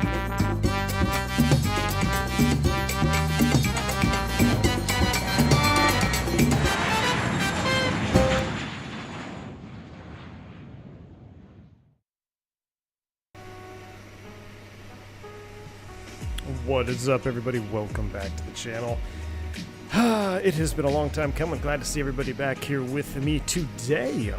What is up, everybody? Welcome back to the channel. It has been a long time coming. Glad to see everybody back here with me today.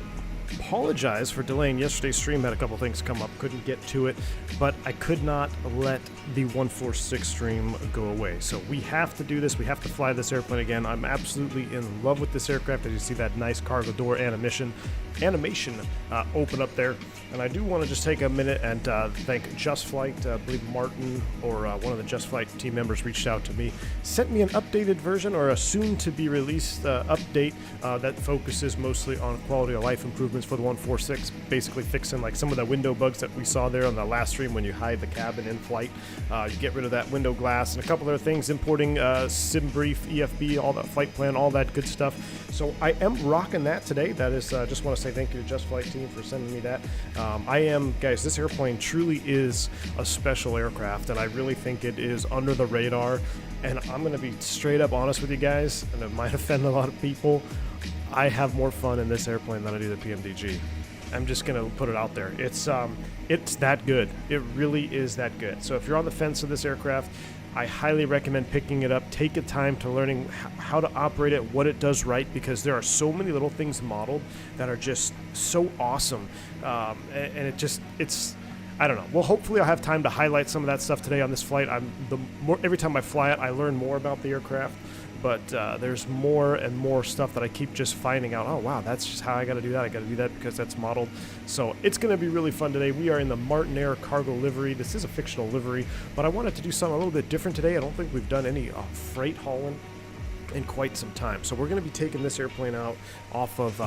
Apologize for delaying yesterday's stream. Had a couple things come up, couldn't get to it, but I could not let the 146 stream go away. So we have to do this. We have to fly this airplane again. I'm absolutely in love with this aircraft. As you see that nice cargo door animation open up there. And I do want to just take a minute and thank JustFlight. I believe Martin or one of the JustFlight team members reached out to me, sent me an updated version or a soon-to-be-released update that focuses mostly on quality of life improvements for the 146, basically fixing like some of the window bugs that we saw there on the last stream when you hide the cabin in flight. You get rid of that window glass and a couple other things, importing SimBrief, EFB, all that flight plan, all that good stuff. So I am rocking that today. That is, just want to say thank you to JustFlight team for sending me that. Guys, this airplane truly is a special aircraft, and I really think it is under the radar. And I'm going to be straight up honest with you guys, and it might offend a lot of people. I have more fun in this airplane than I do the PMDG. I'm just going to put it out there. It's that good. It really is that good. So if you're on the fence of this aircraft, I highly recommend picking it up. Take a time to learning how to operate it, what it does right, because there are so many little things modeled that are just so awesome. And it's I don't know. Well, hopefully I'll have time to highlight some of that stuff today on this flight. Every time I fly it, I learn more about the aircraft. But there's more and more stuff that I keep just finding out. Oh, wow, that's just how I got to do that. I got to do that because that's modeled. So it's going to be really fun today. We are in the MartinAir Cargo livery. This is a fictional livery, but I wanted to do something a little bit different today. I don't think we've done any freight hauling in quite some time. So we're going to be taking this airplane out off of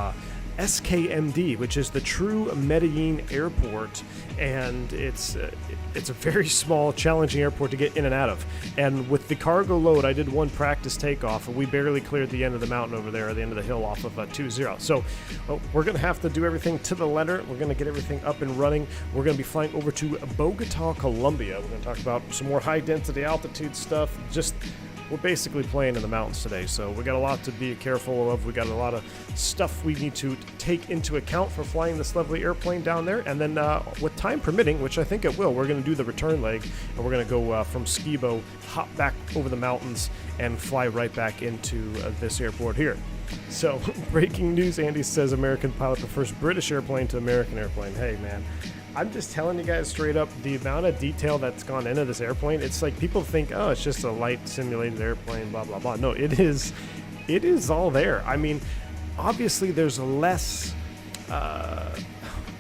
SKMD, which is the true Medellin airport, and it's a very small, challenging airport to get in and out of. And with the cargo load, I did one practice takeoff, and we barely cleared the end of the mountain over there, or the end of the hill off of 20. So we're going to have to do everything to the letter. We're going to get everything up and running. We're going to be flying over to Bogota, Colombia. We're going to talk about some more high-density altitude stuff. We're basically playing in the mountains today, so we got a lot to be careful of. We got a lot of stuff we need to take into account for flying this lovely airplane down there. And then with time permitting, which I think it will, we're going to do the return leg, and we're going to go from SKBO, hop back over the mountains, and fly right back into this airport here. So, breaking news, Andy says American pilot prefers British airplane to American airplane. Hey, man. I'm just telling you guys straight up, the amount of detail that's gone into this airplane, it's like people think, oh, it's just a light simulated airplane, blah, blah, blah. No, it is all there. I mean, obviously there's less, I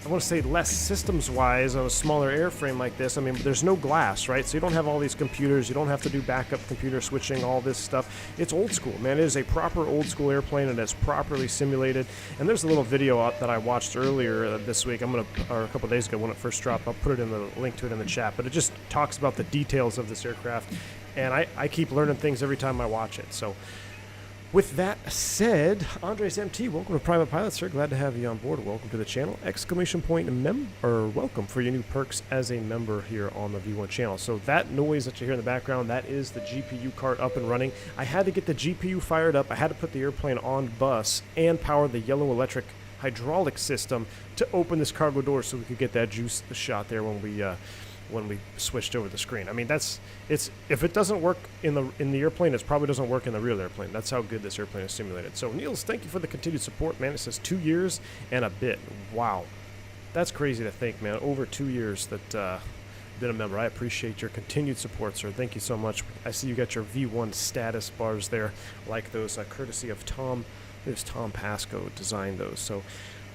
want to say less systems-wise on a smaller airframe like this. I mean, there's no glass, right? So you don't have all these computers. You don't have to do backup computer switching, all this stuff. It's old school, man. It is a proper old school airplane, and it's properly simulated. And there's a little video up that I watched earlier this week. Or a couple days ago when it first dropped. I'll put it in the link to it in the chat. But it just talks about the details of this aircraft, and I keep learning things every time I watch it. So, with that said, Andres MT, welcome to Private Pilot, sir. Glad to have you on board. Welcome to the channel. Exclamation point welcome for your new perks as a member here on the V1 channel. So that noise that you hear in the background, that is the GPU cart up and running. I had to get the GPU fired up. I had to put the airplane on bus and power the yellow electric hydraulic system to open this cargo door so we could get that juice shot there when we switched over the screen. I mean, if it doesn't work in the airplane, it probably doesn't work in the real airplane. That's how good this airplane is simulated. So Niels, thank you for the continued support, man. It says 2 years and a bit. Wow, that's crazy to think, man. Over 2 years that been a member. I appreciate your continued support, sir. Thank you so much. I see you got your V1 status bars there, like those, courtesy of Tom. There's Tom Pasco designed those. So.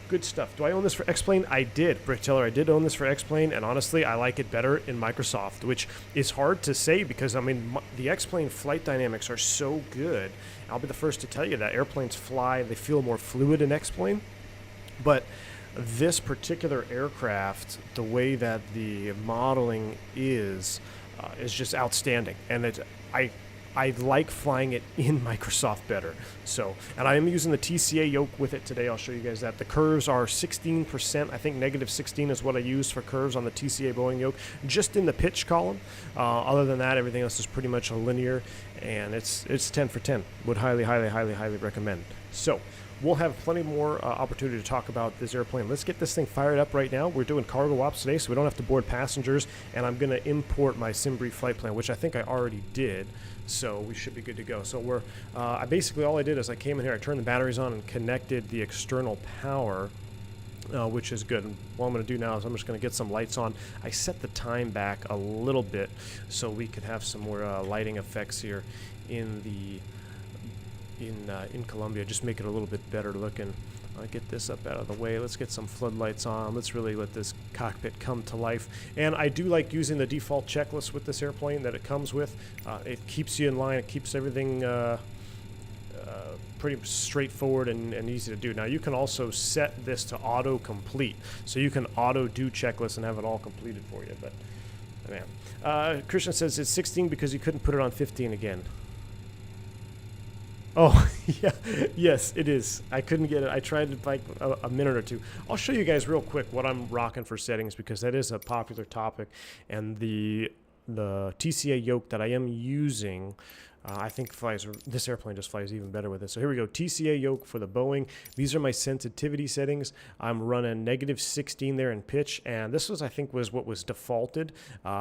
Good stuff. Do I own this for X-Plane? I did, Bricktiller. I did own this for X-Plane, and honestly, I like it better in Microsoft, which is hard to say because, I mean, the X-Plane flight dynamics are so good. I'll be the first to tell you that airplanes fly, they feel more fluid in X-Plane, but this particular aircraft, the way that the modeling is just outstanding, and I like flying it in Microsoft better. So, and I am using the TCA yoke with it today. I'll show you guys that. The curves are 16%. I think -16 is what I use for curves on the TCA Boeing yoke, just in the pitch column. Other than that, everything else is pretty much a linear, and it's 10 for 10. Would highly, highly, highly, highly recommend. So, we'll have plenty more opportunity to talk about this airplane. Let's get this thing fired up right now. We're doing cargo ops today, so we don't have to board passengers, and I'm going to import my SimBrief flight plan, which I think I already did, so we should be good to go. So we're, basically all I did is I came in here, I turned the batteries on and connected the external power, which is good. And what I'm going to do now is I'm just going to get some lights on. I set the time back a little bit so we could have some more lighting effects here in the in Colombia, just make it a little bit better looking. I'll get this up out of the way. Let's get some floodlights on. Let's really let this cockpit come to life. And I do like using the default checklist with this airplane that it comes with. It keeps you in line. It keeps everything pretty straightforward and easy to do. Now you can also set this to auto complete, so you can auto do checklists and have it all completed for you. But man, Christian says it's 16 because you couldn't put it on 15 again. Oh, yeah, yes, it is. I couldn't get it. I tried it like a minute or two. I'll show you guys real quick what I'm rocking for settings, because that is a popular topic, and the TCA yoke that I am using, I think this airplane just flies even better with it. So here we go, TCA yoke for the Boeing. These are my sensitivity settings. I'm running -16 there in pitch, and this was, I think, was what was defaulted.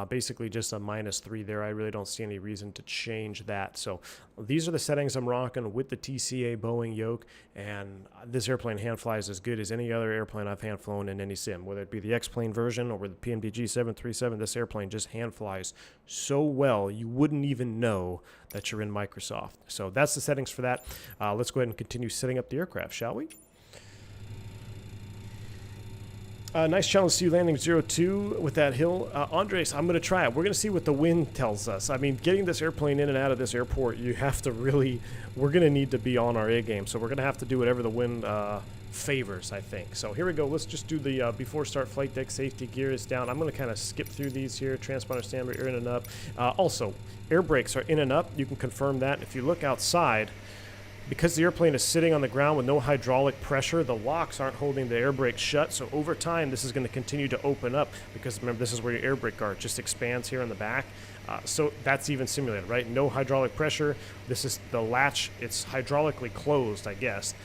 Basically just a -3 there. I really don't see any reason to change that. So these are the settings I'm rocking with the TCA Boeing yoke, and this airplane hand flies as good as any other airplane I've hand flown in any sim, whether it be the X-Plane version or with the PMDG 737. This airplane just hand flies so well you wouldn't even know that you're in Microsoft. So that's the settings for that. Let's go ahead and continue setting up the aircraft, shall we? Nice challenge to you, landing 02 with that hill. Andres, I'm going to try it. We're going to see what the wind tells us. I mean, getting this airplane in and out of this airport, you have to really, we're going to need to be on our A game. So we're going to have to do whatever the wind favors, I think. So here we go. Let's just do the before start flight deck safety. Gear is down. I'm going to kind of skip through these here. Transponder standby, in and up. Also, air brakes are in and up. You can confirm that. If you look outside, because the airplane is sitting on the ground with no hydraulic pressure, the locks aren't holding the air brake shut. So over time, this is going to continue to open up, because remember, this is where your air brake guard just expands here in the back. So that's even simulated, right? No hydraulic pressure. This is the latch. It's hydraulically closed, I guess.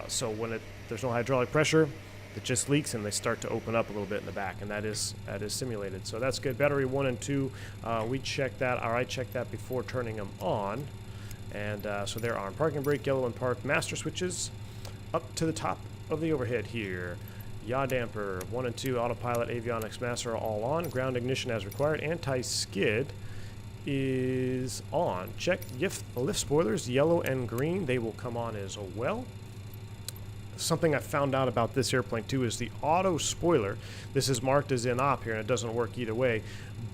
So when there's no hydraulic pressure, it just leaks and they start to open up a little bit in the back, and that is simulated. So that's good. Battery 1 and 2, we checked that, or I checked that before turning them on. And so they're on. Parking brake, yellow and park. Master switches up to the top of the overhead here. Yaw damper, 1 and 2, autopilot, avionics, master are all on. Ground ignition as required. Anti-skid is on. Check lift spoilers, yellow and green. They will come on as well. Something I found out about this airplane too is the auto spoiler. This is marked as in op here, and it doesn't work either way.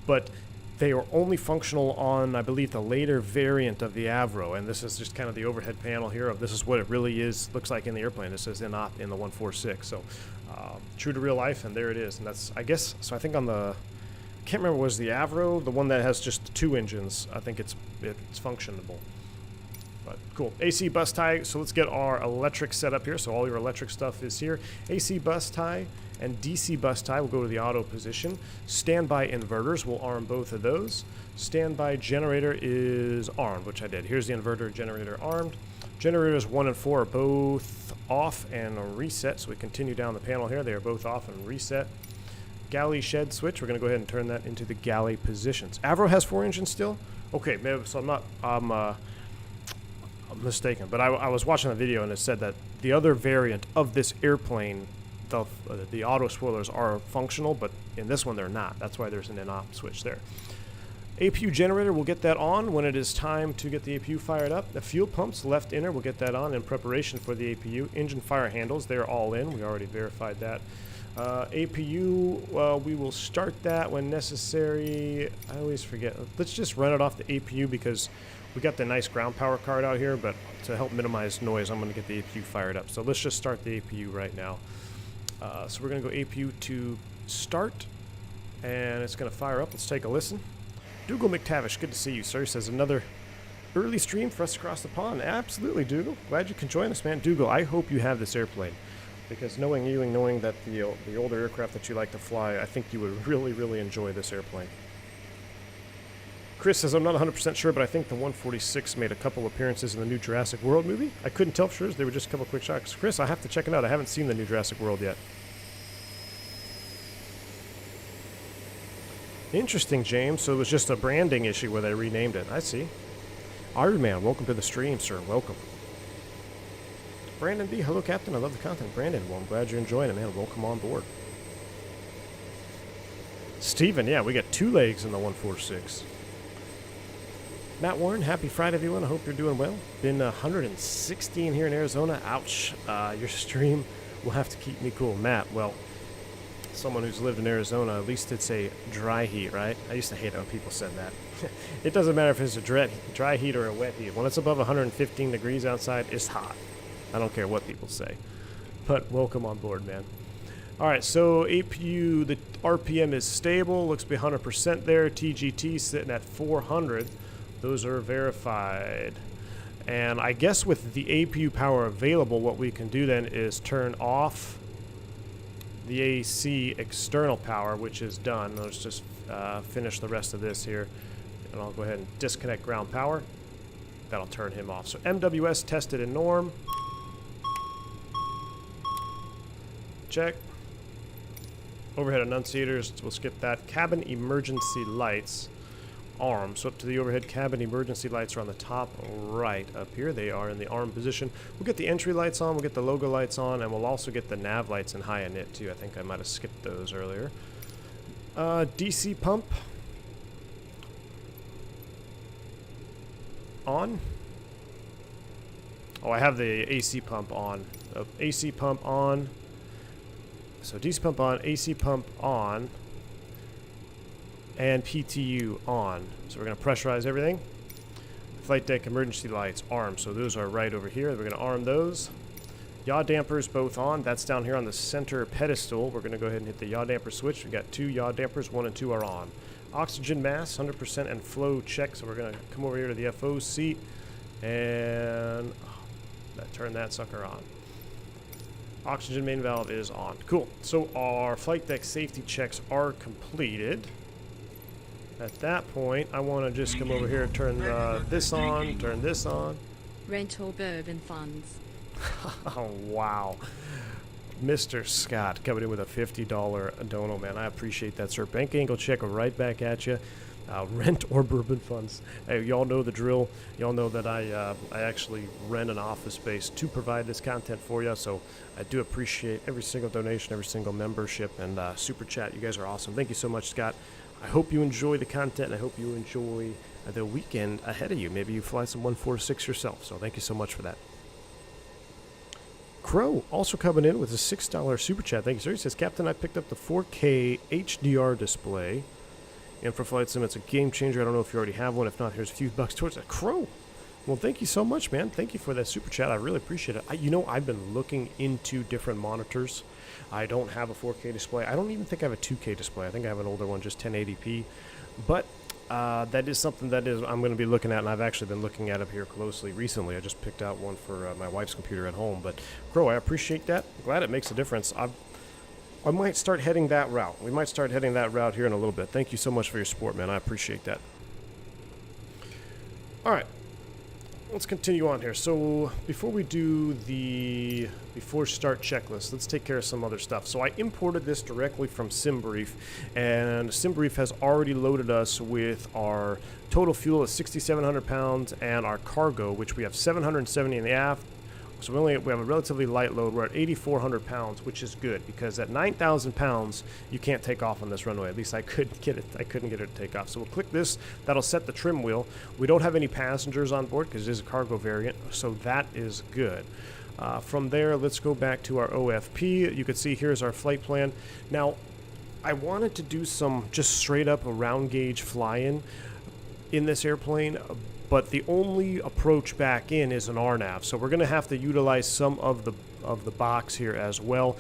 But they are only functional on, I believe, the later variant of the Avro, and this is just kind of the overhead panel here of this is what it really is, looks like in the airplane. It says in-op in the 146, so true to real life, and there it is. And that's, I guess, so I think on the, I can't remember, was the Avro, the one that has just 2 engines, I think it's functionable. But cool. AC bus tie, so let's get our electric set up here, so all your electric stuff is here. AC bus tie and DC bus tie will go to the auto position. Standby inverters will arm both of those. Standby generator is armed, which I did. Here's the inverter generator armed. Generators 1 and 4 are both off and reset, so we continue down the panel here. They are both off and reset. Galley shed switch, we're going to go ahead and turn that into the galley positions. Avro has 4 engines still? Okay, maybe, so I'm mistaken, but I was watching the video and it said that the other variant of this airplane, the auto spoilers are functional, but in this one they're not. That's why there's an in-op switch there. APU generator, we'll get that on when it is time to get the APU fired up. The fuel pumps, left inner, we'll get that on in preparation for the APU. Engine fire handles, they're all in. We already verified that. APU, we will start that when necessary. I always forget. Let's just run it off the APU because we got the nice ground power card out here, but to help minimize noise, I'm going to get the APU fired up. So let's just start the APU right now. So we're going to go APU to start, and it's going to fire up. Let's take a listen. Dougal McTavish, good to see you, sir. He says another Early stream for us across the pond. Absolutely, Dougal. Glad you can join us, man. Dougal, I hope you have this airplane. Because knowing you and knowing that the older aircraft that you like to fly, I think you would really, really enjoy this airplane. Chris says, I'm not 100% sure, but I think the 146 made a couple appearances in the new Jurassic World movie. I couldn't tell for sure. They were just a couple quick shots. Chris, I have to check it out. I haven't seen the new Jurassic World yet. Interesting, James. So it was just a branding issue where they renamed it. I see. Iron Man, welcome to the stream, sir. Welcome. Brandon B, hello, Captain. I love the content. Brandon, well, I'm glad you're enjoying it, man. Welcome on board. Steven, yeah, we got 2 legs in the 146. Matt Warren, happy Friday, everyone. I hope you're doing well. Been 116 here in Arizona. Ouch. Your stream will have to keep me cool. Matt, well, someone who's lived in Arizona, at least it's a dry heat, right? I used to hate it when people said that. It doesn't matter if it's a dry heat or a wet heat. When it's above 115 degrees outside, it's hot. I don't care what people say. But welcome on board, man. Alright, so APU, the RPM is stable. Looks to be 100% there. TGT sitting at 400. Those are verified. And I guess with the APU power available, what we can do then is turn off the AC external power, which is done. Let's just finish the rest of this here. And I'll go ahead and disconnect ground power. That'll turn him off. So MWS tested in norm. Check. Overhead annunciators, we'll skip that. Cabin emergency lights, arm. So up to the overhead cabin emergency lights are on the top right up here. They are in the arm position. We'll get the entry lights on, we'll get the logo lights on, and we'll also get the nav lights in high and knit too. I think I might have skipped those earlier. DC pump on. Oh, I have the AC pump on. AC pump on. So DC pump on, AC pump on, and PTU on. So we're going to pressurize everything. Flight deck emergency lights, arm. So those are right over here. We're going to arm those. Yaw dampers both on. That's down here on the center pedestal. We're going to go ahead and hit the yaw damper switch. We've got 2 yaw dampers, 1 and 2 are on. Oxygen mass, 100% and flow check. So we're going to come over here to the FO seat and turn that sucker on. Oxygen main valve is on. Cool. So our flight deck safety checks are completed. At that point, I want to just come over here and turn this on, turn this on. Rental bourbon funds. Oh, wow. Mr. Scott coming in with a $50 dono, man. I appreciate that, sir. Bank angle check right back at you. Rent or bourbon funds. Hey, y'all know the drill. Y'all know that I actually rent an office space to provide this content for you. So I do appreciate every single donation, every single membership, and super chat. You guys are awesome. Thank you so much, Scott. I hope you enjoy the content, and I hope you enjoy the weekend ahead of you. Maybe you fly some 146 yourself. So thank you so much for that. Crow also coming in with a $6 super chat. Thank you, sir. He says, Captain, I picked up the 4K HDR display. And for Flight Sim, it's a game changer. I don't know if you already have one. If not, here's a few bucks towards that. Crow. Well, thank you so much, man. Thank you for that super chat. I really appreciate it. I've been looking into different monitors. I don't have a 4K display. I don't even think I have a 2K display. I think I have an older one, just 1080p. But that is something that I'm going to be looking at, and I've actually been looking at it here closely recently. I just picked out one for my wife's computer at home. But, Crow, I appreciate that. I'm glad it makes a difference. I might start heading that route. We might start heading that route here in a little bit. Thank you so much for your support, man. I appreciate that. All right. Let's continue on here. So before we do the before start checklist, let's take care of some other stuff. So I imported this directly from SimBrief, and SimBrief has already loaded us with our total fuel of 6,700 pounds and our cargo, which we have 770 in the aft. So we have a relatively light load. We're at 8,400 pounds, which is good because at 9,000 pounds, you can't take off on this runway. At least I couldn't get it. I couldn't get it to take off. So we'll click this. That'll set the trim wheel. We don't have any passengers on board because it is a cargo variant, so that is good. From there, let's go back to our OFP. You can see here's our flight plan. Now, I wanted to do some just straight up a round gauge fly-in in this airplane, but the only approach back in is an RNAV, so we're going to have to utilize some of the box here as well.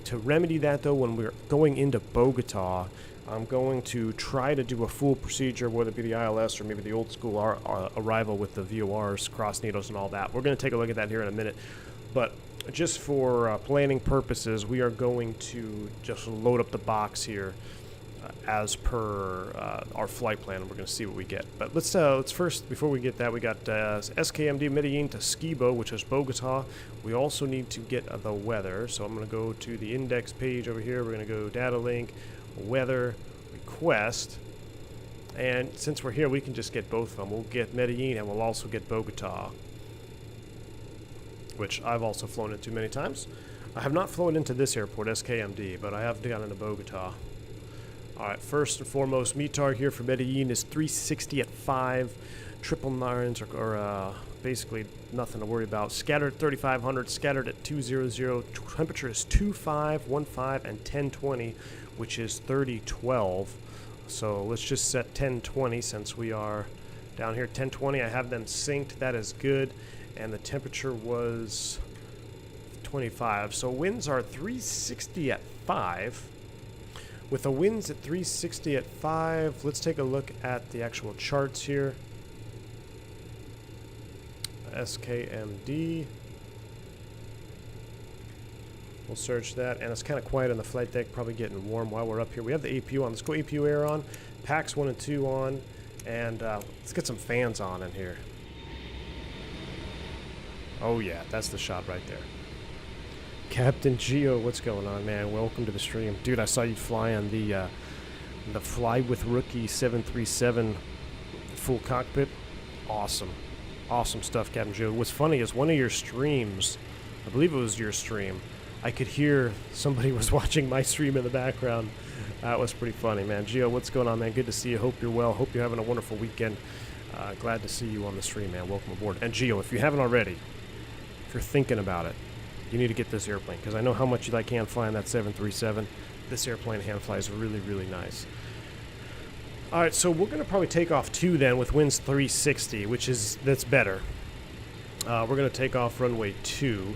To remedy that though, when we're going into Bogota, I'm going to try to do a full procedure, whether it be the ILS or maybe the old school arrival with the VORs, cross needles, and all that. We're going to take a look at that here in a minute. But just for planning purposes, we are going to just load up the box here as per our flight plan, and we're going to see what we get. But let's first, before we get that, we got SKMD Medellin to SKBO, which is Bogota. We also need to get the weather, so I'm going to go to the index page over here. We're going to go data link, weather, request, and since we're here, we can just get both of them. We'll get Medellin, and we'll also get Bogota, which I've also flown into many times. I have not flown into this airport, SKMD, but I have gone into Bogota. Alright, first and foremost, METAR here for Medellin is 360 at 5, 999s are basically nothing to worry about. Scattered at 3500, scattered at 200, temperature is 2515 and 1020, which is 3012. So let's just set 1020 since we are down here. 1020, I have them synced, that is good. And the temperature was 25. So winds are 360 at 5. With the winds at 360 at 5, let's take a look at the actual charts here. SKMD. We'll search that, and it's kind of quiet on the flight deck, probably getting warm while we're up here. We have the APU on. Let's go APU air on, PAX 1 and 2 on, and let's get some fans on in here. Oh yeah, that's the shot right there. Captain Geo, what's going on, man? Welcome to the stream. Dude, I saw you fly on the Fly with Rookie 737 full cockpit. Awesome. Awesome stuff, Captain Geo. What's funny is one of your streams, I believe it was your stream, I could hear somebody was watching my stream in the background. That was pretty funny, man. Geo, what's going on, man? Good to see you. Hope you're well. Hope you're having a wonderful weekend. Glad to see you on the stream, man. Welcome aboard. And Geo, if you haven't already, if you're thinking about it, you need to get this airplane, because I know how much you like hand flying that 737. This airplane hand flies really, really nice. Alright, so we're going to probably take off 2 then with winds 360, that's better. We're going to take off runway 2.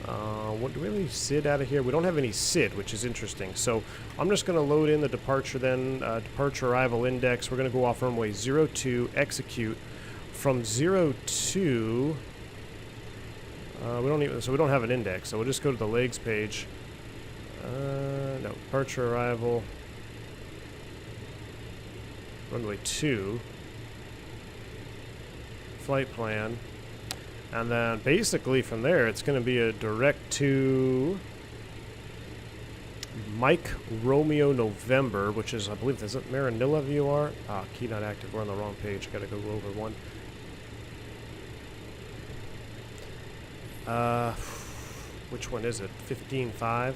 What do we have any SID out of here? We don't have any SID, which is interesting. So I'm just going to load in the departure then, departure arrival index. We're going to go off runway 02, execute. From 02... we don't have an index, so we'll just go to the legs page. No, departure arrival. Runway 2. Flight plan. And then basically from there, it's going to be a direct to Mike Romeo November, which is, I believe, is it Maranilla VOR? Ah, key not active. We're on the wrong page. Got to go over one. Which one is it? 15.5?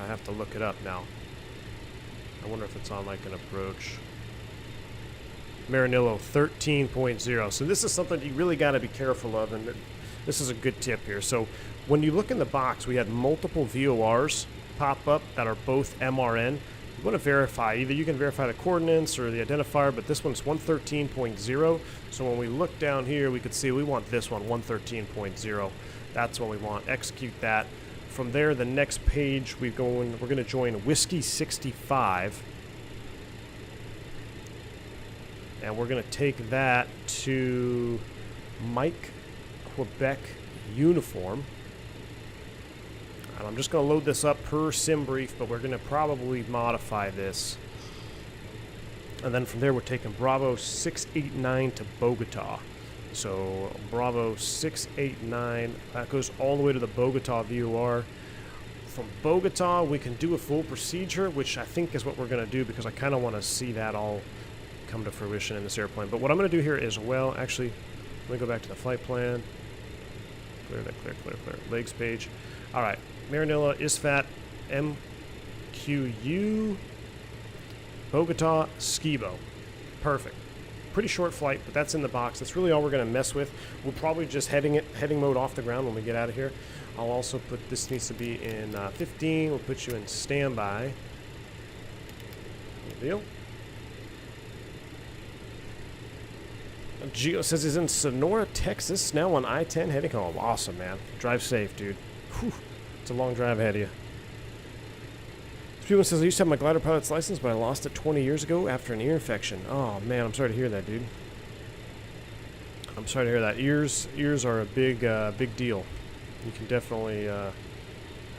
I have to look it up now. I wonder if it's on like an approach. Maranillo 13.0. So this is something you really got to be careful of, and this is a good tip here. So when you look in the box, we had multiple VORs pop up that are both MRN. You want to verify, either you can verify the coordinates or the identifier, but this one's 113.0. So when we look down here, we could see we want this one, 113.0. That's what we want. Execute that. From there, the next page, we're going to join Whiskey 65. And we're going to take that to Mike Quebec Uniform. And I'm just going to load this up per sim brief, but we're going to probably modify this. And then from there, we're taking Bravo 689 to Bogota. So Bravo 689, that goes all the way to the Bogota VOR. From Bogota, we can do a full procedure, which I think is what we're going to do, because I kind of want to see that all come to fruition in this airplane. But what I'm going to do here is, well, actually, let me go back to the flight plan. Clear that, clear. Legs page. All right, Maranilla, ISFAT, MQU, Bogota, SKBO. Perfect. Pretty short flight, but that's in the box. That's really all we're going to mess with. We'll probably just heading mode off the ground when we get out of here. I'll also put, this needs to be in 15. We'll put you in standby. Good deal. Gio says he's in Sonora, Texas, now on I-10 heading home. Awesome, man. Drive safe, dude. Whew. It's a long drive ahead of you. Spewman says, I used to have my glider pilot's license, but I lost it 20 years ago after an ear infection. Oh, man, I'm sorry to hear that, dude. I'm sorry to hear that. Ears are a big deal. You can definitely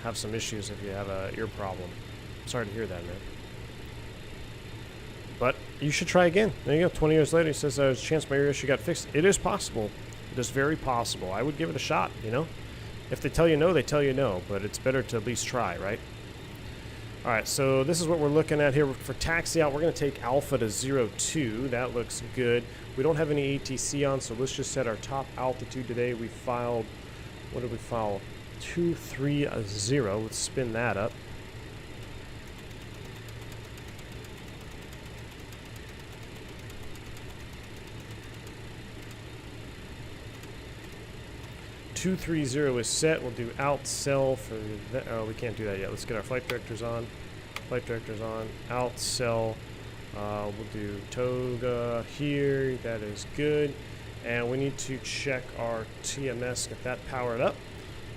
have some issues if you have an ear problem. I'm sorry to hear that, man. But you should try again. There you go. 20 years later, he says there's a chance my ear issue got fixed. It is possible. It is very possible. I would give it a shot, you know? If they tell you no, they tell you no. But it's better to at least try, right? All right, so this is what we're looking at here. For taxi out, we're going to take Alpha to 02. That looks good. We don't have any ATC on, so let's just set our top altitude today. We filed, what did we file? 230. Let's spin that up. .230 is set. We'll do outcell for that. Oh, we can't do that yet. Let's get our flight directors on. Flight directors on. Outcell. We'll do Toga here. That is good. And we need to check our TMS, get that powered up.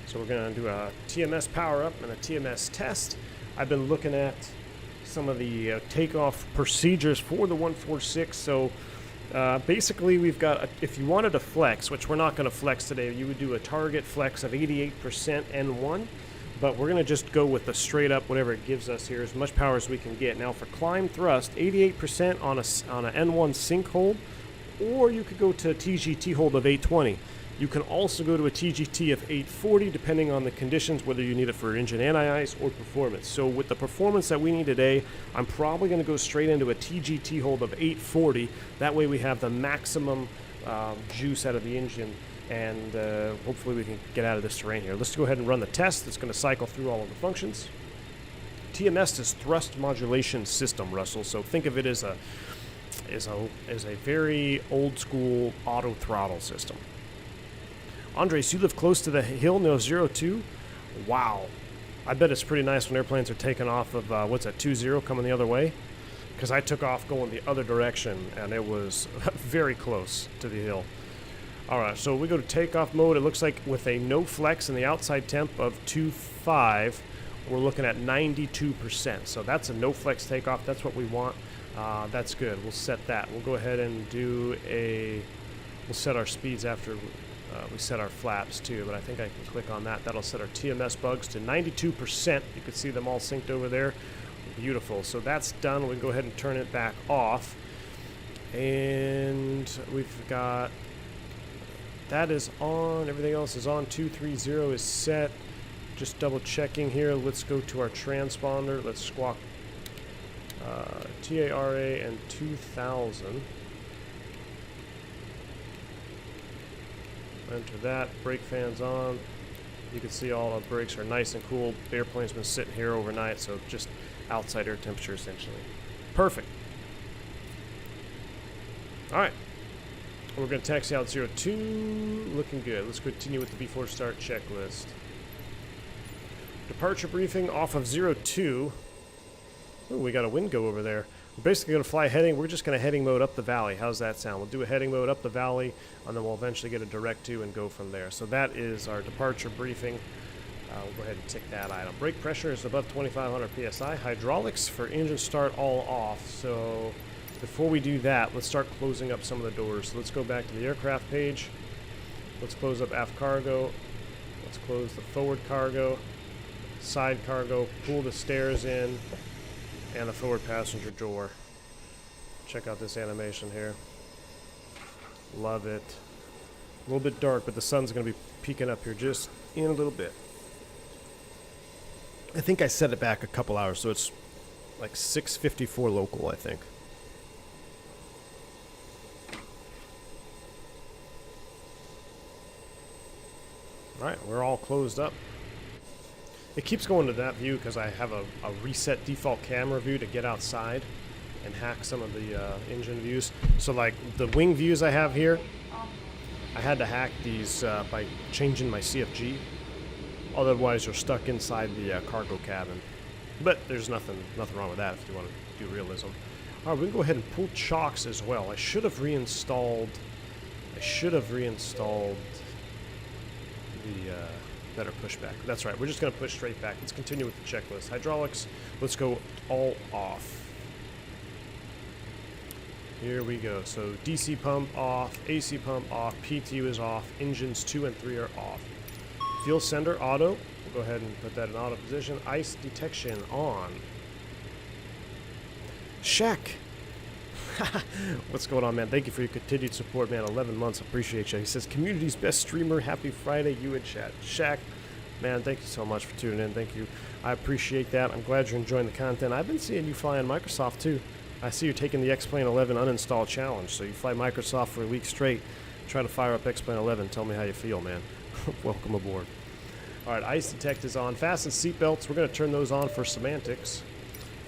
So we're going to do a TMS power up and a TMS test. I've been looking at some of the takeoff procedures for the 146. So basically, we've got, if you wanted to flex, which we're not going to flex today, you would do a target flex of 88% N1, but we're going to just go with the straight up, whatever it gives us here, as much power as we can get. Now, for climb thrust, 88% on a N1 sync hold, or you could go to a TGT hold of 820. You can also go to a TGT of 840, depending on the conditions, whether you need it for engine anti-ice or performance. So with the performance that we need today, I'm probably going to go straight into a TGT hold of 840. That way we have the maximum juice out of the engine, and hopefully we can get out of this terrain here. Let's go ahead and run the test. It's going to cycle through all of the functions. TMS is thrust modulation system, Russell. So think of it as a very old school auto throttle system. Andres, you live close to the hill, no 02? Wow. I bet it's pretty nice when airplanes are taking off of, what's that, 20 coming the other way? Because I took off going the other direction, and it was very close to the hill. All right, so we go to takeoff mode. It looks like with a no flex and the outside temp of 2.5, we're looking at 92%. So that's a no flex takeoff. That's what we want. That's good. We'll set that. We'll go ahead and do we'll set our speeds after we set our flaps too, but I think I can click on that. That'll set our TMS bugs to 92%. You can see them all synced over there. Beautiful. So that's done. We can go ahead and turn it back off. And we've got, that is on. Everything else is on. 230 is set. Just double checking here. Let's go to our transponder. Let's squawk TARA and 2000. Enter that. Brake fans on. You can see all the brakes are nice and cool. The airplane's been sitting here overnight, so just outside air temperature essentially. Perfect. Alright. We're going to taxi out 02. Looking good. Let's continue with the before start checklist. Departure briefing off of 02. Ooh, we got a wind go over there. We're basically going to fly heading. We're just going to heading mode up the valley. How's that sound? We'll do a heading mode up the valley, and then we'll eventually get a direct to and go from there. So that is our departure briefing. We'll go ahead and tick that item. Brake pressure is above 2,500 psi. Hydraulics for engine start all off. So before we do that, let's start closing up some of the doors. So let's go back to the aircraft page. Let's close up aft cargo. Let's close the forward cargo, side cargo, pull the stairs in, and the forward passenger door. Check out this animation here. Love it. A little bit dark, but the sun's going to be peeking up here just in a little bit. I think I set it back a couple hours, so it's like 6:54 local, I think. Alright, we're all closed up. It keeps going to that view because I have a reset default camera view to get outside and hack some of the engine views. So like the wing views I have here, I had to hack these by changing my CFG. Otherwise you're stuck inside the cargo cabin. But there's nothing wrong with that if you want to do realism. Alright, we can go ahead and pull chocks as well. I should have reinstalled the better pushback. That's right. We're just going to push straight back. Let's continue with the checklist. Hydraulics, let's go all off. Here we go. So DC pump off, AC pump off, PTU is off, engines 2 and 3 are off. Fuel sender auto. We'll go ahead and put that in auto position. Ice detection on. Shaq. What's going on, man? Thank you for your continued support, man. 11 months. Appreciate you. He says, community's best streamer. Happy Friday. You in chat. Shaq, man, thank you so much for tuning in. Thank you. I appreciate that. I'm glad you're enjoying the content. I've been seeing you flying Microsoft, too. I see you're taking the X-Plane 11 uninstall challenge. So you fly Microsoft for a week straight. Try to fire up X-Plane 11. Tell me how you feel, man. Welcome aboard. All right, ice detect is on. Fasten seatbelts. We're going to turn those on for semantics.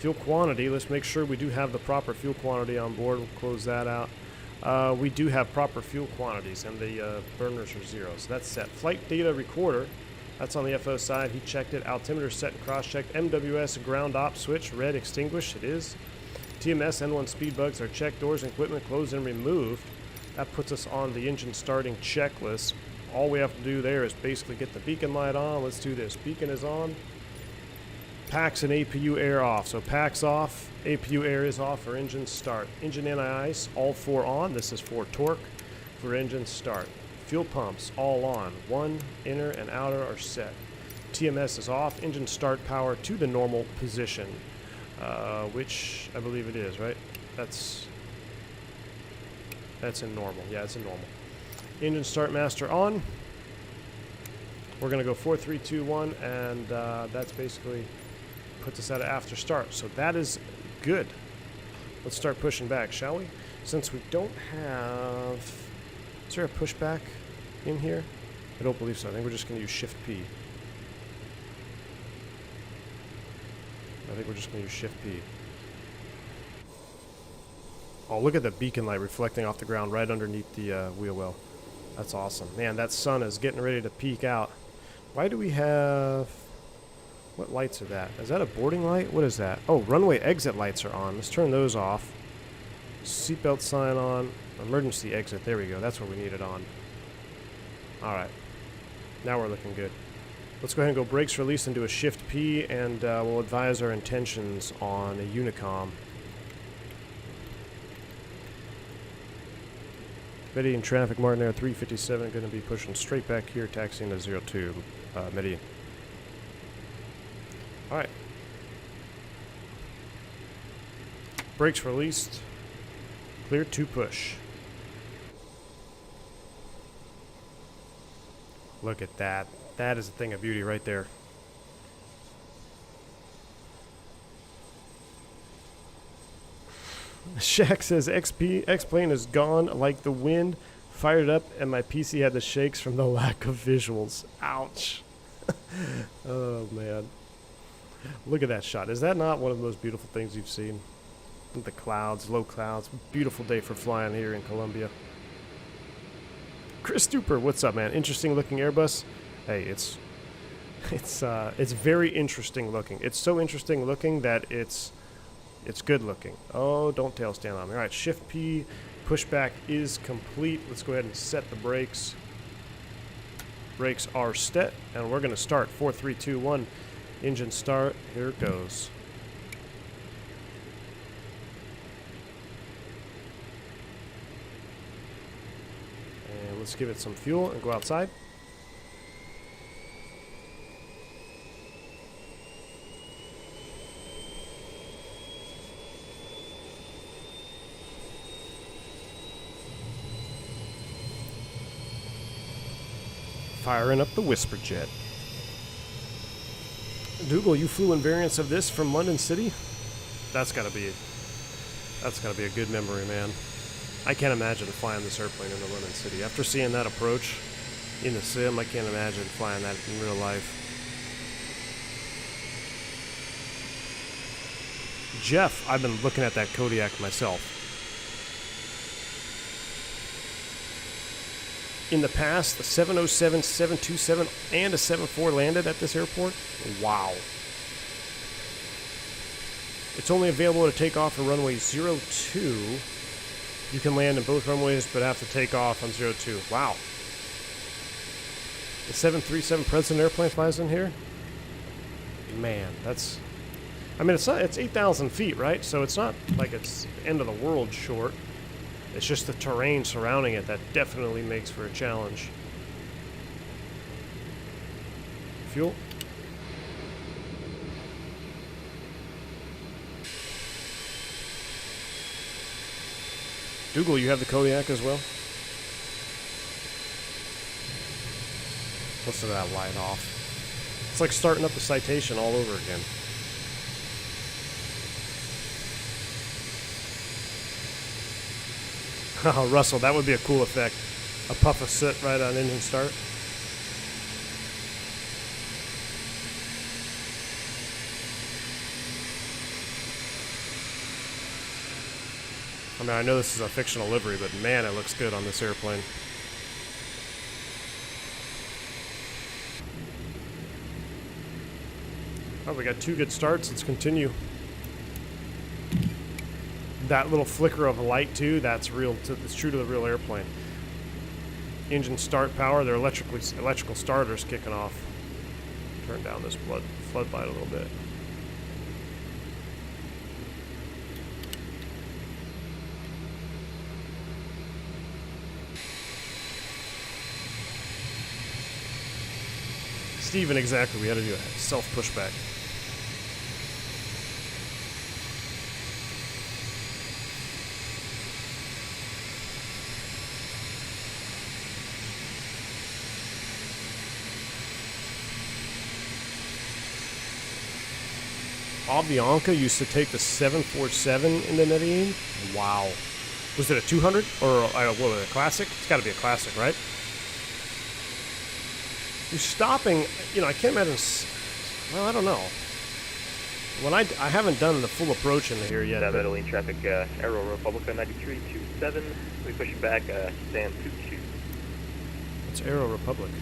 Fuel quantity, let's make sure we do have the proper fuel quantity on board. We'll close that out. We do have proper fuel quantities, and the burners are 0, so that's set. Flight data recorder, that's on the FO side. He checked it. Altimeter set and cross-checked. MWS ground op switch, red extinguished, it is. TMS N1 speed bugs are checked. Doors and equipment closed and removed. That puts us on the engine starting checklist. All we have to do there is basically get the beacon light on. Let's do this. Beacon is on. Packs and APU air off. So packs off, APU air is off for engine start. Engine anti-ice, all 4 on. This is for torque for engine start. Fuel pumps, all on. 1, inner and outer are set. TMS is off. Engine start power to the normal position, which I believe it is, right? That's in normal. Yeah, it's in normal. Engine start master on. We're going to go 4, 3, 2, 1, and that's basically puts us at an after start. So that is good. Let's start pushing back, shall we? Since we don't have... Is there a pushback in here? I don't believe so. I think we're just going to use Shift P. Shift P. Oh, look at the beacon light reflecting off the ground right underneath the wheel well. That's awesome. Man, that sun is getting ready to peek out. Why do we have... What lights are that? Is that a boarding light? What is that? Oh, runway exit lights are on. Let's turn those off. Seatbelt sign on. Emergency exit. There we go. That's what we need it on. Alright. Now we're looking good. Let's go ahead and go brakes release and do a Shift P, and we'll advise our intentions on a Unicom. Medellin traffic, MartinAir 357, going to be pushing straight back here, taxiing to 02, Medellin. Alright. Brakes released. Clear to push. Look at that. That is a thing of beauty right there. Shaq says X-Plane is gone like the wind. Fired up and my PC had the shakes from the lack of visuals. Ouch. Oh, man. Look at that shot. Is that not one of the most beautiful things you've seen? The clouds, low clouds. Beautiful day for flying here in Colombia. Chris Stuper, what's up, man? Interesting looking Airbus. Hey, it's very interesting looking. It's so interesting looking that it's good looking. Oh, don't tail stand on me. All right, Shift P, pushback is complete. Let's go ahead and set the brakes. Brakes are set, and we're going to start. 4, 3, 2, 1. Engine start. Here it goes. And let's give it some fuel and go outside. Firing up the Whisper Jet. Dougal, you flew in variants of this from London City? That's gotta be a good memory, man. I can't imagine flying this airplane into London City. After seeing that approach in the sim, I can't imagine flying that in real life. Jeff, I've been looking at that Kodiak myself. In the past, a 707, 727, and a 74 landed at this airport. Wow. It's only available to take off for runway 02. You can land in both runways, but have to take off on 02. Wow. The 737 President airplane flies in here. Man, that's... I mean, it's 8,000 feet, right? So it's not like it's end of the world short. It's just the terrain surrounding it that definitely makes for a challenge. Fuel. Dougal, you have the Kodiak as well? Listen to that light off. It's like starting up the Citation all over again. Oh, Russell, that would be a cool effect. A puff of soot right on engine start. I mean, I know this is a fictional livery, but man, it looks good on this airplane. Oh, we got 2 good starts. Let's continue. That little flicker of a light too, that's real. It's true to the real airplane. Engine start power, their electrical starters kicking off. Turn down this floodlight a little bit. Steven, exactly. We had to do a self-pushback. Avianca used to take the 747 into Medellin. Wow. Was it a 200 or what was it, a classic? It's got to be a classic, right? You're stopping, you know, I can't imagine, well, I don't know. When I haven't done the full approach into here yet. Medellin traffic, Aero Republica 9327. We push it back, stand 22. It's Aero Republic.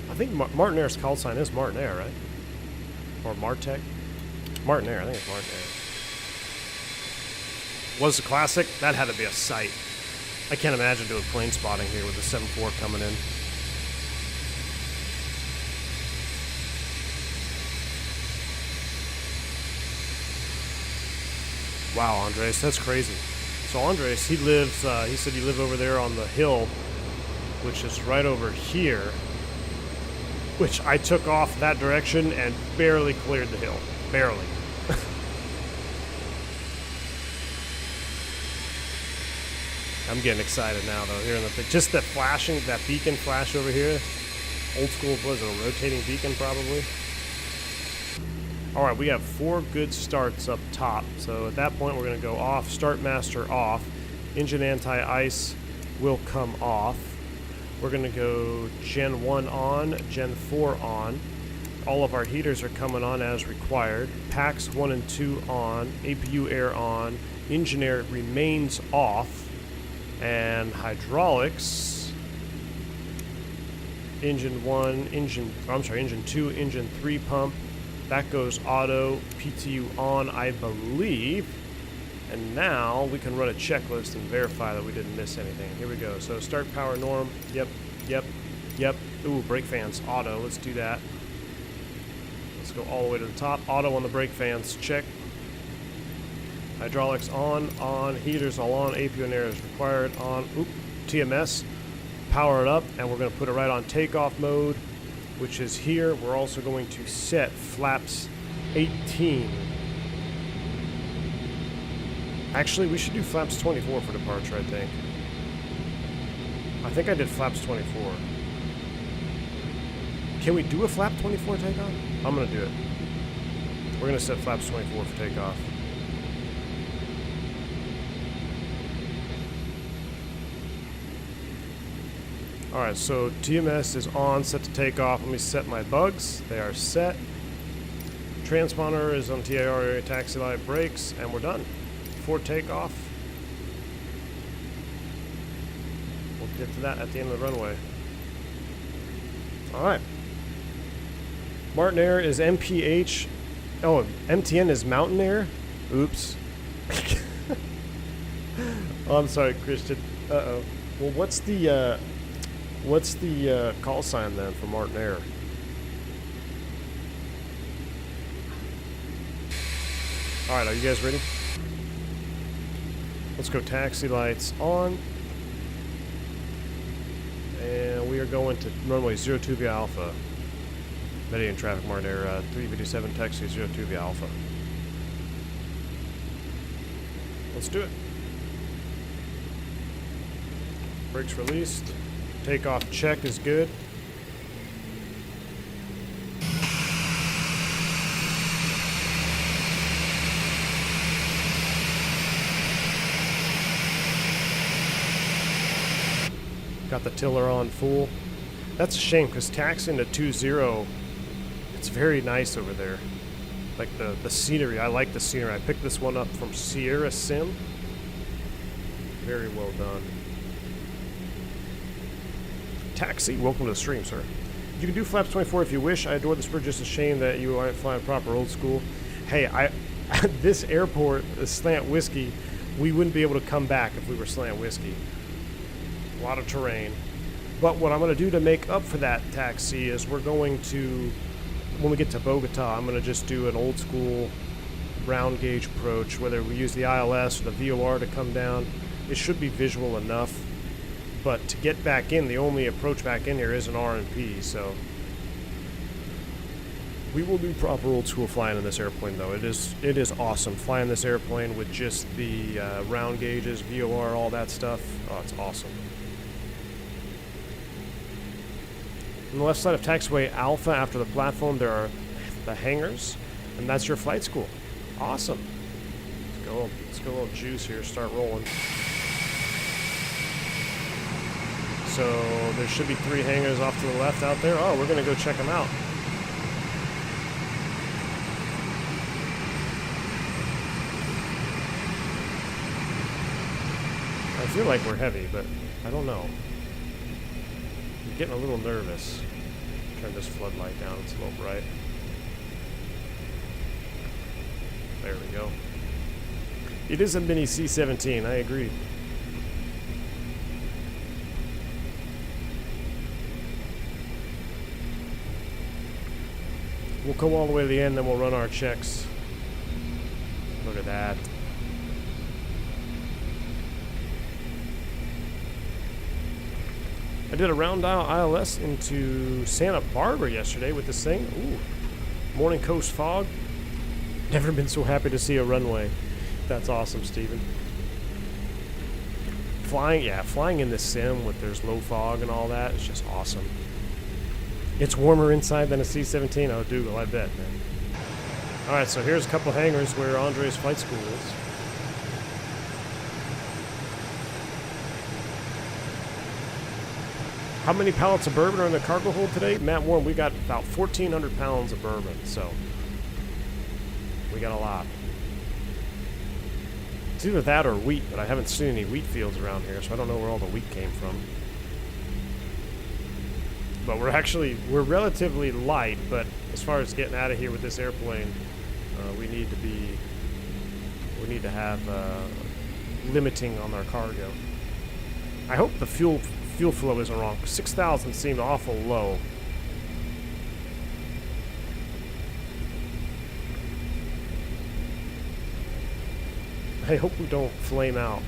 I think MartinAir's call sign is MartinAir, right? Or Martech? MartinAir, I think it's MartinAir. Was a classic? That had to be a sight. I can't imagine doing plane spotting here with the 7.4 coming in. Wow, Andres, that's crazy. So Andres, he lives, he said he lived over there on the hill, which is right over here, which I took off that direction and barely cleared the hill. Barely. I'm getting excited now, though, hearing the thing. Just that flashing, that beacon flash over here. Old school, was it a rotating beacon, probably? All right, we have 4 good starts up top. So at that point, we're going to go off. Thrustmaster off. Engine anti-ice will come off. We're going to go Gen 1 on, Gen 4 on. All of our heaters are coming on as required. Packs 1 and 2 on. APU air on. Engine air remains off. And hydraulics. Engine 2, engine 3 pump. That goes auto. PTU on, I believe. And now we can run a checklist and verify that we didn't miss anything. Here we go. So start power norm. Yep. Ooh, brake fans auto. Let's do that. Let's go all the way to the top. Auto on the brake fans. Check. Hydraulics on. Heaters all on. APU and air is required on. Oop. TMS. Power it up, and we're going to put it right on takeoff mode, which is here. We're also going to set flaps 18. Actually, we should do flaps 24 for departure, I think. I think I did flaps 24. Can we do a flap 24 takeoff? I'm going to do it. We're going to set flaps 24 for takeoff. Alright, so TMS is on, set to takeoff. Let me set my bugs. They are set. Transponder is on TAR area, taxi light, brakes, and we're done. For takeoff. We'll get to that at the end of the runway. Alright. MartinAir is MPH Oh, MTN is MartinAir? Oops. Oh, I'm sorry, Christian. Uh-oh. Well, what's the call sign then for MartinAir? All right, are you guys ready? Let's go taxi lights on. And we are going to runway 02 via Alpha. Medellin traffic, MartinAir 357 taxi 02 via Alpha. Let's do it. Brakes released. Takeoff check is good. Got the tiller on full. That's a shame because taxiing to 2-0, it's very nice over there. Like the scenery, I like the scenery. I picked this one up from Sierra Sim. Very well done. Taxi, welcome to the stream, sir. You can do flaps 24 if you wish. I adore this bird, just a shame that you aren't flying proper old school. Hey, this airport, the Slant Whiskey, we wouldn't be able to come back if we were Slant Whiskey. A lot of terrain. But what I'm going to do to make up for that taxi is we're going to, when we get to Bogota, I'm going to just do an old school round gauge approach, whether we use the ILS or the VOR to come down. It should be visual enough. But to get back in, the only approach back in here is an R&P, so we will do proper old school flying in this airplane, though. It is awesome flying this airplane with just the round gauges, VOR, all that stuff. Oh, it's awesome. On the left side of taxiway Alpha, after the platform, there are the hangars, and that's your flight school. Awesome. Let's go a little juice here, start rolling. So there should be 3 hangars off to the left out there. Oh, we're going to go check them out. I feel like we're heavy, but I don't know. I'm getting a little nervous. Turn this floodlight down, it's a little bright. There we go. It is a mini C-17, I agree. We'll come all the way to the end, then we'll run our checks. Look at that. I did a round dial ILS into Santa Barbara yesterday with this thing. Ooh. Morning coast fog. Never been so happy to see a runway. That's awesome, Steven. Flying in this sim with there's low fog and all that is just awesome. It's warmer inside than a C-17. Oh, Dougal, I bet, man. All right, so here's a couple hangars where Andre's flight school is. How many pallets of bourbon are in the cargo hold today? Matt Warren, we got about 1,400 pounds of bourbon, so we got a lot. It's either that or wheat, but I haven't seen any wheat fields around here, so I don't know where all the wheat came from. But we're relatively light, but as far as getting out of here with this airplane, we need to have limiting on our cargo. I hope the fuel flow isn't wrong. 6,000 seemed awful low. I hope we don't flame out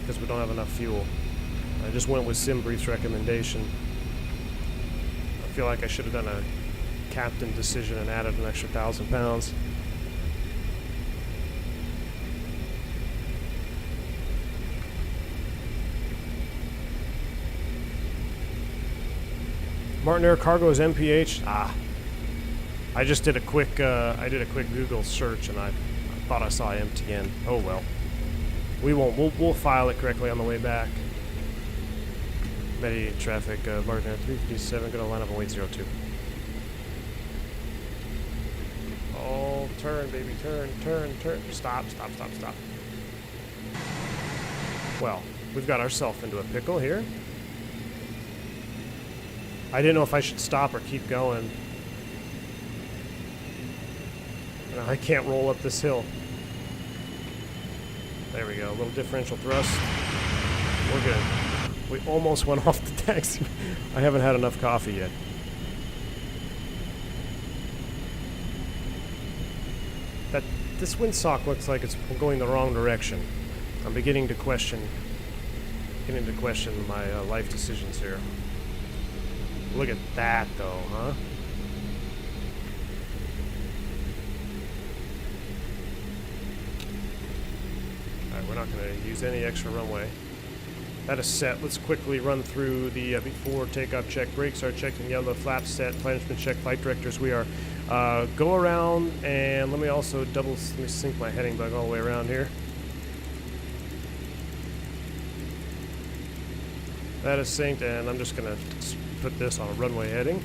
because we don't have enough fuel. I just went with SimBrief's recommendation. I feel like I should have done a captain decision and added an extra 1,000 pounds. MartinAir Cargo is MPH. I just did a quick Google search and I thought I saw MTN. Oh well. We'll file it correctly on the way back. Medellin traffic, MartinAir 357, gonna line up on weight 02. Oh, turn, baby, turn. Stop. Well, we've got ourselves into a pickle here. I didn't know if I should stop or keep going. And I can't roll up this hill. There we go. A little differential thrust. We're good. We almost went off the taxi. I haven't had enough coffee yet. This windsock looks like it's going the wrong direction. I'm beginning to question my life decisions here. Look at that, though, huh? Alright, we're not going to use any extra runway. That is set. Let's quickly run through the before takeoff check. Brakes are checked in yellow. Flaps set. Planishment check. Flight directors. We are go around, and let me also let me sync my heading bug all the way around here. That is synced, and I'm just gonna put this on a runway heading.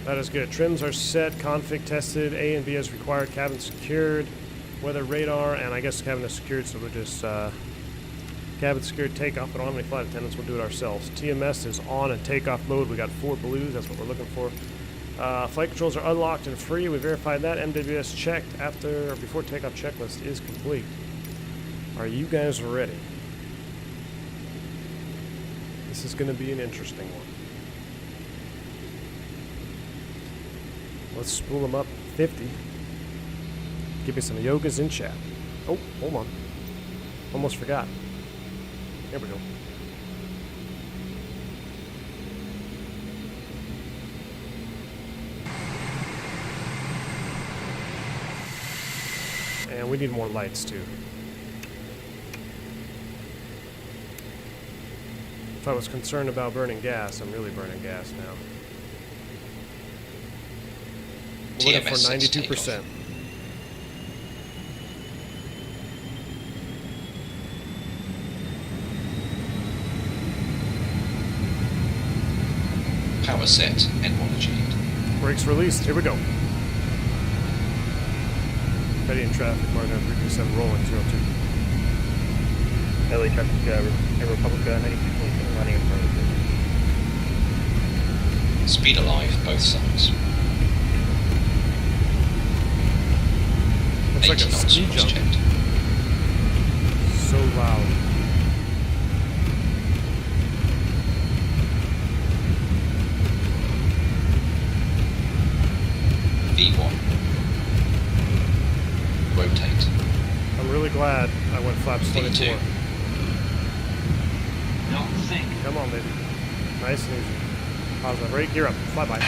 That is good. Trims are set. Config tested. A and B as required. Cabin secured. Weather radar, and I guess cabin is secured, so we'll just cabin secured takeoff. But I don't have any flight attendants. We'll do it ourselves. TMS is on in takeoff mode. We got 4 blues. That's what we're looking for. Flight controls are unlocked and free. We verified that. MWS checked after or before takeoff checklist is complete. Are you guys ready? This is going to be an interesting one. Let's spool them up 50. Give me some yogas in chat. Oh, hold on. Almost forgot. Here we go. And we need more lights too. If I was concerned about burning gas, I'm really burning gas now. We're looking for 92%. Power set, N1 achieved. Brakes released, here we go. Ready in traffic, MartinAir 327 rolling 02. LA traffic, Air Republica 9227 running in front of the Speed alive, both sides. Looks like a 80 knots ski was jump. checked. So loud. V1. Rotate. I'm really glad I went flaps 24. V2. No sync. Come on, baby. Nice and easy. Pause that brake, gear up, fly by.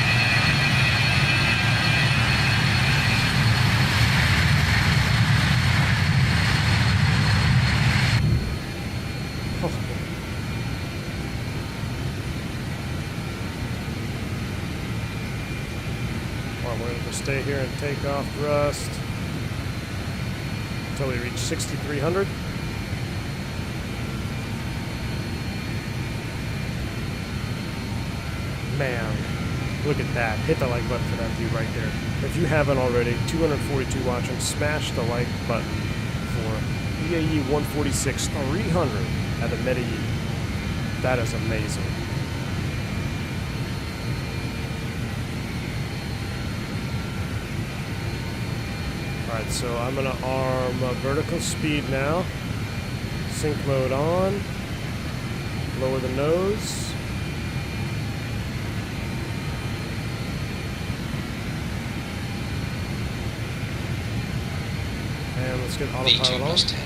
Well, we're going to stay here and take off thrust until we reach 6,300. Man, look at that. Hit the like button for that view right there. If you haven't already, 242 watching, smash the like button for BAE 146 300 at the Medellin. That is amazing. Alright, so I'm going to arm vertical speed now. Sync mode on. Lower the nose. And let's get autopilot V2 on. plus 10.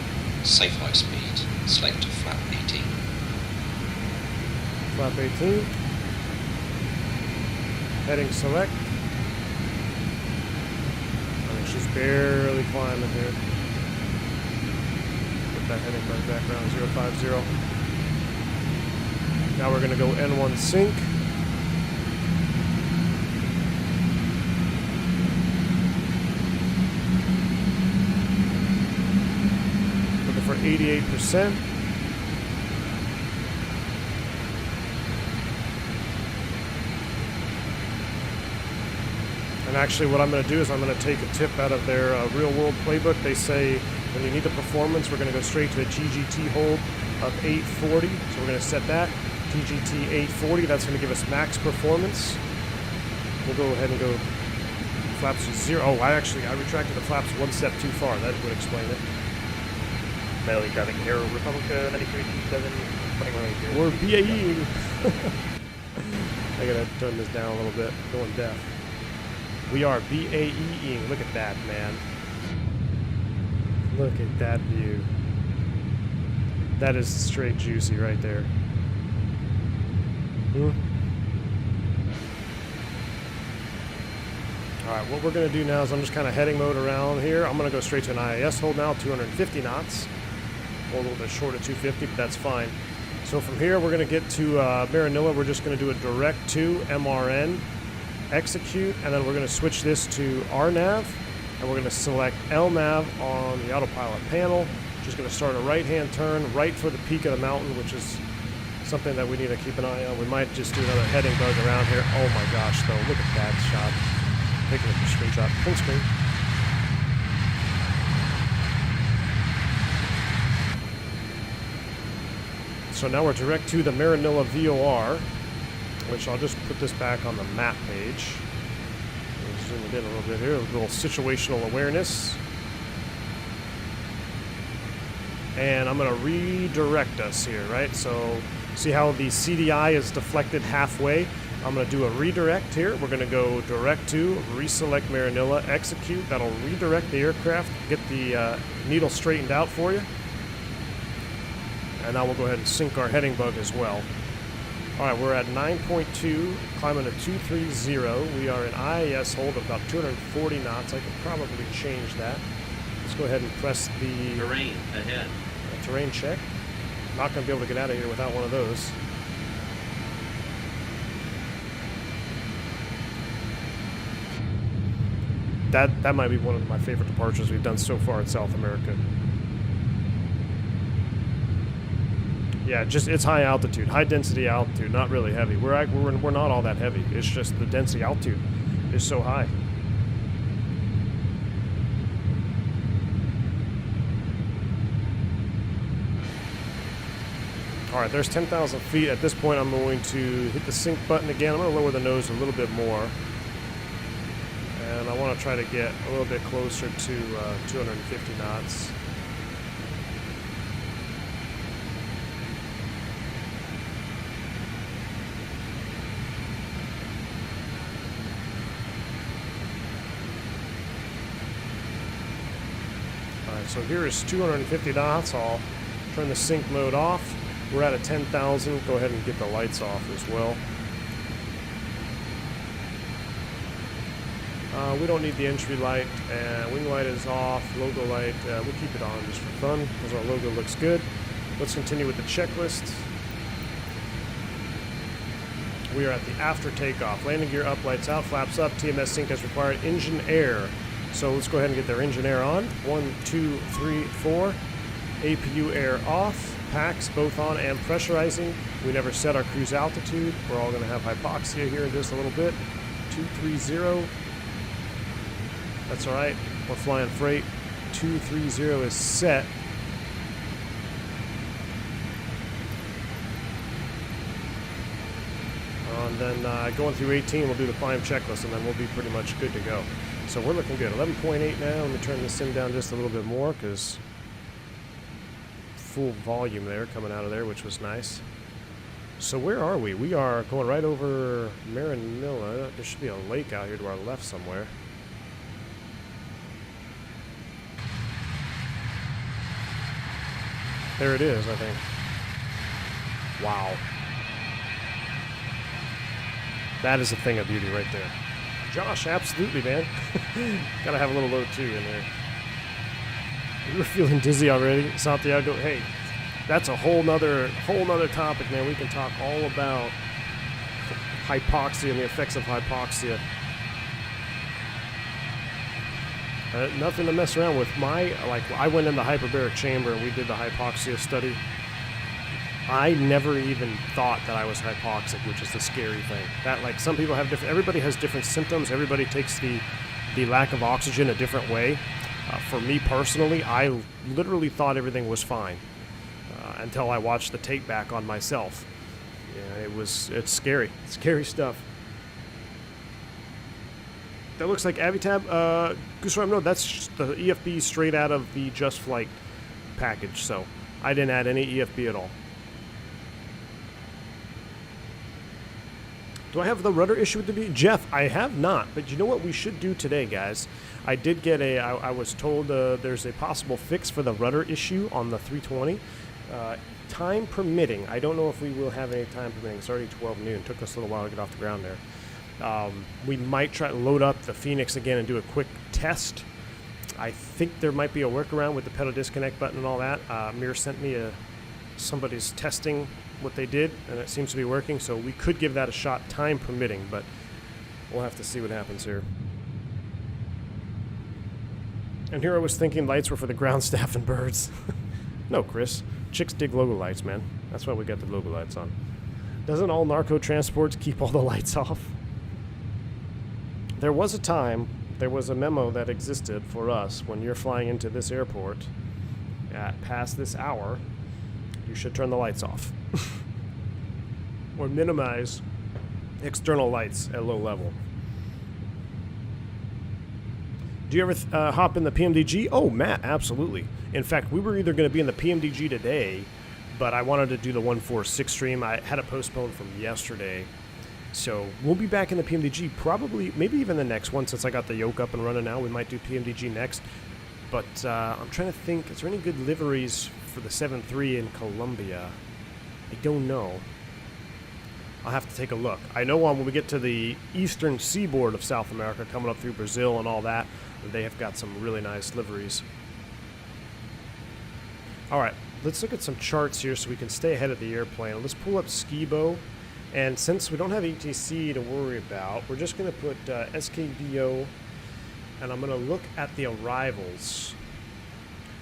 Safe high speed. Select to flap 18. Flap 18. Heading select. I mean, she's barely climbing here. Put that heading bug back around 050. Now we're going to go N1 sync. Looking for 88%. And actually what I'm going to do is I'm going to take a tip out of their real-world playbook. They say when you need the performance, we're going to go straight to a GGT hold of 840. So we're going to set that. GGT 840, that's going to give us max performance. We'll go ahead and go Flaps 0. Oh, I retracted the flaps one step too far. That would explain it. Medellin traffic, Aero Republica 9327, 2180. We're BAE. I gotta turn this down a little bit. Going deaf. We are BAE-ing. Look at that, man. Look at that view. That is straight juicy right there. Alright, what we're going to do now is I'm just kind of heading mode around here. I'm going to go straight to an IAS hold now, 250 knots. Or a little bit short of 250, but that's fine. So from here, we're going to get to Maranilla. We're just going to do a direct to MRN, execute, and then we're going to switch this to RNAV, and we're going to select LNAV on the autopilot panel. Just going to start a right-hand turn right for the peak of the mountain, which is something that we need to keep an eye on. We might just do another heading bug around here. Oh my gosh, though, look at that shot. Taking a screenshot. Full screen. So now we're direct to the Maranilla VOR, which I'll just put this back on the map page. Zoom it in a little bit here, a little situational awareness. And I'm going to redirect us here, right? So see how the CDI is deflected halfway? I'm going to do a redirect here. We're going to go direct to, reselect Maranilla, execute. That'll redirect the aircraft, get the needle straightened out for you. And now we'll go ahead and sync our heading bug as well. All right, we're at 9.2, climbing to 230. We are in IAS hold of about 240 knots. I could probably change that. Let's go ahead and press the terrain ahead. Terrain check. Not going to be able to get out of here without one of those. That might be one of my favorite departures we've done so far in South America. Yeah, it's high altitude, high density altitude, not really heavy. We're not all that heavy. It's just the density altitude is so high. All right, there's 10,000 feet. At this point, I'm going to hit the sync button again. I'm going to lower the nose a little bit more. And I want to try to get a little bit closer to 250 knots. Alright, so here is 250 knots. I'll turn the sync mode off. We're at a 10,000. Go ahead and get the lights off as well. We don't need the entry light. Wing light is off. Logo light, we'll keep it on just for fun because our logo looks good. Let's continue with the checklist. We are at the after takeoff. Landing gear up, lights out, flaps up, TMS sync as required, engine air. So let's go ahead and get their engine air on. 1, 2, 3, 4. APU air off. Packs both on and pressurizing. We never set our cruise altitude. We're all going to have hypoxia here in just a little bit. 230. That's all right. We're flying freight. 230 is set. And then going through 18, we'll do the climb checklist, and then we'll be pretty much good to go. So we're looking good. 11.8 now. Let me turn this sim down just a little bit more because full volume there coming out of there, which was nice. So where are we? We are going right over Maranilla. There should be a lake out here to our left somewhere. There it is, I think. Wow. That is a thing of beauty right there. Josh, absolutely, man. Gotta have a little load 2 in there. You were feeling dizzy already, Santiago. Hey, that's a whole nother topic, man. We can talk all about hypoxia and the effects of hypoxia. Nothing to mess around with. I went in the hyperbaric chamber and we did the hypoxia study. I never even thought that I was hypoxic, which is the scary thing. That, like, some people have different, everybody has different symptoms. Everybody takes the lack of oxygen a different way. For me personally, I literally thought everything was fine until I watched the take back on myself. Yeah, it's scary. Scary stuff. That looks like Avitab. Gooseworm, no, that's just the EFB straight out of the Just Flight package, so I didn't add any EFB at all. Do I have the rudder issue with the B? Jeff, I have not, but you know what we should do today, guys? I did get I was told there's a possible fix for the rudder issue on the 320. Time permitting. I don't know if we will have any time permitting. It's already 12 noon. Took us a little while to get off the ground there. We might try to load up the Phoenix again and do a quick test. I think there might be a workaround with the pedal disconnect button and all that. Mir sent me somebody's testing what they did, and it seems to be working, so we could give that a shot, time permitting, but we'll have to see what happens here. And here I was thinking lights were for the ground staff and birds. No, Chris. Chicks dig logo lights, man. That's why we got the logo lights on. Doesn't all narco transports keep all the lights off? There was a time, there was a memo that existed for us when you're flying into this airport at past this hour, you should turn the lights off. Or minimize external lights at low level. Do you ever hop in the PMDG? Oh, Matt, absolutely. In fact, we were either going to be in the PMDG today, but I wanted to do the 146 stream. I had it postponed from yesterday. So we'll be back in the PMDG probably, maybe even the next one, since I got the yoke up and running now. We might do PMDG next. But I'm trying to think, is there any good liveries for the 7.3 in Colombia? I don't know. I'll have to take a look. I know when we get to the eastern seaboard of South America, coming up through Brazil and all that, they have got some really nice liveries. All right, let's look at some charts here so we can stay ahead of the airplane. Let's pull up SKBO. And since we don't have ETC to worry about, we're just going to put SKBO, and I'm going to look at the arrivals.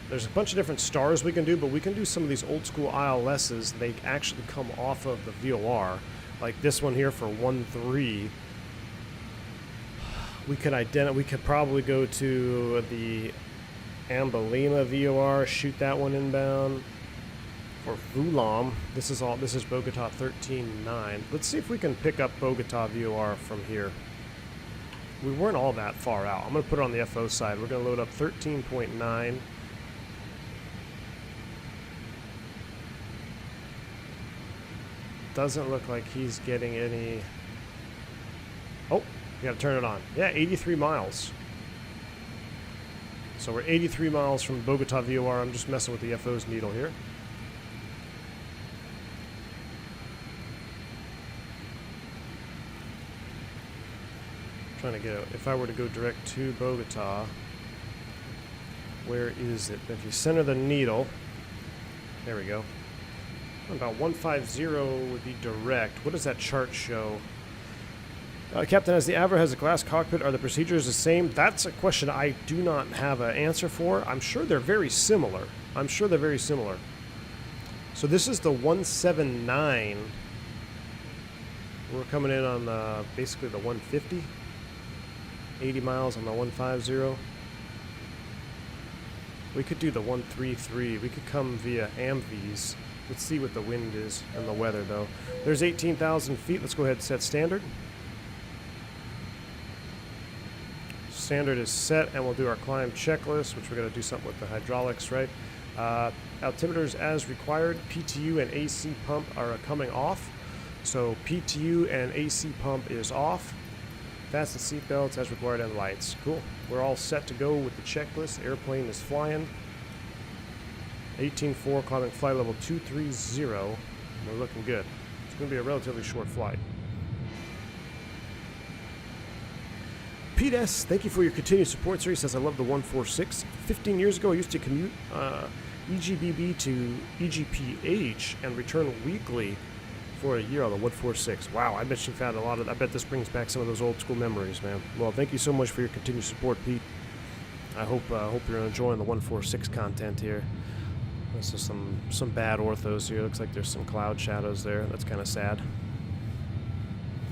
There's a bunch of different stars we can do, but we can do some of these old school ILSs. They actually come off of the VOR, like this one here for 1-3. We could probably go to the Ambalima VOR, shoot that one inbound. Or Vulam. This is Bogota 13.9. Let's see if we can pick up Bogota VOR from here. We weren't all that far out. I'm going to put it on the FO side. We're going to load up 13.9. Doesn't look like he's getting any... Oh, you got to turn it on. Yeah, 83 miles. So we're 83 miles from Bogota VOR. I'm just messing with the FO's needle here. Trying to get out. If I were to go direct to Bogota, where is it? If you center the needle, there we go. About 150 would be direct. What does that chart show? Captain, as the Avro has a glass cockpit, are the procedures the same? That's a question I do not have an answer for. I'm sure they're very similar. So this is the 179. We're coming in on basically the 150. 80 miles on the 150. We could do the 133. We could come via AMVs. Let's see what the wind is and the weather, though. There's 18,000 feet. Let's go ahead and set standard. Standard is set, and we'll do our climb checklist, which we're going to do something with the hydraulics, right? Altimeters as required. PTU and AC pump are coming off. So PTU and AC pump is off. Fasten seatbelts as required and lights. Cool. We're all set to go with the checklist. Airplane is flying. 18.4, climbing flight level 230. We're looking good. It's going to be a relatively short flight. Pete S., thank you for your continued support, sir. He says, I love the 146. 15 years ago, I used to commute EGBB to EGPH and return weekly for a year on the 146. Wow, I bet you found a lot of... I bet this brings back some of those old school memories, man. Well, thank you so much for your continued support, Pete. I hope you're enjoying the 146 content here. This is some bad orthos here. Looks like there's some cloud shadows there. That's kind of sad.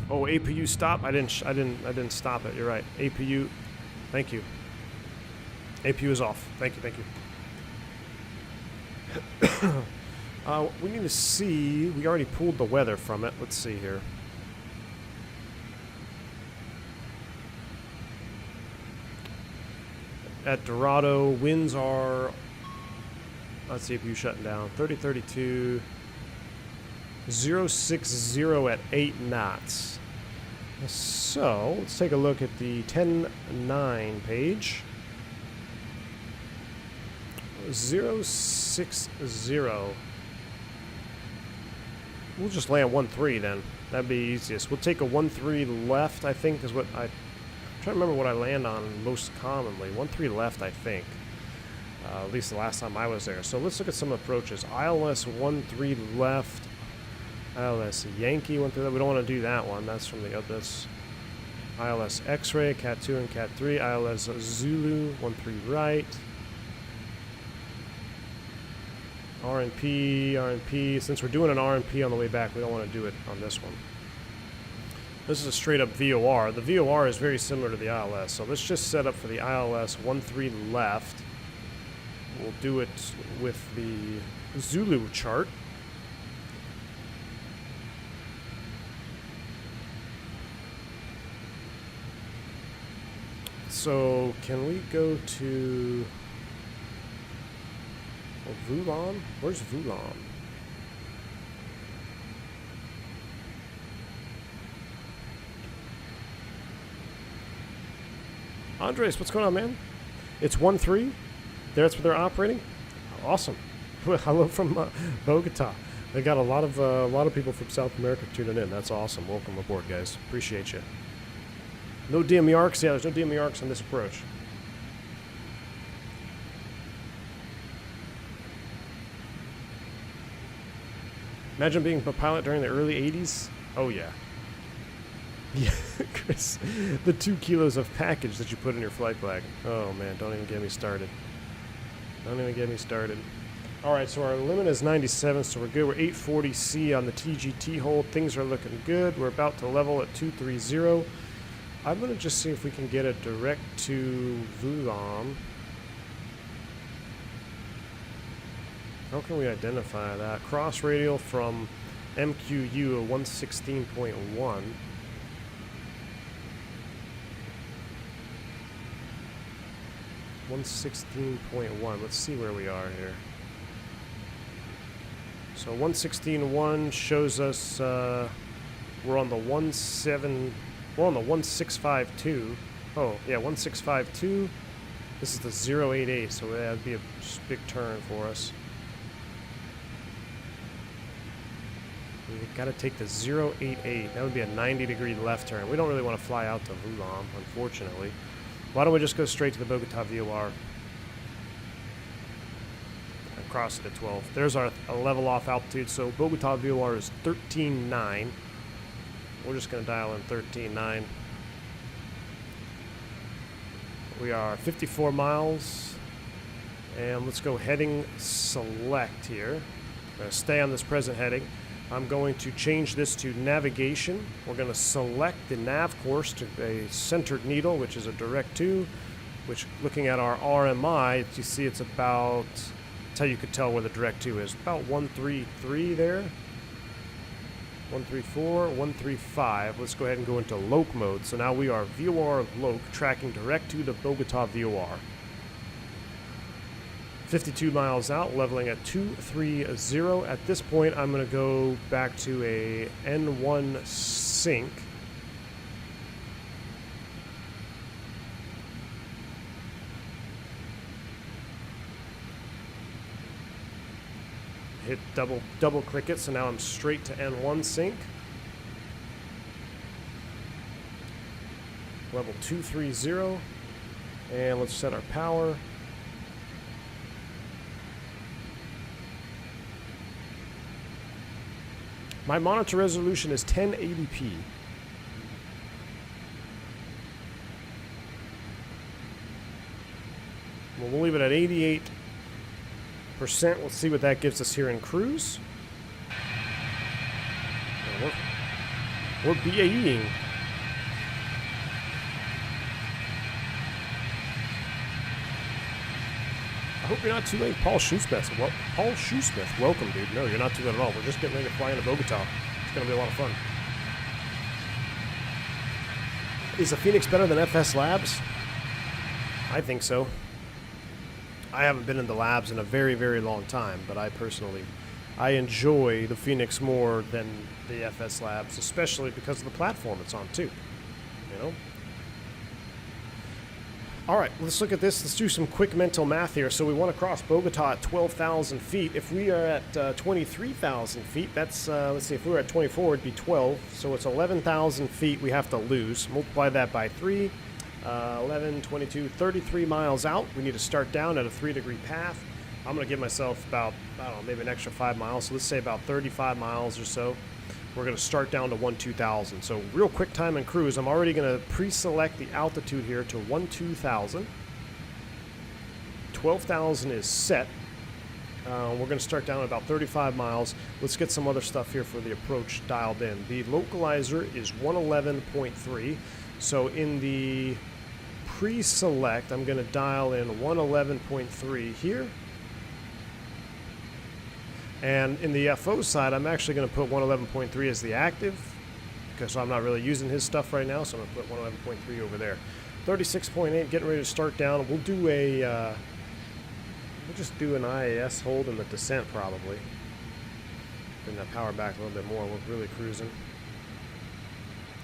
Oh, APU stop. I didn't stop it. You're right. APU. Thank you. APU is off. Thank you. We need to see. We already pulled the weather from it. Let's see here. at Dorado. Winds are, let's see if you shutting down. 30-32. 060 at 8 knots. So let's take a look at the 10-9 page. 060. We'll just land 1-3 then. That'd be easiest. We'll take a 1-3 left, I think, is what I'm trying to remember what I land on most commonly. 1-3 left, I think. At least the last time I was there. So let's look at some approaches. ILS 1-3 left. ILS Yankee 1-3 left. We don't want to do that one. That's from the others. ILS X-Ray, Cat 2 and Cat 3. ILS Zulu 1-3 right. RNP. Since we're doing an RNP on the way back, we don't want to do it on this one. This is a straight up VOR. The VOR is very similar to the ILS, so let's just set up for the ILS 1-3 left. We'll do it with the Zulu chart. So can we go to Voulon? Where's Voulon? Andres, what's going on, man? It's 1-3. That's where they're operating. Awesome. Hello from Bogota. They got a lot of people from South America tuning in. That's awesome. Welcome aboard, guys. Appreciate you. No DME arcs. Yeah, there's no DME arcs on this approach. Imagine being a pilot during the early 80s. Oh, yeah. Yeah, Chris. The 2 kilos of package that you put in your flight flag. Oh, man. Don't even get me started. Don't even get me started. All right, so our limit is 97, so we're good. We're 840C on the TGT hold. Things are looking good. We're about to level at 230. I'm going to just see if we can get a direct to Voulon. How can we identify that? Cross radial from MQU 116.1. 116.1. Let's see where we are here. So 116.1 shows us we're on the 1652. Oh, yeah, 1652. This is the 088, so that'd be a big turn for us. We've got to take the 088. That would be a 90-degree left turn. We don't really want to fly out to Voulon, unfortunately. Why don't we just go straight to the Bogota VOR? And cross it at 12. There's our level off altitude. So Bogota VOR is 13.9. We're just going to dial in 13.9. We are 54 miles. And let's go heading select here. We're going to stay on this present heading. I'm going to change this to navigation. We're going to select the nav course to a centered needle, which is a direct to, which looking at our RMI, you see it's about, that's how you could tell where the direct to is, about 133 there. 134, 135. Let's go ahead and go into loc mode. So now we are VOR loc, tracking direct to the Bogota VOR. 52 miles out, leveling at 230. At this point, I'm going to go back to a N1 sync. Hit double click it, so now I'm straight to N1 sync. Level 230. And let's set our power. My monitor resolution is 1080p. We'll leave it at 88%. Let's see what that gives us here in cruise. We're BAEing. I hope you're not too late. Paul Shoesmith. Well, Paul Shoesmith, welcome, dude. No, you're not too late at all. We're just getting ready to fly into Bogota. It's going to be a lot of fun. Is the Phoenix better than FS Labs? I think so. I haven't been in the labs in a very, very long time, but I enjoy the Phoenix more than the FS labs, especially because of the platform it's on too, you know? All right, let's look at this. Let's do some quick mental math here. So we want to cross Bogota at 12,000 feet. If we are at 23,000 feet, that's, let's see, if we were at 24, it'd be 12. So it's 11,000 feet we have to lose. Multiply that by 3, 11, 22, 33 miles out. We need to start down at a 3-degree path. I'm going to give myself about, I don't know, maybe an extra 5 miles. So let's say about 35 miles or so. We're going to start down to 12,000. So real quick time and cruise. I'm already going to pre-select the altitude here to 12,000. 12,000 is set. We're going to start down at about 35 miles. Let's get some other stuff here for the approach dialed in. The localizer is 111.3. So in the pre-select, I'm going to dial in 111.3 here. And in the FO side, I'm actually going to put 111.3 as the active, because I'm not really using his stuff right now, so I'm going to put 111.3 over there. 36.8, getting ready to start down. We'll do we'll just do an IAS hold in the descent probably. Bring that power back a little bit more. We're really cruising.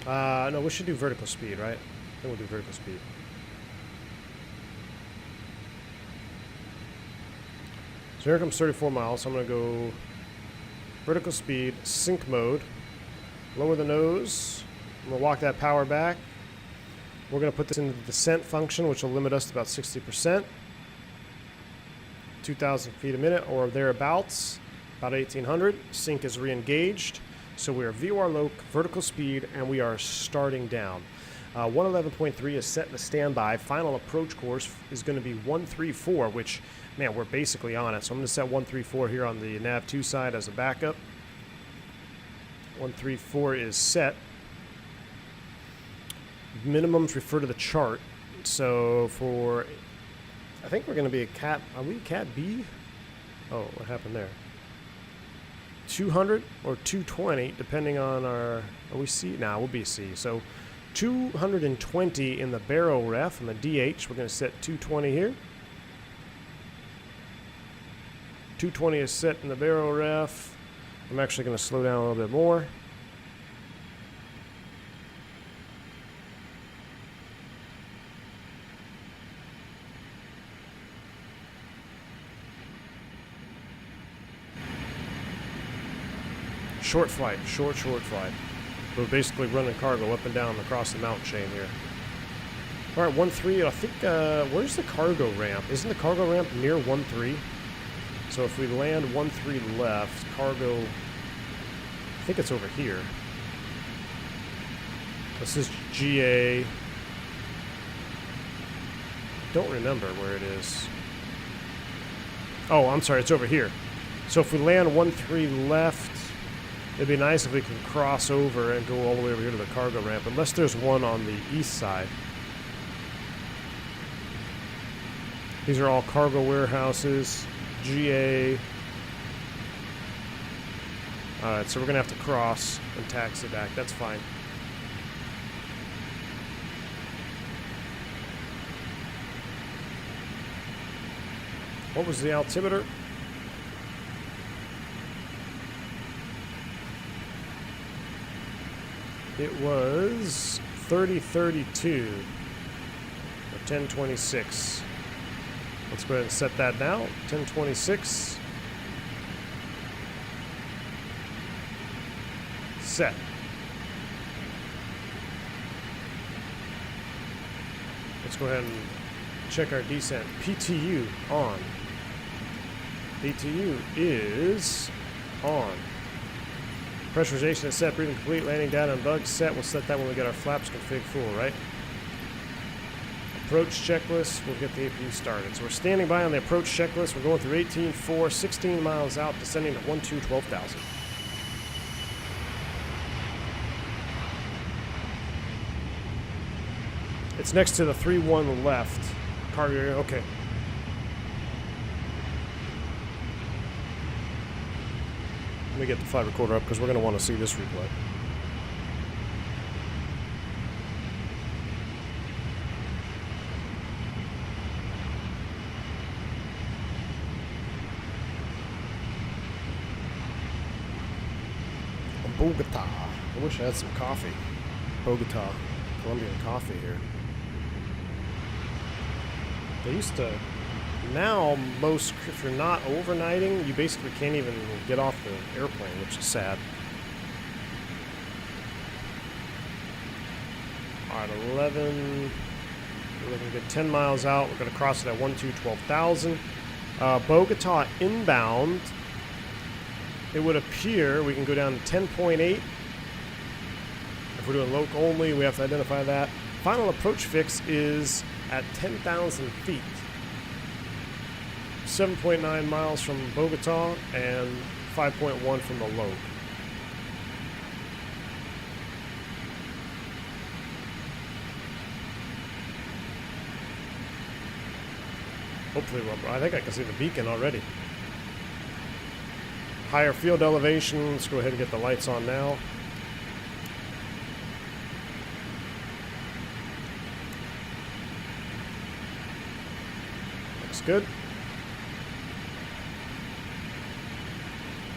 No, we should do vertical speed, right? Then we'll do vertical speed. So here comes 34 miles. So I'm going to go vertical speed, sync mode, lower the nose. I'm going to walk that power back. We're going to put this in the descent function, which will limit us to about 60%. 2,000 feet a minute or thereabouts, about 1,800. Sync is re-engaged. So we are VOR loc, vertical speed, and we are starting down. 111.3 is set in the standby. Final approach course is going to be 134, which, man, we're basically on it. So I'm going to set 134 here on the nav2 side as a backup. 134 is set. Minimums refer to the chart. So for, I think we're going to be a cat, are we cat B? Oh, what happened there? 200 or 220, depending on our, are we C? Nah, we'll be C. So 220 in the barrel ref and the DH. We're going to set 220 here. 220 is set in the barrel ref. I'm actually going to slow down a little bit more. Short flight, short flight. We're basically running cargo up and down across the mountain chain here. All right, 1-3, I think, where's the cargo ramp? Isn't the cargo ramp near 1-3? So if we land 1-3 left, cargo, I think it's over here. This is GA. Don't remember where it is. Oh, I'm sorry, it's over here. So if we land 1-3 left, it'd be nice if we can cross over and go all the way over here to the cargo ramp, unless there's one on the east side. These are all cargo warehouses, GA. Alright, so we're going to have to cross and taxi back. That's fine. What was the altimeter? It was 3032 or 1026. Let's go ahead and set that now. 1026. Set. Let's go ahead and check our descent. PTU on. PTU is on. Pressurization is set, breathing complete, landing down on bugs set. We'll set that when we get our flaps config full, right? Approach checklist, we'll get the APU started. So we're standing by on the approach checklist. We're going through 18.4, 16 miles out, descending to 12,000. It's next to the 3-1 left. Cargo area, okay. Let me get the flight recorder up because we're going to want to see this replay. Bogota. I wish I had some coffee. Bogota, Colombian coffee here. They used to... Now, most, if you're not overnighting, you basically can't even get off the airplane, which is sad. Alright, 11... We're looking good. 10 miles out. We're going to cross it at 12,000. Bogota inbound. It would appear we can go down to 10.8. If we're doing local only, we have to identify that. Final approach fix is at 10,000 feet. 7.9 miles from Bogota and 5.1 from the low. Hopefully, I think I can see the beacon already. Higher field elevation. Let's go ahead and get the lights on now. Looks good.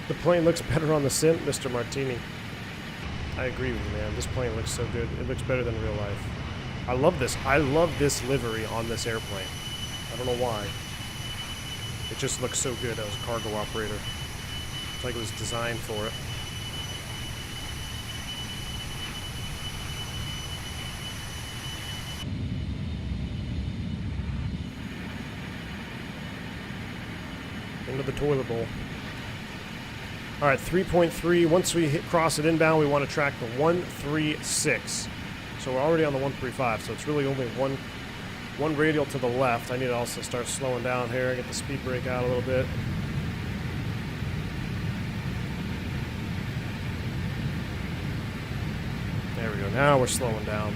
The plane looks better on the sim, Mr. Martini. I agree with you, man. This plane looks so good. It looks better than real life. I love this. I love this livery on this airplane. I don't know why. It just looks so good as a cargo operator. It's like it was designed for it. Into the toilet bowl. Alright, 3.3. Once we cross it inbound, we want to track the 136. So we're already on the 135, so it's really only one radial to the left. I need to also start slowing down here, get the speed brake out a little bit. There we go. Now we're slowing down.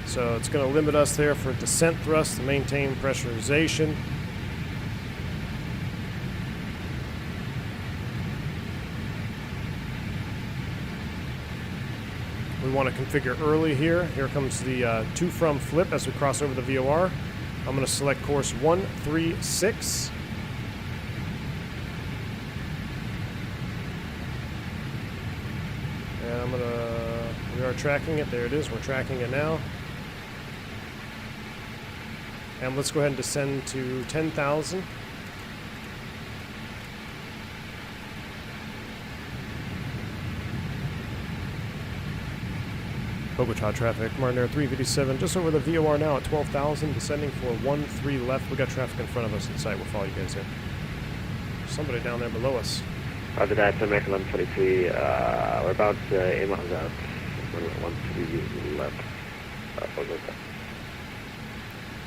So it's going to limit us there for descent thrust to maintain pressurization. We want to configure early here. Here comes the to from flip as we cross over the VOR. I'm going to select course 136. And I'm going to, we are tracking it. There it is. We're tracking it now. And let's go ahead and descend to 10,000. Bogota traffic, MartinAir 357, just over the VOR now at 12,000, descending for 13 left. We got traffic in front of us in sight. We'll follow you guys in. There's somebody down there below us. Roger that, American 1143. We're about 8 miles out. 13 left. Bogota.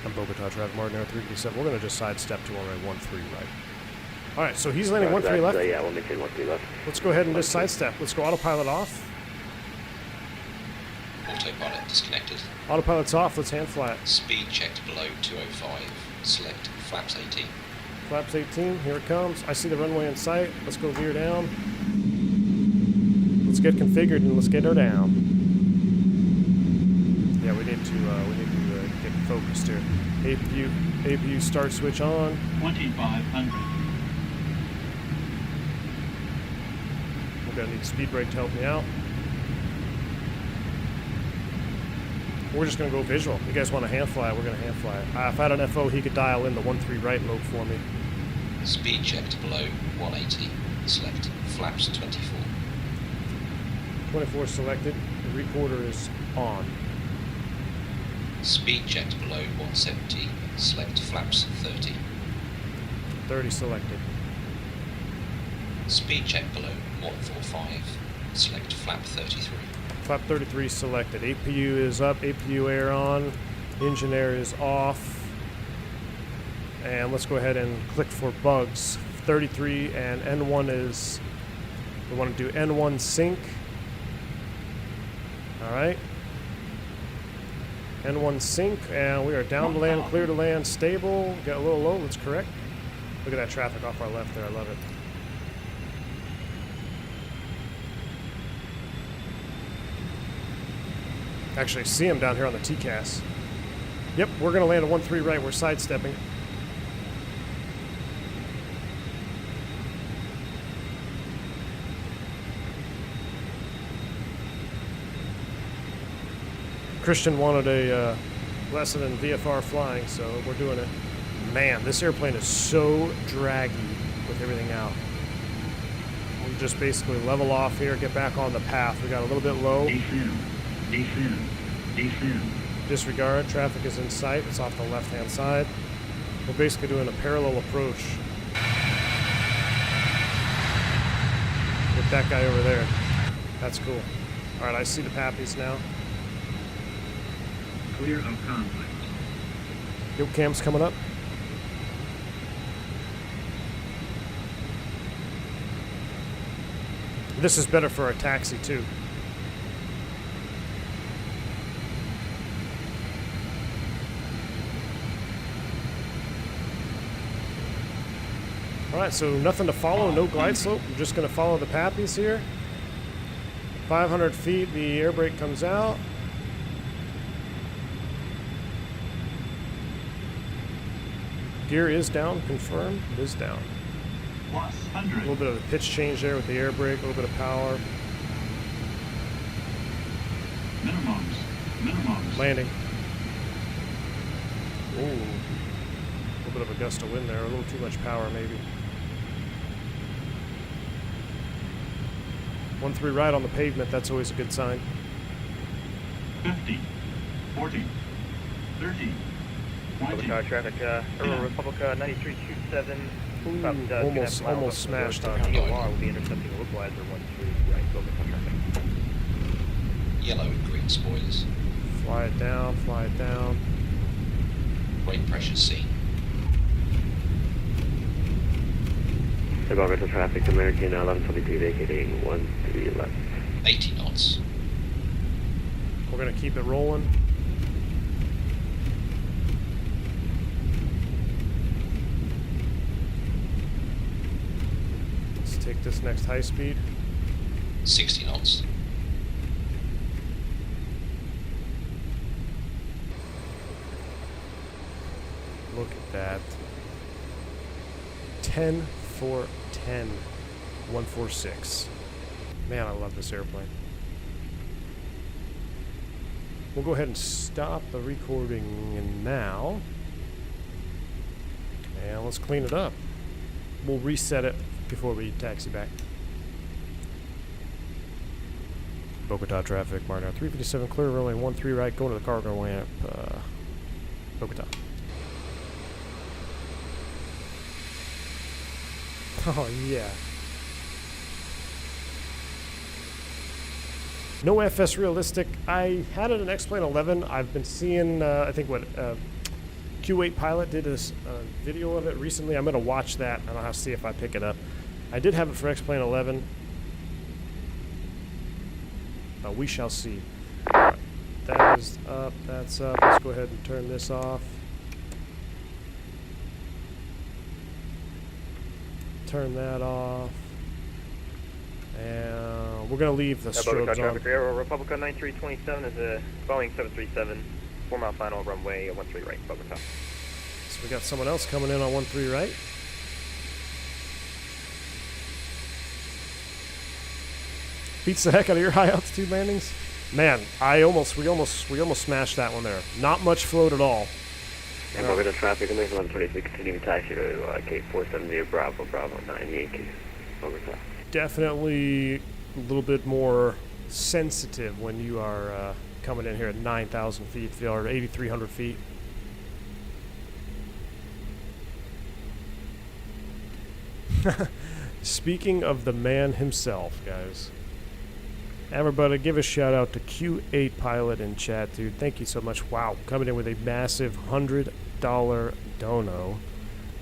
I'm Bogota traffic, MartinAir 357. We're going to just sidestep to runway 13 right. All right, so he's landing 13 left. Yeah, we'll maintain 13 left. Let's go ahead and just sidestep. Let's go autopilot off. Autopilot disconnected. Autopilot's off. Let's hand fly it. Speed checked below 205. Select flaps 18. Flaps 18. Here it comes. I see the runway in sight. Let's go veer down. Let's get configured and let's get her down. Yeah, we need to get focused here. APU start switch on. 2500. We're gonna need speed brake to help me out. We're just going to go visual. You guys want to hand fly it, we're going to hand fly it. If I had an FO, he could dial in the 13 right lobe for me. Speed checked below 180. Select flaps 24. 24 selected. The recorder is on. Speed checked below 170. Select flaps 30. 30 selected. Speed checked below 145. Select flap 33. Flap 33 selected. APU is up. APU air on. Engine air is off. And let's go ahead and click for bugs. 33 and N1 is... We want to do N1 sync. Alright. N1 sync. And we are down to land, clear to land, stable. Got a little low. Let's correct. Look at that traffic off our left there. I love it. Actually, see him down here on the TCAS. Yep, we're going to land a 13 right. We're sidestepping. Christian wanted a lesson in VFR flying, so we're doing it. Man, this airplane is so draggy with everything out. We'll just basically level off here, get back on the path. We got a little bit low. Descend. Disregard, traffic is in sight. It's off the left-hand side. We're basically doing a parallel approach with that guy over there. That's cool. All right, I see the Pappies now. Clear of conflict. Yoke cam's coming up. This is better for a taxi too. Alright, so nothing to follow, no glide slope. I'm just going to follow the Pappies here. 500 feet, the air brake comes out. Gear is down, confirmed. It is down. Plus A 100. little bit of a pitch change there with the air brake, a little bit of power. Minimums. Landing. Ooh. A little bit of a gust of wind there, a little too much power maybe. 1-3 right on the pavement, that's always a good sign. 50. 40. 30. 20. Traffic, Republica 9327. Almost smashed on. We'll be intercepting localizer 1-3 right, Bogota traffic. Yellow and green spoilers. Fly it down, fly it down. Brake pressure seen. Bogota traffic, American 1123 vacating 13 left. 80 knots. We're gonna keep it rolling. Let's take this next high speed. 60 knots. Look at that. 10 for 10. 146. Man, I love this airplane. We'll go ahead and stop the recording now. And let's clean it up. We'll reset it before we taxi back. Bogota traffic, MartinAir 357, clear runway 13 right, going to the cargo ramp, Bogota. Oh, yeah. No FS realistic. I had it in X-Plane 11. I've been seeing, I think what, Q8 Pilot did a video of it recently. I'm going to watch that, and I'll have to see if I pick it up. I did have it for X-Plane 11. We shall see. Right. That is up, that's up. Let's go ahead and turn this off. Turn that off. And we're going to leave the strobes on. Republica 9327 is a Boeing 737, 4 mile final runway 13 right, Bogota. So we got someone else coming in on 13 right. Beats the heck out of your high altitude landings. Man, we almost smashed that one there. Not much float at all. And Bogota traffic, American 1123, continuing taxi to Cape 470, Bravo 9 Yankee, Bogota. Definitely a little bit more sensitive when you are coming in here at 9,000 feet or 8,300 feet. Speaking of the man himself, guys. Everybody, give a shout out to Q8 Pilot in chat, dude. Thank you so much. Wow, coming in with a massive $100 dono.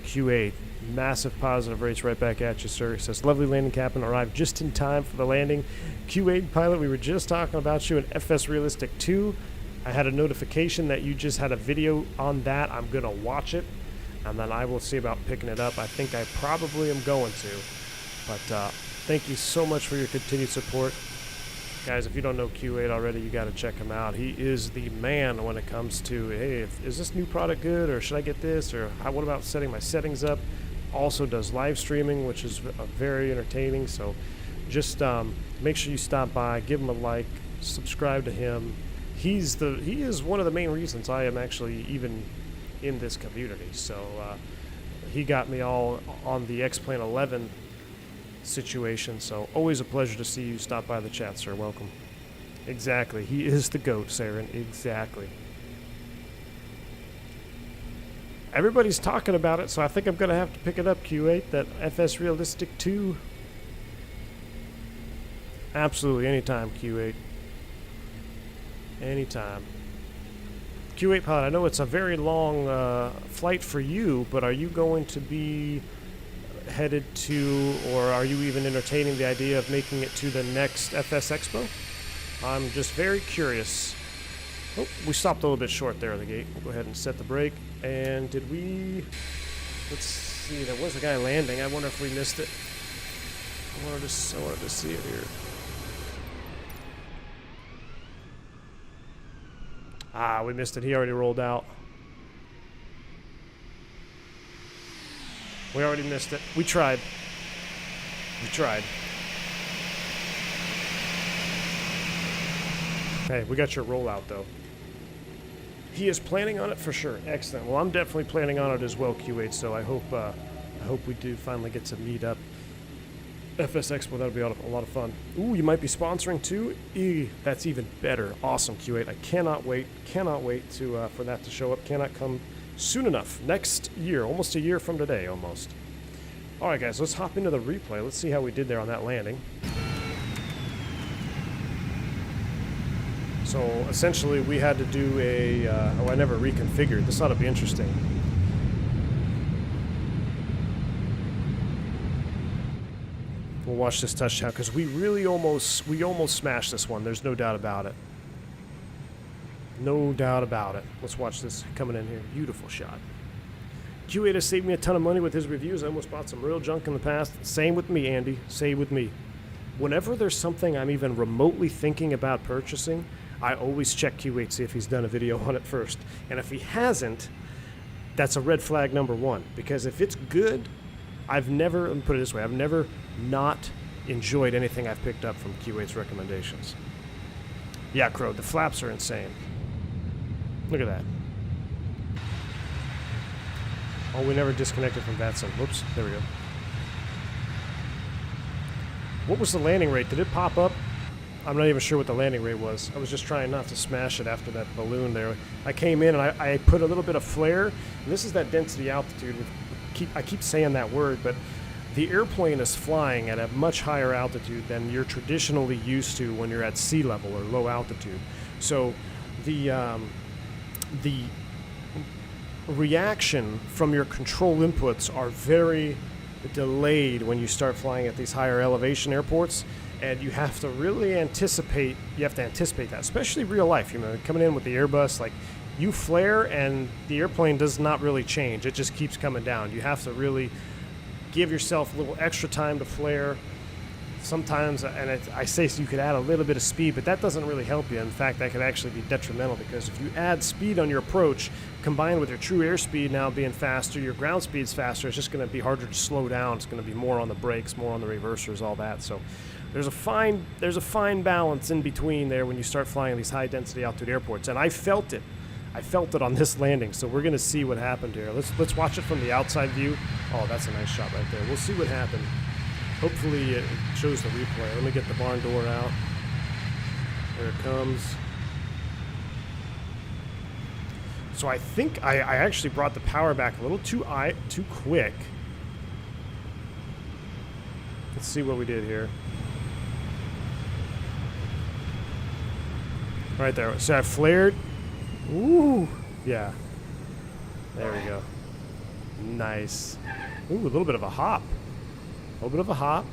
Q8, massive positive rates right back at you, sir. He says, lovely landing, Captain. Arrived just in time for the landing. Q8 Pilot, we were just talking about you in FS Realistic 2. I had a notification that you just had a video on that. I'm going to watch it, and then I will see about picking it up. I think I probably am going to. But thank you so much for your continued support. Guys, if you don't know Q8 already, you got to check him out. He is the man when it comes to, hey, is this new product good, or should I get this, or what about setting my settings up? Also does live streaming, which is very entertaining. So just make sure you stop by, give him a like, subscribe to him. he is one of the main reasons I am actually even in this community. So he got me all on the X-Plane 11 situation. So always a pleasure to see you stop by the chat, sir. Welcome. Exactly. He is the GOAT, Saren. Exactly. Everybody's talking about it, so I think I'm going to have to pick it up, Q8, that FS Realistic 2. Absolutely, anytime, Q8. Anytime. Q8 pilot, I know it's a very long flight for you, but are you going to be headed to, or are you even entertaining the idea of making it to the next FS Expo? I'm just very curious. Oh, we stopped a little bit short there at the gate. We'll go ahead and set the brake. And did we... Let's see, there was a guy landing. I wonder if we missed it. I wanted to see it here. Ah, we missed it. He already rolled out. We already missed it. We tried. We tried. Hey, we got your rollout, though. He is planning on it for sure. Excellent. Well, I'm definitely planning on it as well, Q8, so I hope we do finally get to meet up. FS Expo, that'll be a lot of fun. Ooh, you might be sponsoring too? That's even better. Awesome, Q8. I cannot wait to for that to show up. Cannot come soon enough. Next year, almost a year from today, almost. All right, guys, let's hop into the replay. Let's see how we did there on that landing. So essentially, we had to do a. I never reconfigured. This ought to be interesting. We'll watch this touchdown because we almost smashed this one. There's no doubt about it. No doubt about it. Let's watch this coming in here. Beautiful shot. Q8 has saved me a ton of money with his reviews. I almost bought some real junk in the past. Same with me, Andy. Same with me. Whenever there's something I'm even remotely thinking about purchasing, I always check Q8, see if he's done a video on it first. And if he hasn't, that's a red flag number one. Because if it's good, let me put it this way, I've never not enjoyed anything I've picked up from Q8's recommendations. Yeah, Crow, the flaps are insane. Look at that. Oh, we never disconnected from Vatson. Whoops, there we go. What was the landing rate? Did it pop up? I'm not even sure what the landing rate was. I was just trying not to smash it after that balloon there. I came in and I put a little bit of flare. And this is that density altitude. I keep saying that word, but the airplane is flying at a much higher altitude than you're traditionally used to when you're at sea level or low altitude. So the reaction from your control inputs are very delayed when you start flying at these higher elevation airports, and you have to really anticipate that, especially real life. You know, coming in with the Airbus, like, you flare and the airplane does not really change. It just keeps coming down. You have to really give yourself a little extra time to flare. Sometimes, and I say so you could add a little bit of speed, but that doesn't really help you. In fact, that could actually be detrimental, because if you add speed on your approach, combined with your true airspeed now being faster, your ground speed's faster, it's just going to be harder to slow down. It's going to be more on the brakes, more on the reversers, all that. So there's a fine balance in between there when you start flying these high density altitude airports, and I felt it. I felt it on this landing, so we're going to see what happened here. Let's watch it from the outside view. Oh, that's a nice shot right there. We'll see what happened. Hopefully it shows the replay. Let me get the barn door out. There it comes. So I think I actually brought the power back a little too quick. Let's see what we did here. Right there. So I flared. Ooh, yeah. There we go. Nice. Ooh, a little bit of a hop. A little bit of a hop.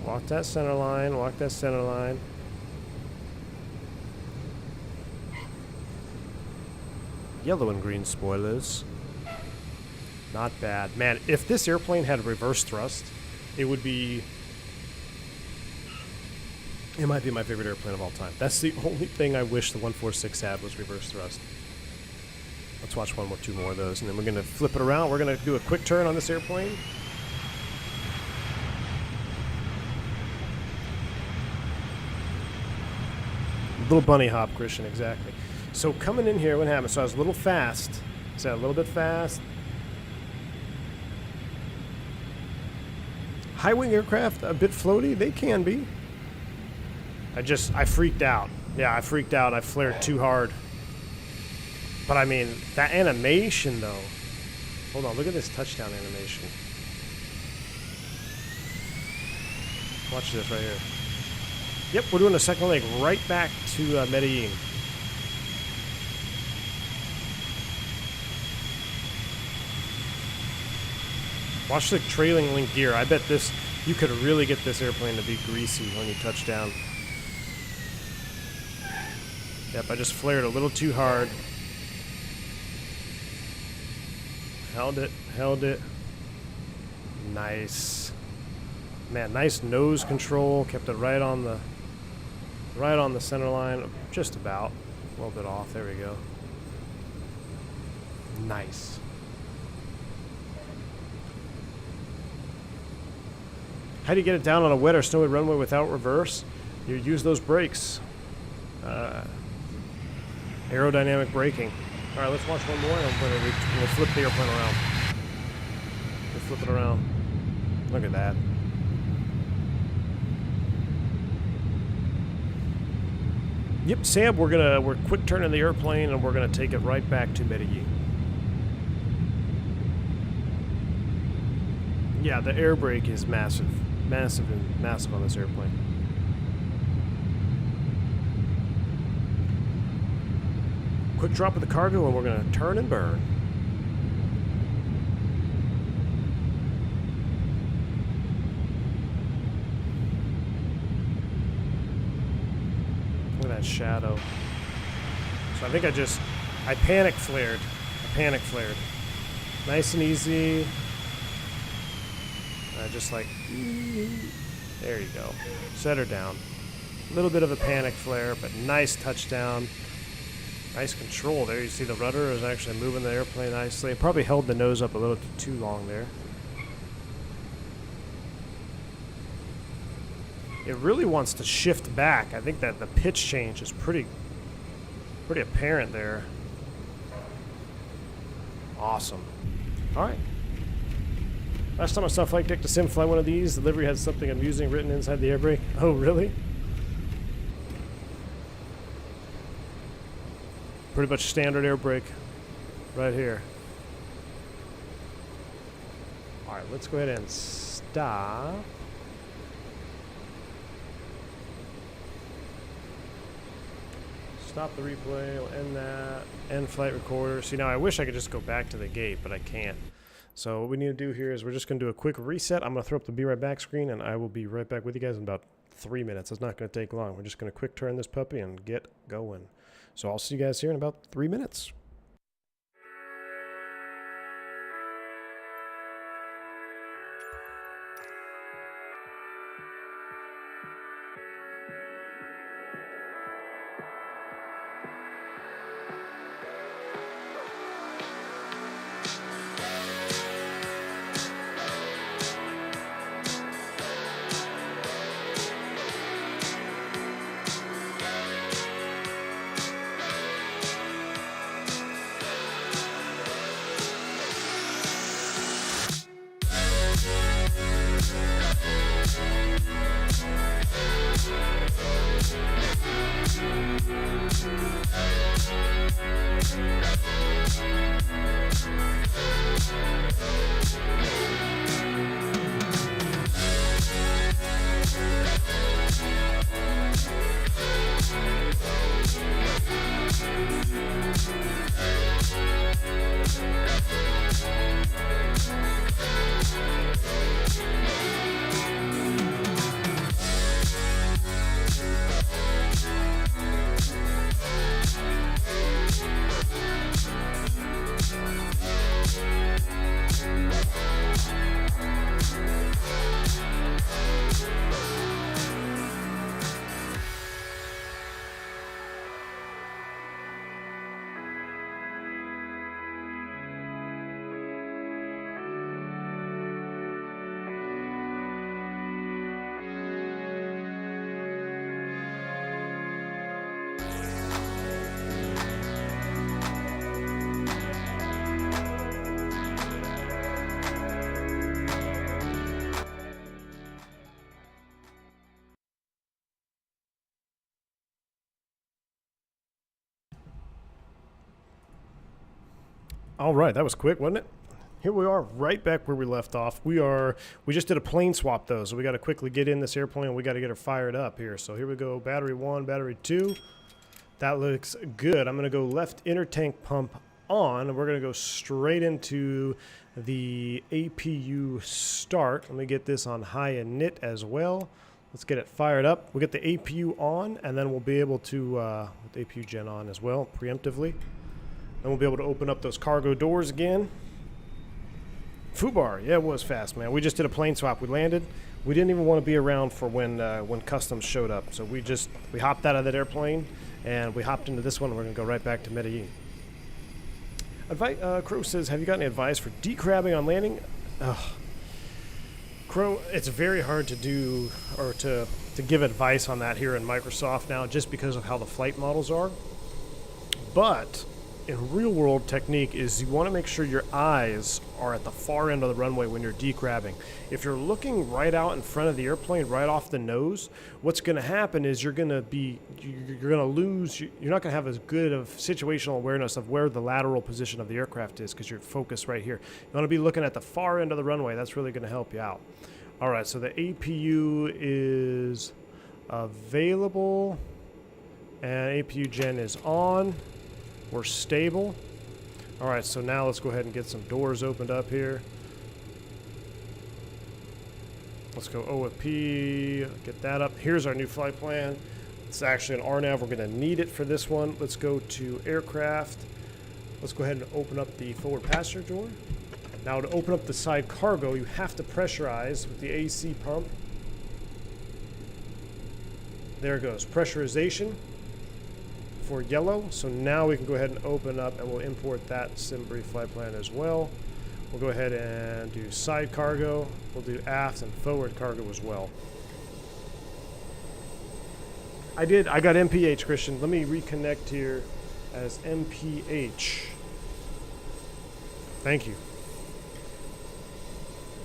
Walk that center line. Walk that center line. Yellow and green spoilers. Not bad. Man, if this airplane had reverse thrust, it would be... It might be my favorite airplane of all time. That's the only thing I wish the 146 had, was reverse thrust. Let's watch two more of those, and then we're going to flip it around. We're going to do a quick turn on this airplane. Little bunny hop, Christian, exactly. So coming in here, what happened? So I was a little fast. Is that a little bit fast? High wing aircraft, a bit floaty? They can be. I freaked out. Yeah, I freaked out. I flared too hard. But I mean, that animation though. Hold on, look at this touchdown animation. Watch this right here. Yep, we're doing the second leg right back to Medellin. Watch the trailing link gear. I bet this, you could really get this airplane to be greasy when you touch down. Yep, I just flared a little too hard. Held it. Nice. Man, nice nose control. Kept it right on the center line. Just about. A little bit off. There we go. Nice. How do you get it down on a wet or snowy runway without reverse? You use those brakes. Aerodynamic braking. All right, let's watch one more, and we'll flip the airplane around. We'll flip it around. Look at that. Yep, Sam, we're quick turning the airplane, and we're gonna take it right back to Medellin. Yeah, the air brake is massive on this airplane. Quick drop of the cargo, and we're going to turn and burn. Look at that shadow. So I think I panic flared. Nice and easy. Just like, there you go. Set her down. A little bit of a panic flare, but nice touchdown. Nice control there. You see the rudder is actually moving the airplane nicely. It probably held the nose up a little too long there. It really wants to shift back. I think that the pitch change is pretty apparent there. Awesome. All right. Last time I saw Flight Deck to Sim fly one of these, the livery had something amusing written inside the air brake. Oh, really? Pretty much standard air brake right here. All right, let's go ahead and stop. Stop the replay, we'll end that, end flight recorder. See, now I wish I could just go back to the gate, but I can't. So what we need to do here is we're just going to do a quick reset. I'm going to throw up the be right back screen, and I will be right back with you guys in about 3 minutes. It's not going to take long. We're just going to quick turn this puppy and get going. So I'll see you guys here in about 3 minutes. All right, that was quick, wasn't it? Here we are, right back where we left off. We just did a plane swap though, so we got to quickly get in this airplane. We got to get her fired up here. So here we go, battery 1, battery 2. That looks good. I'm going to go left inner tank pump on, and we're going to go straight into the APU start. Let me get this on high init as well. Let's get it fired up. We'll get the APU on, and then we'll be able to, with the APU gen on as well, preemptively. Then we'll be able to open up those cargo doors again. Fubar, yeah, it was fast, man. We just did a plane swap. We landed. We didn't even want to be around for when customs showed up. So we hopped out of that airplane, and we hopped into this one. And we're going to go right back to Medellin. Crow says, have you got any advice for decrabbing on landing? Ugh. Crow, it's very hard to do or to give advice on that here in Microsoft now just because of how the flight models are. But in real world technique is you want to make sure your eyes are at the far end of the runway when you're decrabbing. If you're looking right out in front of the airplane, right off the nose, what's going to happen is you're going to lose, you're not going to have as good of situational awareness of where the lateral position of the aircraft is because you're focused right here. You want to be looking at the far end of the runway. That's really going to help you out. All right, so the APU is available and APU gen is on. We're stable. All right, so now let's go ahead and get some doors opened up here. Let's go OFP, get that up. Here's our new flight plan. It's actually an RNAV. We're going to need it for this one. Let's go to aircraft. Let's go ahead and open up the forward passenger door. Now to open up the side cargo, you have to pressurize with the AC pump. There it goes, pressurization. For yellow, so now we can go ahead and open up and we'll import that SimBrief flight plan as well. We'll go ahead and do side cargo, we'll do aft and forward cargo as well. I got MPH, Christian. Let me reconnect here as MPH. Thank you.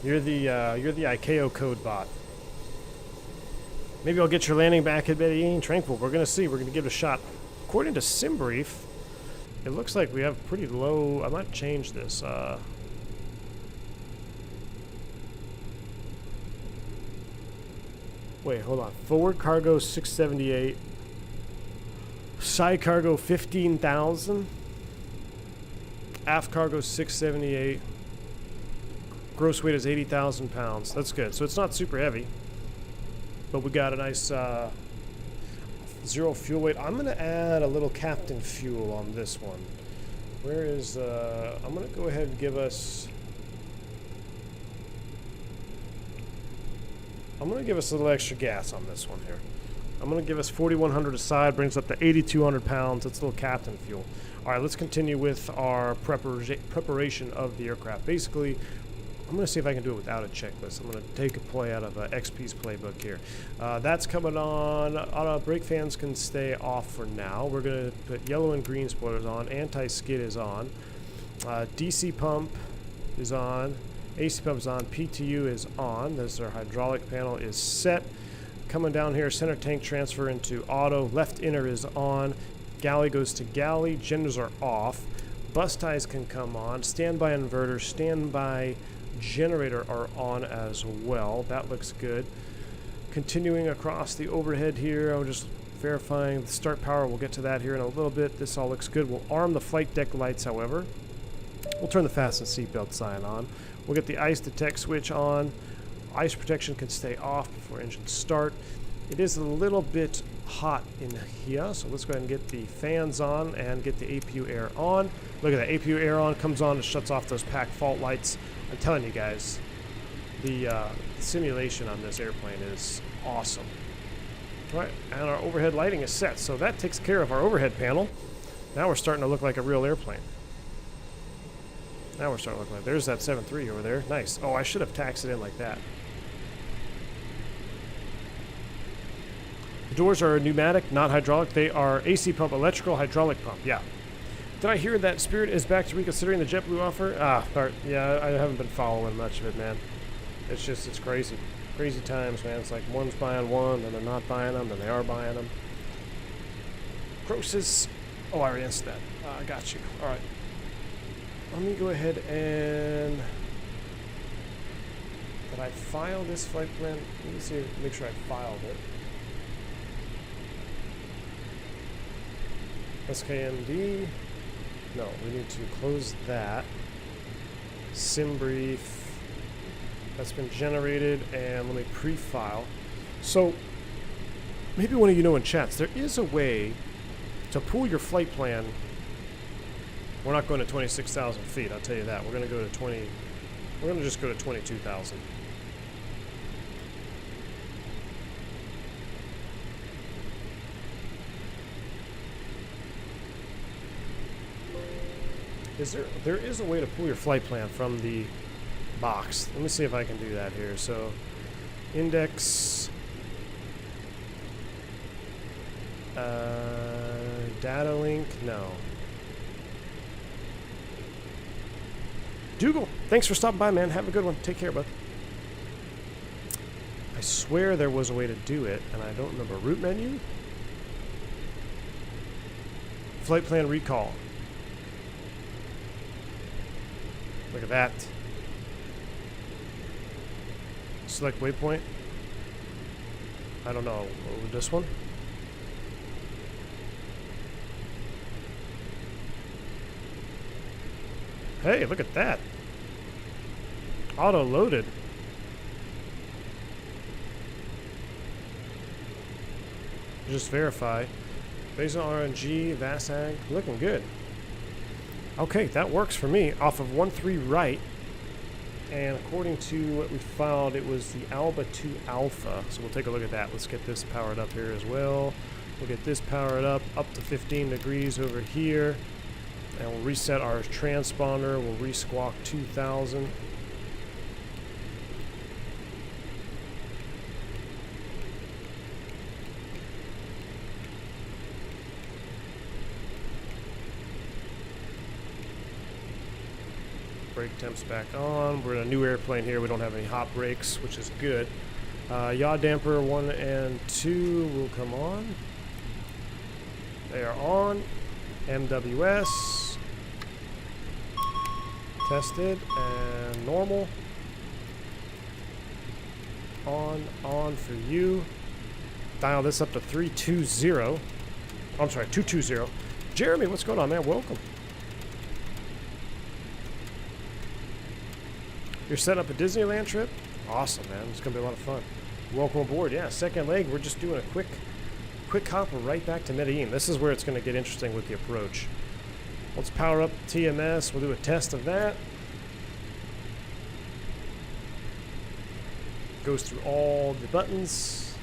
You're the ICAO code bot. Maybe I'll get your landing back at Medellin Tranquil. We're gonna see, we're gonna give it a shot. According to SimBrief, it looks like we have pretty low. I might change this. Wait, hold on. Forward cargo 678. Side cargo 15,000. Aft cargo 678. Gross weight is 80,000 pounds. That's good. So it's not super heavy, but we got a nice. Zero fuel weight. I'm going to add a little captain fuel on this one. Where is, I'm going to go ahead and give us, a little extra gas on this one here. I'm going to give us 4,100 aside, brings up to 8,200 pounds. That's a little captain fuel. All right, let's continue with our preparation of the aircraft. Basically, I'm going to see if I can do it without a checklist. I'm going to take a play out of XP's playbook here. That's coming on. Brake fans can stay off for now. We're going to put yellow and green spoilers on. Anti-skid is on. DC pump is on. AC pump is on. PTU is on. This is our hydraulic panel is set. Coming down here, center tank transfer into auto. Left inner is on. Galley goes to galley. Genders are off. Bus ties can come on. Standby inverter. Standby generator are on as well. That looks good. Continuing across the overhead here, I'm just verifying the start power. We'll get to that here in a little bit. This all looks good. We'll arm the flight deck lights, however. We'll turn the fasten seatbelt sign on. We'll get the ice detect switch on. Ice protection can stay off before engines start. It is a little bit hot in here, so let's go ahead and get the fans on and get the APU air on. Look at that, APU air on, comes on and shuts off those pack fault lights. I'm telling you guys, the simulation on this airplane is awesome. All right, and our overhead lighting is set, so that takes care of our overhead panel. Now we're starting to look like a real airplane. Now we're starting to look like, there's that 7.3 over there, nice. Oh, I should have taxed it in like that. The doors are pneumatic, not hydraulic. They are AC pump, electrical, hydraulic pump, yeah. Did I hear that Spirit is back to reconsidering the JetBlue offer? Yeah, I haven't been following much of it, man. It's crazy. Crazy times, man. It's like one's buying one, then they're not buying them, then they are buying them. Croesus. Oh, I already answered that. I got you. All right. let me go ahead and... Did I file this flight plan? Let me see, make sure I filed it. SKMD. No, we need to close that. Sim brief. That's been generated, and let me pre-file. So, maybe one of you know in chats, there is a way to pull your flight plan. We're not going to 26,000 feet, I'll tell you that. We're going to go to 20, we're going to just go to 22,000. There is a way to pull your flight plan from the box. Let me see if I can do that here. So, index, data link, no. Dougal, thanks for stopping by, man. Have a good one. Take care, bud. I swear there was a way to do it, and I don't remember. Route menu? Flight plan recall. Look at that. Select waypoint. I don't know. This one? Hey, look at that. Auto-loaded. Just verify. Based on RNG, VASAG. Looking good. Okay, that works for me. Off of 1-3 right. And according to what we filed, it was the Alba 2 Alpha. So we'll take a look at that. Let's get this powered up here as well. We'll get this powered up to 15 degrees over here. And we'll reset our transponder. We'll re-squawk 2000. Brake temps back on. We're in a new airplane here. We don't have any hot brakes, which is good. Yaw damper 1 and 2 will come on. They are on. MWS. Tested and normal. On for you. Dial this up to 320. I'm sorry, 220. Jeremy, what's going on, man? Welcome. You're setting up a Disneyland trip? Awesome, man. It's going to be a lot of fun. Welcome aboard. Yeah, second leg. We're just doing a quick hop right back to Medellin. This is where it's going to get interesting with the approach. Let's power up TMS. We'll do a test of that. Goes through all the buttons.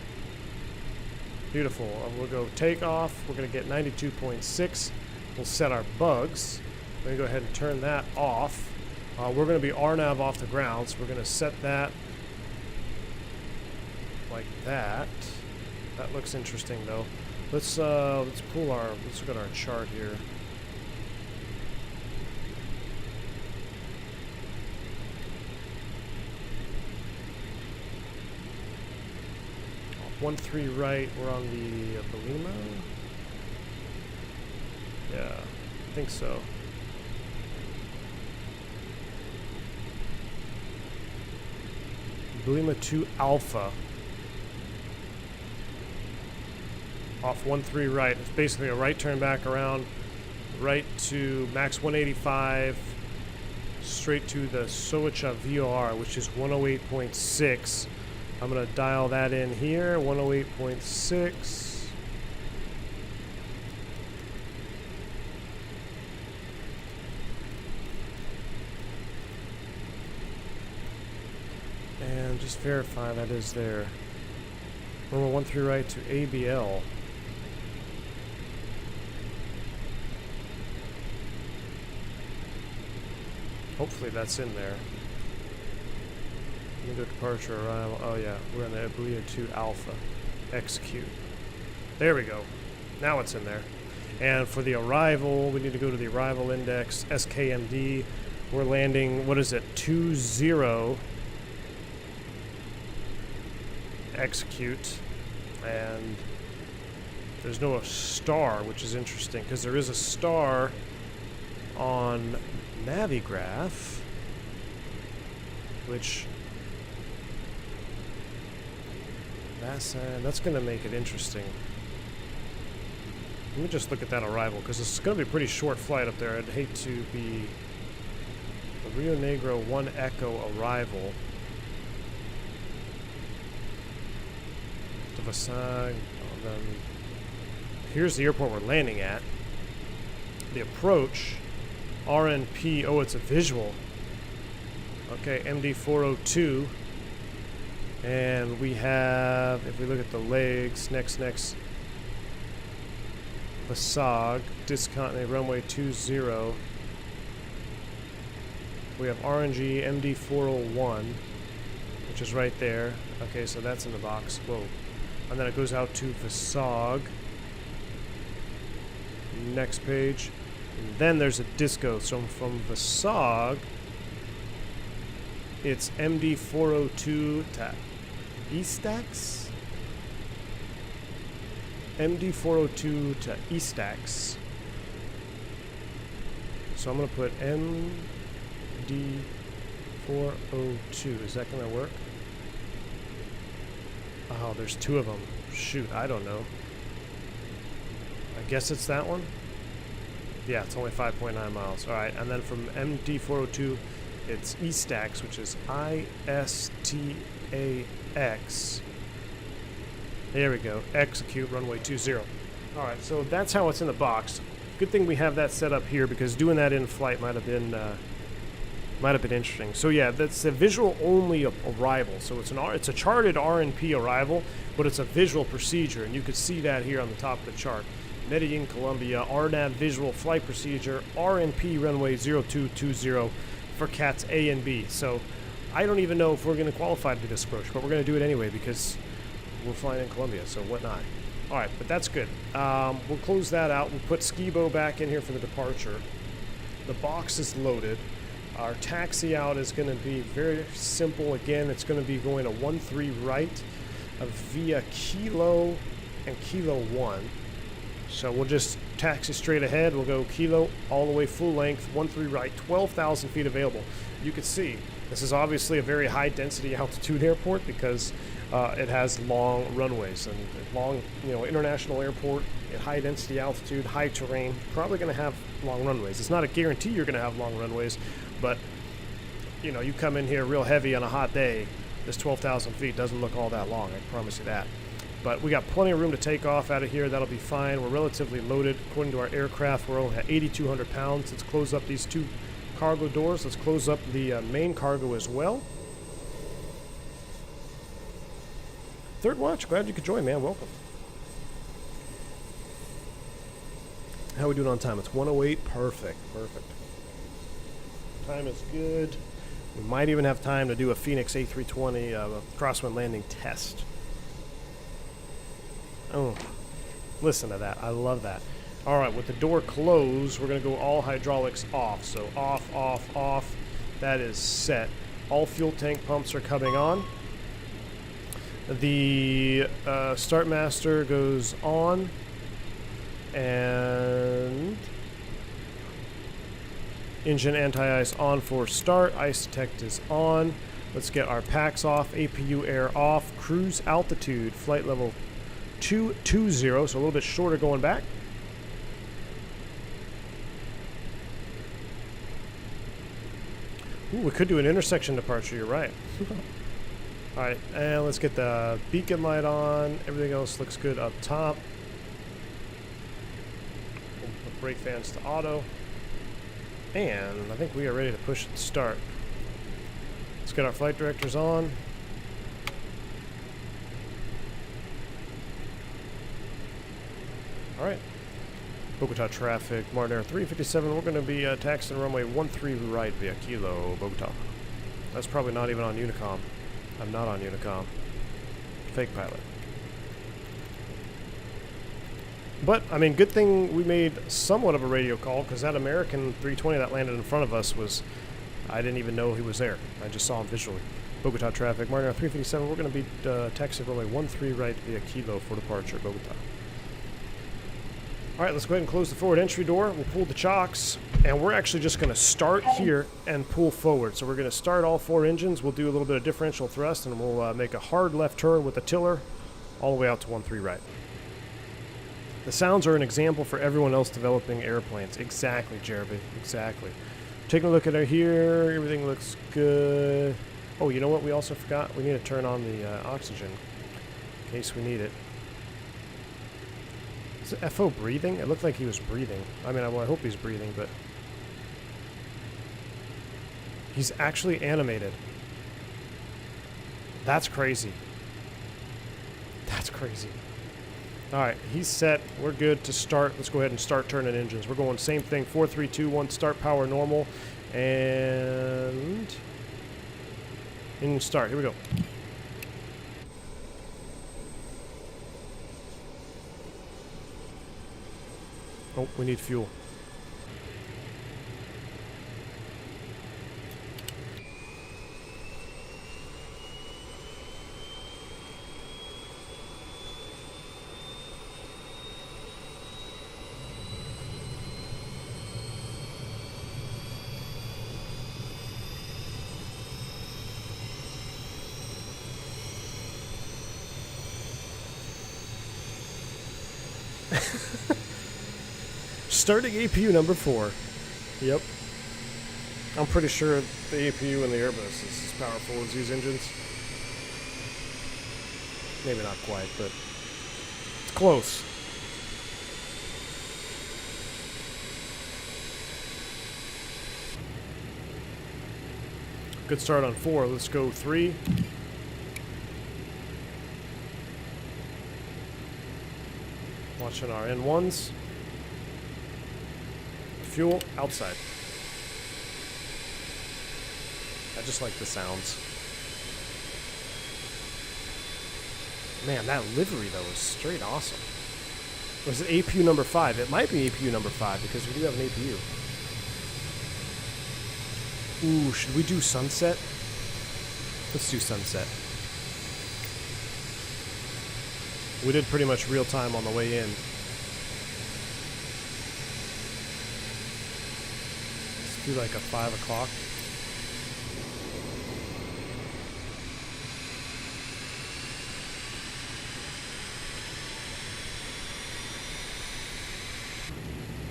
Beautiful. We'll go takeoff. We're going to get 92.6. We'll set our bugs. We're going to go ahead and turn that off. We're going to be RNAV off the ground, so we're going to set that like that. That looks interesting, though. Let's look at our chart here. Off 1-3 right. We're on the Belima. Yeah, I think so. Belima 2 Alpha. Off 1-3 right. It's basically a right turn back around, right to max 185, straight to the Soacha VOR, which is 108.6. I'm going to dial that in here, 108.6. And just verify that is there. Normal 1-3 right to ABL. Hopefully that's in there. Window departure arrival. Oh yeah, we're in the Belima 2 Alpha. Execute. There we go. Now it's in there. And for the arrival, we need to go to the arrival index, SKMD. We're landing, what is it, 20. Execute. And there's no star, which is interesting, because there is a star on Navigraph, which that's going to make it interesting. Let me just look at that arrival, because it's going to be a pretty short flight up there. I'd hate to be the Rio Negro 1 Echo arrival. To Vasag, then here's the airport we're landing at. The approach, RNP, oh, it's a visual. Okay, MD-402. And we have, if we look at the legs, next, Vasag, discontinue runway 20. We have RNG MD-401, which is right there. Okay, so that's in the box. Whoa. And then it goes out to Vasag. Next page. And then there's a disco. So from Vasag, it's MD-402 to Eastax. MD-402 to Eastax. So I'm going to put MD-402. Is that going to work? Oh, there's two of them. Shoot, I don't know. I guess it's that one? Yeah, it's only 5.9 miles. Alright, and then from MD-402, it's Eastax, which is ISTAX. There we go. Execute runway 20. Alright, so that's how it's in the box. Good thing we have that set up here, because doing that in flight might have been interesting. So yeah, that's a visual only arrival. So it's a charted RNP arrival, but it's a visual procedure, and you could see that here on the top of the chart. Medellin, Colombia, RNAV visual flight procedure, RNP runway 0220 for CATs A and B. So I don't even know if we're going to qualify to do this approach, but we're going to do it anyway because we're flying in Colombia, so what not. All right, but that's good. We'll close that out. We'll put SKBO back in here for the departure. The box is loaded. Our taxi out is going to be very simple. Again, it's going to be going a 1-3 right via Kilo and Kilo 1. So we'll just taxi straight ahead. We'll go Kilo all the way full length, 1-3 right, 12,000 feet available. You can see this is obviously a very high density altitude airport because it has long runways and long, international airport at high density altitude, high terrain, probably going to have long runways. It's not a guarantee you're going to have long runways, but you come in here real heavy on a hot day, this 12,000 feet doesn't look all that long, I promise you that. But we got plenty of room to take off out of here. That'll be fine. We're relatively loaded. According to our aircraft, we're only at 8,200 pounds. Let's close up these two cargo doors. Let's close up the main cargo as well. Third watch, glad you could join, man. Welcome. How are we doing on time? It's 1:08. Perfect. Time is good. We might even have time to do a Phoenix A320 crosswind landing test. Oh, listen to that. I love that. All right, with the door closed, we're going to go all hydraulics off. So off. That is set. All fuel tank pumps are coming on. The Thrustmaster goes on. And engine anti-ice on for start. Ice detect is on. Let's get our packs off. APU air off. Cruise altitude, flight level 220, so a little bit shorter going back. Ooh, we could do an intersection departure, you're right. Alright, and let's get the beacon light on. Everything else looks good up top. We'll put brake fans to auto. And I think we are ready to push it to start. Let's get our flight directors on. Alright, Bogota traffic, MartinAir 357, we're going to be taxiing runway 13 right via Kilo, Bogota. That's probably not even on Unicom. I'm not on Unicom. Fake pilot. But, I mean, good thing we made somewhat of a radio call, because that American 320 that landed in front of us was, I didn't even know he was there. I just saw him visually. Bogota traffic, MartinAir 357, we're going to be taxiing runway 13 right via Kilo for departure, Bogota. Alright, let's go ahead and close the forward entry door. We'll pull the chocks. And we're actually just going to start here and pull forward. So we're going to start all 4 engines. We'll do a little bit of differential thrust, and we'll make a hard left turn with the tiller all the way out to 13 right. The sounds are an example for everyone else developing airplanes. Exactly, Jeremy. Exactly. Taking a look at it here. Everything looks good. Oh, you know what we also forgot? We need to turn on the oxygen in case we need it. Is it FO breathing? It looked like he was breathing. I mean, I hope he's breathing, but... He's actually animated. That's crazy. That's crazy. Alright, he's set. We're good to start. Let's go ahead and start turning engines. We're going same thing. 4, 3, 2, 1, start power normal. And... engine start. Here we go. Oh, we need fuel. Starting APU number 4. Yep. I'm pretty sure the APU in the Airbus is as powerful as these engines. Maybe not quite, but it's close. Good start on 4. Let's go 3. Watching our N1s. Fuel outside. I just like the sounds. Man, that livery though is straight awesome. Or is it APU number 5? It might be APU number 5 because we do have an APU. Ooh, should we do sunset? Let's do sunset. We did pretty much real time on the way in. Do like a 5 o'clock.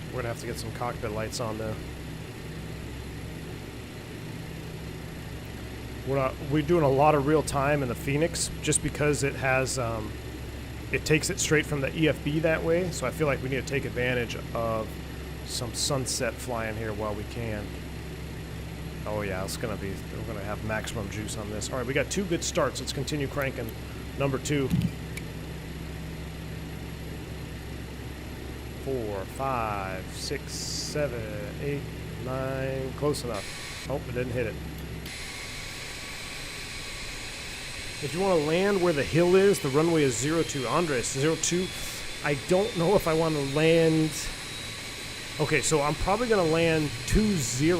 We're gonna have to get some cockpit lights on though. We're doing a lot of real time in the Phoenix just because it has it takes it straight from the EFB that way, so I feel like we need to take advantage of some sunset flying here while we can. Oh yeah, it's gonna be, we're gonna have maximum juice on this. All right, we got 2 good starts. Let's continue cranking. Number 2. 4, 5, 6, 7, 8, 9. Close enough. Oh, it didn't hit it. If you want to land where the hill is, the runway is 02. Andres, 02. I don't know if I want to land... Okay, so I'm probably going to land 20.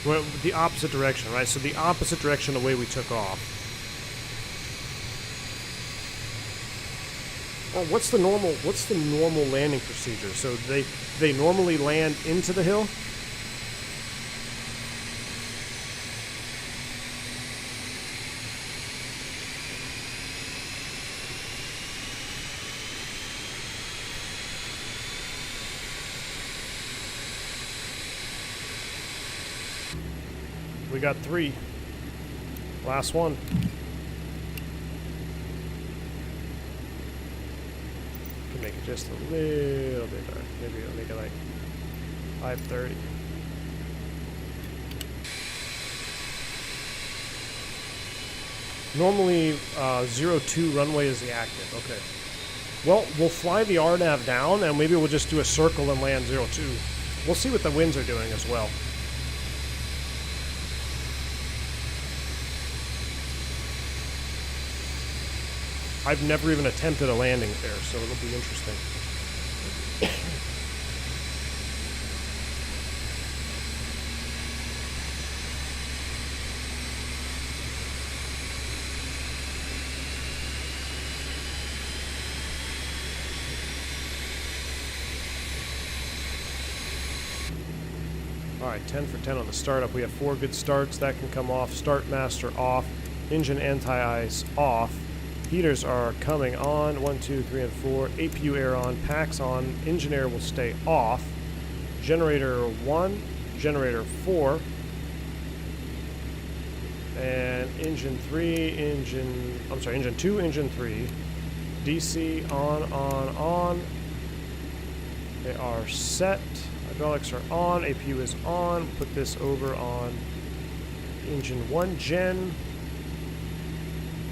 Well, the opposite direction, right? So the opposite direction the way we took off. Well, what's the normal landing procedure? So they normally land into the hill? We got 3. Last one. Can make it just a little bit dark. Maybe I'll make it like 5:30. Normally, 02 runway is the active. Okay. Well, we'll fly the RNAV down, and maybe we'll just do a circle and land 02. We'll see what the winds are doing as well. I've never even attempted a landing there, so it'll be interesting. Alright, 10 for 10 on the startup. We have 4 good starts. That can come off. Start master off. Engine anti-ice off. Heaters are coming on. 1, 2, 3, and 4. APU air on. Packs on. Engine air will stay off. Generator 1. Generator 4. And engine 3. Engine 2, engine 3. DC on. They are set. Hydraulics are on. APU is on. Put this over on engine 1 gen.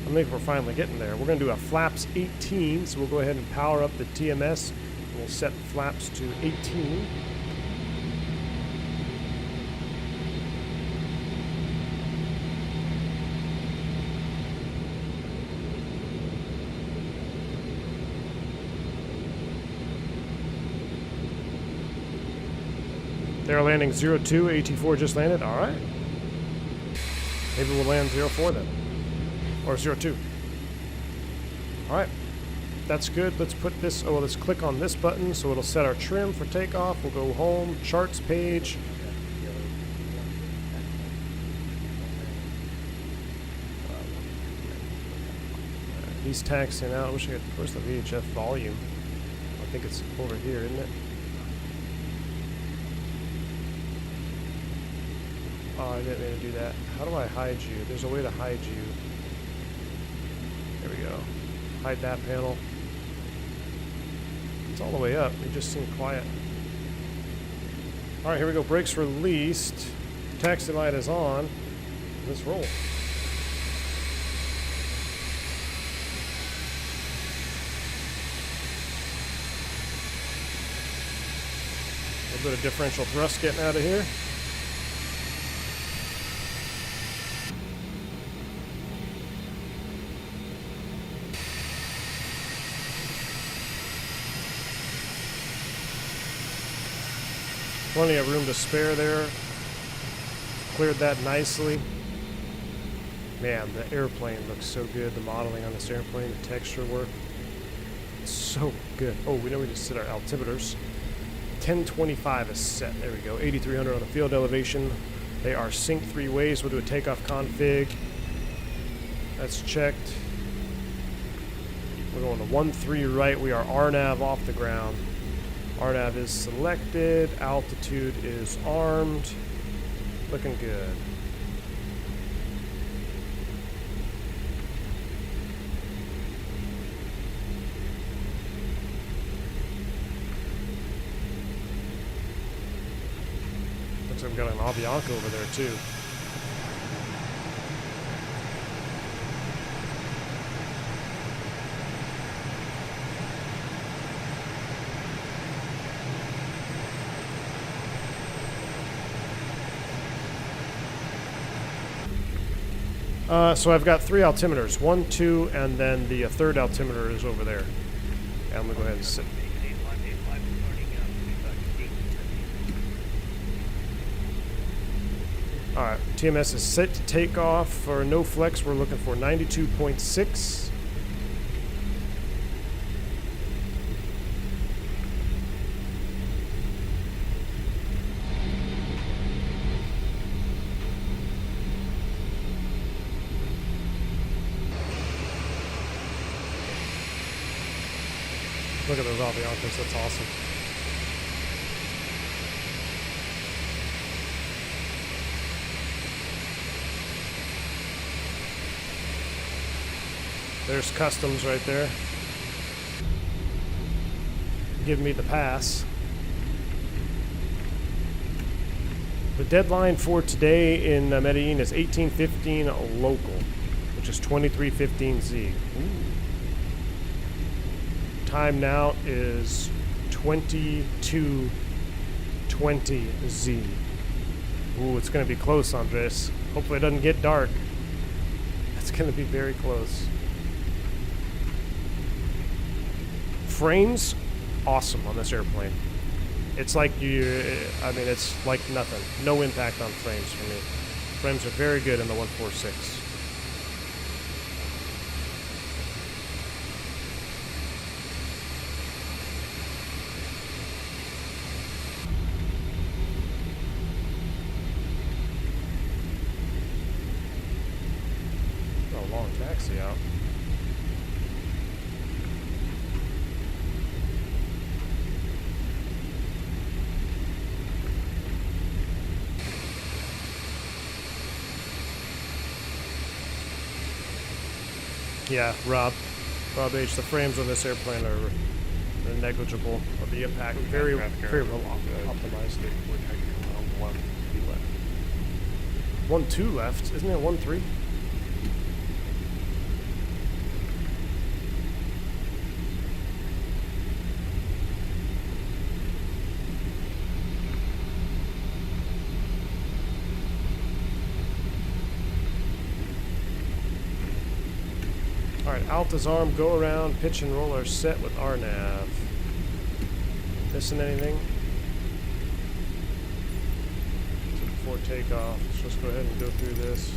I think we're finally getting there. We're going to do a flaps 18, so we'll go ahead and power up the TMS. We'll set flaps to 18. They're landing 02, AT4 just landed. All right. Maybe we'll land 04 then. Or 02. All right. That's good. Let's put this, let's click on this button so it'll set our trim for takeoff. We'll go home, charts page. He's taxiing out. I wish I could, where's the VHF volume? I think it's over here, isn't it? Oh, I didn't mean to do that. How do I hide you? There's a way to hide you. There we go. Hide that panel. It's all the way up. It just seemed quiet. Alright, here we go. Brakes released. Taxi light is on. Let's roll. A little bit of differential thrust getting out of here. Plenty of room to spare there. Cleared that nicely. Man, the airplane looks so good. The modeling on this airplane, the texture work. It's so good. Oh, we know we just set our altimeters. 1025 is set. There we go. 8300 on the field elevation. They are synced 3 ways. We'll do a takeoff config. That's checked. We're going to 1-3 right. We are RNAV off the ground. RNAV is selected, altitude is armed, looking good. Looks like we've got an Avianca over there too. So I've got 3 altimeters, 1, 2, and then the third altimeter is over there. And I'm gonna go ahead and sit. Alright, TMS is set to take off. For no flex, we're looking for 92.6. Look at those Aviancas, that's awesome. There's customs right there. Give me the pass. The deadline for today in Medellin is 1815 local, which is 2315Z. Time now is 22:20Z. Ooh, it's going to be close, Andres. Hopefully it doesn't get dark. It's going to be very close. Frames, awesome on this airplane. It's like it's like nothing. No impact on frames for me. Frames are very good in the 146. taxi out. Yeah, Rob H. The frames on this airplane are negligible of the impact. Very well optimized. We're taking 1 left. 1-2 left, isn't it 1-3? Alright, Alta's arm, go around, pitch and roll are set with RNAV. Missing anything? So before takeoff, let's just go ahead and go through this.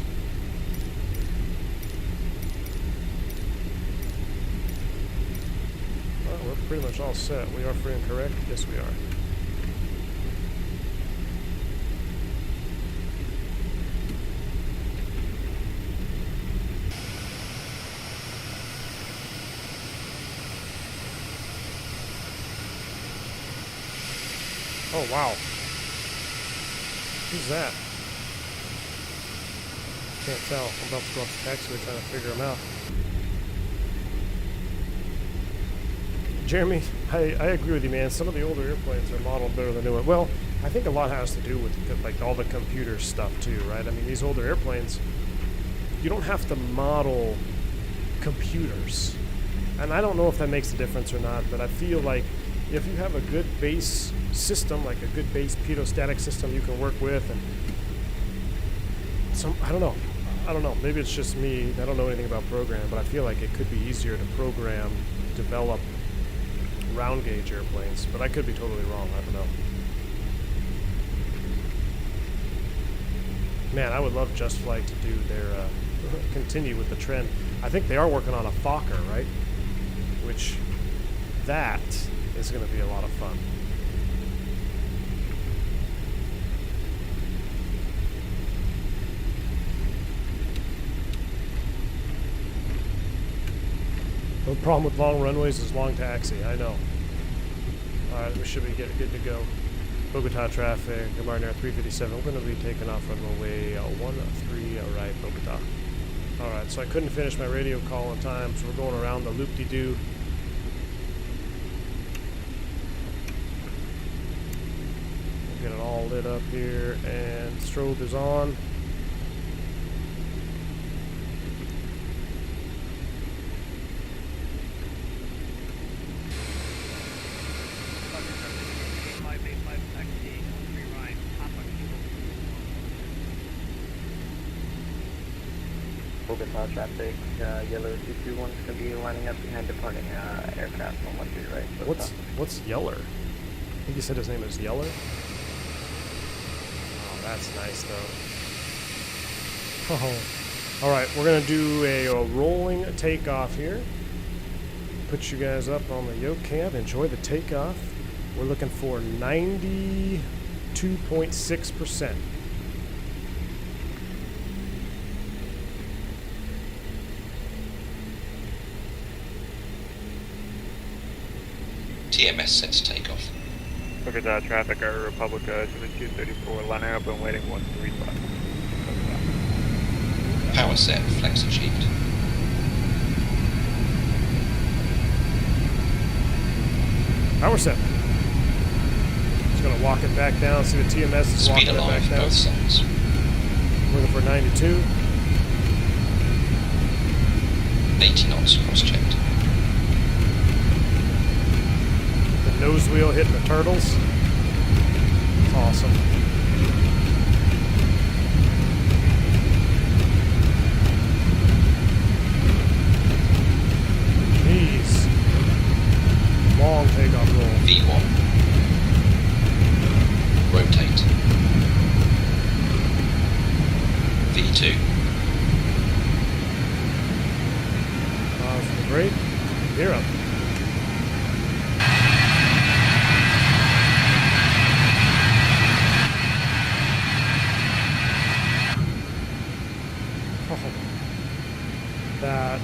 Well, we're pretty much all set. We are free and correct? Yes, we are. Oh, wow. Who's that? Can't tell. I'm about to go off the taxiway trying to figure him out. Jeremy, I agree with you, man. Some of the older airplanes are modeled better than new ones. Well, I think a lot has to do with like all the computer stuff too, right? I mean, these older airplanes, you don't have to model computers. And I don't know if that makes a difference or not, but I feel like if you have a good base system, like a good base pedostatic system you can work with, and I don't know, maybe it's just me, I don't know anything about program, but I feel like it could be easier to program, develop round gauge airplanes, but I could be totally wrong, I don't know. Man, I would love JustFlight to do their, continue with the trend. I think they are working on a Fokker, right? Which, that is going to be a lot of fun. The problem with long runways is long taxi, I know. Alright, we should be good to go. Bogota traffic, MartinAir 357, we're going to be taking off runway 13, right, Bogota. Alright, so I couldn't finish my radio call in time, so we're going around the loop-de-doo. Get it all lit up here, and strobe is on. Bogota traffic, yellow 221 is going to be lining up behind departing aircraft on 13 right. What's Yeller? I think he said his name is Yeller. Oh, that's nice though. Oh. Alright, we're going to do a rolling takeoff here. Put you guys up on the yoke cam. Enjoy the takeoff. We're looking for 92.6%. TMS set to take off. Bogota traffic, our Republica 7234, lining up and waiting 135. Power set, flex achieved. Power set. Just going to walk it back down. See the TMS is Speed walking it alive, back down. both sides. Looking for 92. 80 knots, cross-checked. Nose wheel hitting the turtles. It's awesome. Jeez. Long takeoff roll. V1. Rotate. V2. For the brake. Gear up. That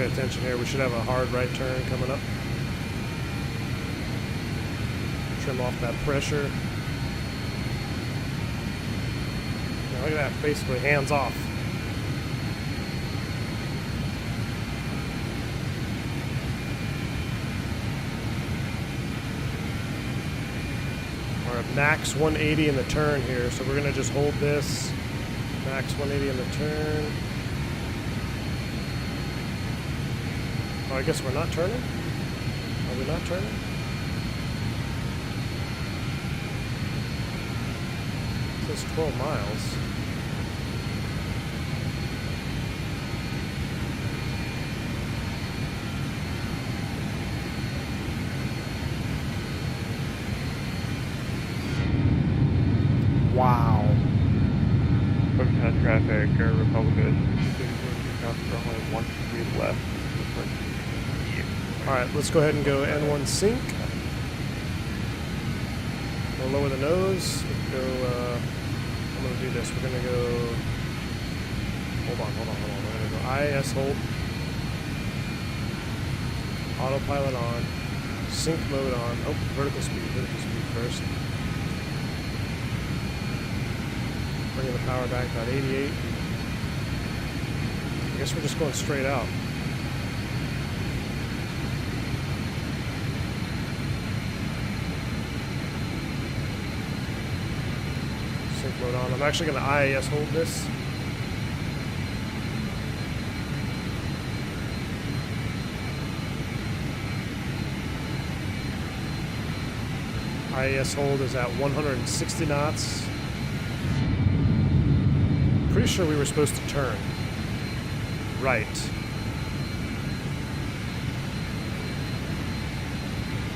pay attention here. We should have a hard right turn coming up. Trim off that pressure. Now look at that, basically hands off. We're at max 180 in the turn here, so we're gonna just hold this. Max 180 in the turn. Oh, I guess we're not turning? Are we not turning? It says 12 miles. Wow. Bogota traffic, Republica is only 1 degree left. Alright, let's go ahead and go N1 sync. We'll lower the nose. Go, I'm going to do this. We're going to go... Hold on. We're going to go IS hold. Autopilot on. Sync mode on. Oh, vertical speed first. Bringing the power back about 88. I guess we're just going straight out. Sync mode on. I'm actually going to IAS hold this. IAS hold is at 160 knots. Pretty sure we were supposed to turn right.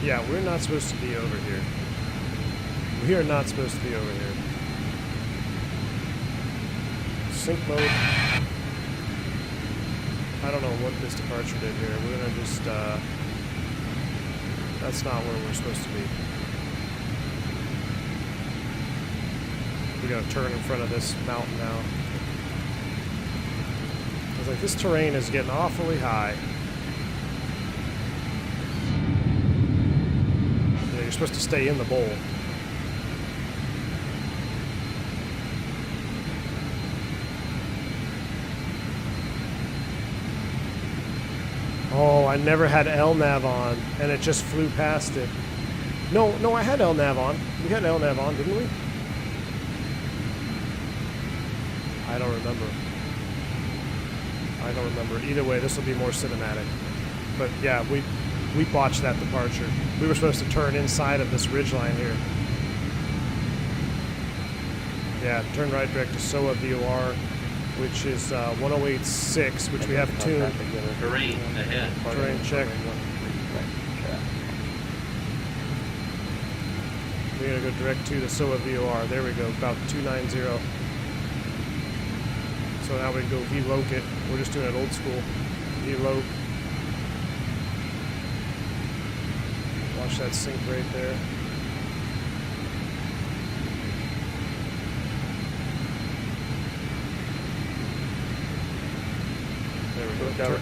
Yeah, we're not supposed to be over here. We are not supposed to be over here. Sync mode. I don't know what this departure did here. We're gonna just, that's not where we're supposed to be. We gotta turn in front of this mountain now. I was like, this terrain is getting awfully high. Yeah, you're supposed to stay in the bowl. Oh, I never had LNAV on, and it just flew past it. No, I had LNAV on. We had LNAV on, didn't we? I don't remember. Either way, this will be more cinematic. But yeah, we botched that departure. We were supposed to turn inside of this ridgeline here. Yeah, turn right direct to SOA VOR, which is 1086, which we have tuned. Terrain ahead. Terrain check. We're gonna go direct to the SOA VOR. There we go, about 290. So now we can go V-loke it. We're just doing it old school. V-loke. Watch that sync right there. There we go.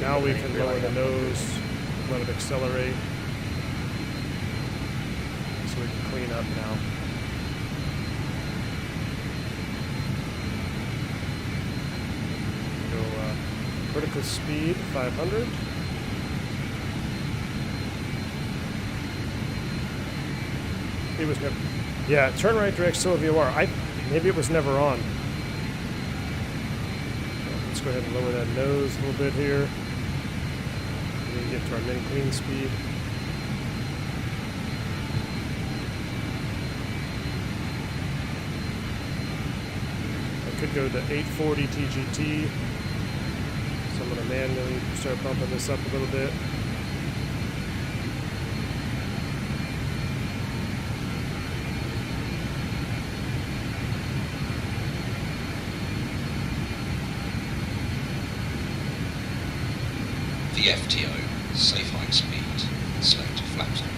Now we can lower the nose, let it accelerate. So we can clean up now. Vertical speed 500. It was never. Yeah, turn right direct SOA VOR. Maybe it was never on. Let's go ahead and lower that nose a little bit here. And then get to our min clean speed. I could go to 840 TGT. So I'm going to manually start bumping this up a little bit. The FTO, safe height speed, select flaps on.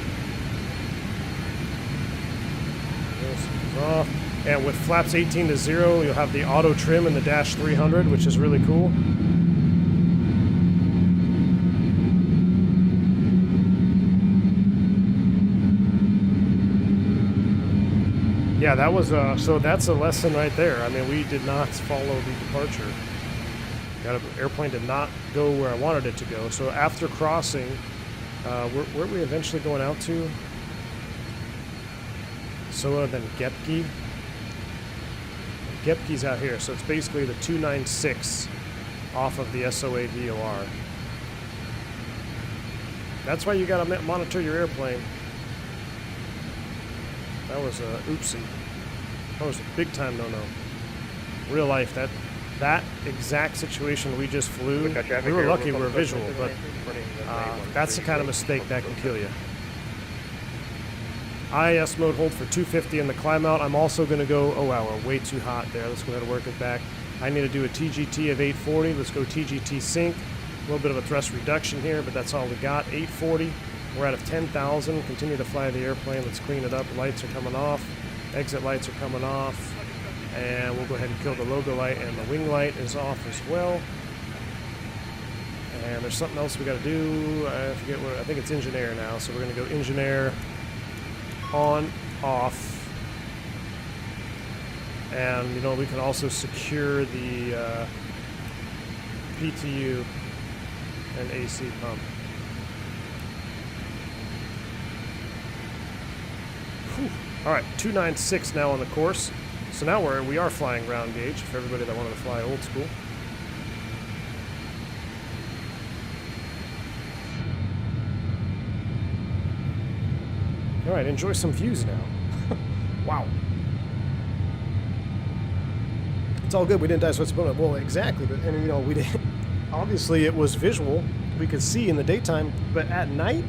This is off. And with flaps 18 to 0, you'll have the auto trim in the dash 300, which is really cool. Yeah, that was so that's a lesson right there. I mean, we did not follow the departure. Airplane did not go where I wanted it to go. So after crossing, where are we eventually going out to? So then Gepke. Gepke's out here, so it's basically the 296 off of the SOA VOR. That's why you gotta monitor your airplane. That was a oopsie. That was a big time no-no. Real life, that exact situation we just flew, we were lucky we were visual, but that's the kind of mistake that can kill you. IS mode hold for 250 in the climb out. I'm also going to go, oh wow, we're way too hot there. Let's go ahead and work it back. I need to do a TGT of 840. Let's go TGT sync. A little bit of a thrust reduction here, but that's all we got. 840. We're out of 10,000. Continue to fly the airplane. Let's clean it up. Lights are coming off. Exit lights are coming off. And we'll go ahead and kill the logo light, and the wing light is off as well. And there's something else we got to do. I forget what, I think it's engine air now. So we're going to go engine air on, off. And, you know, we can also secure the PTU and AC pump. Whew. All right, 296 now on the course. So now we are flying ground gauge for everybody that wanted to fly old school. All right, enjoy some views now. Wow. It's all good. We didn't die, so it's bonus. Well, exactly. But and you know, we didn't. Obviously, it was visual. We could see in the daytime, but at night,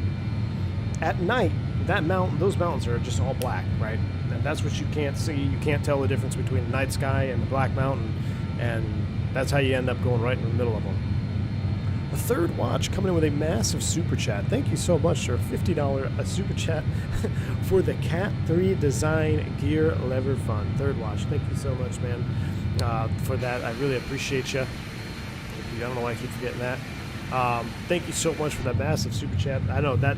that mountain, those mountains are just all black, right? And that's what you can't see. You can't tell the difference between the night sky and the black mountain, and that's how you end up going right in the middle of them. The third watch coming in with a massive super chat. Thank you so much, sir. $50 super chat for the Cat 3 Design Gear Lever Fund. Third watch. Thank you so much, man, for that. I really appreciate you. I don't know why I keep forgetting that. Thank you so much for that massive super chat. I know that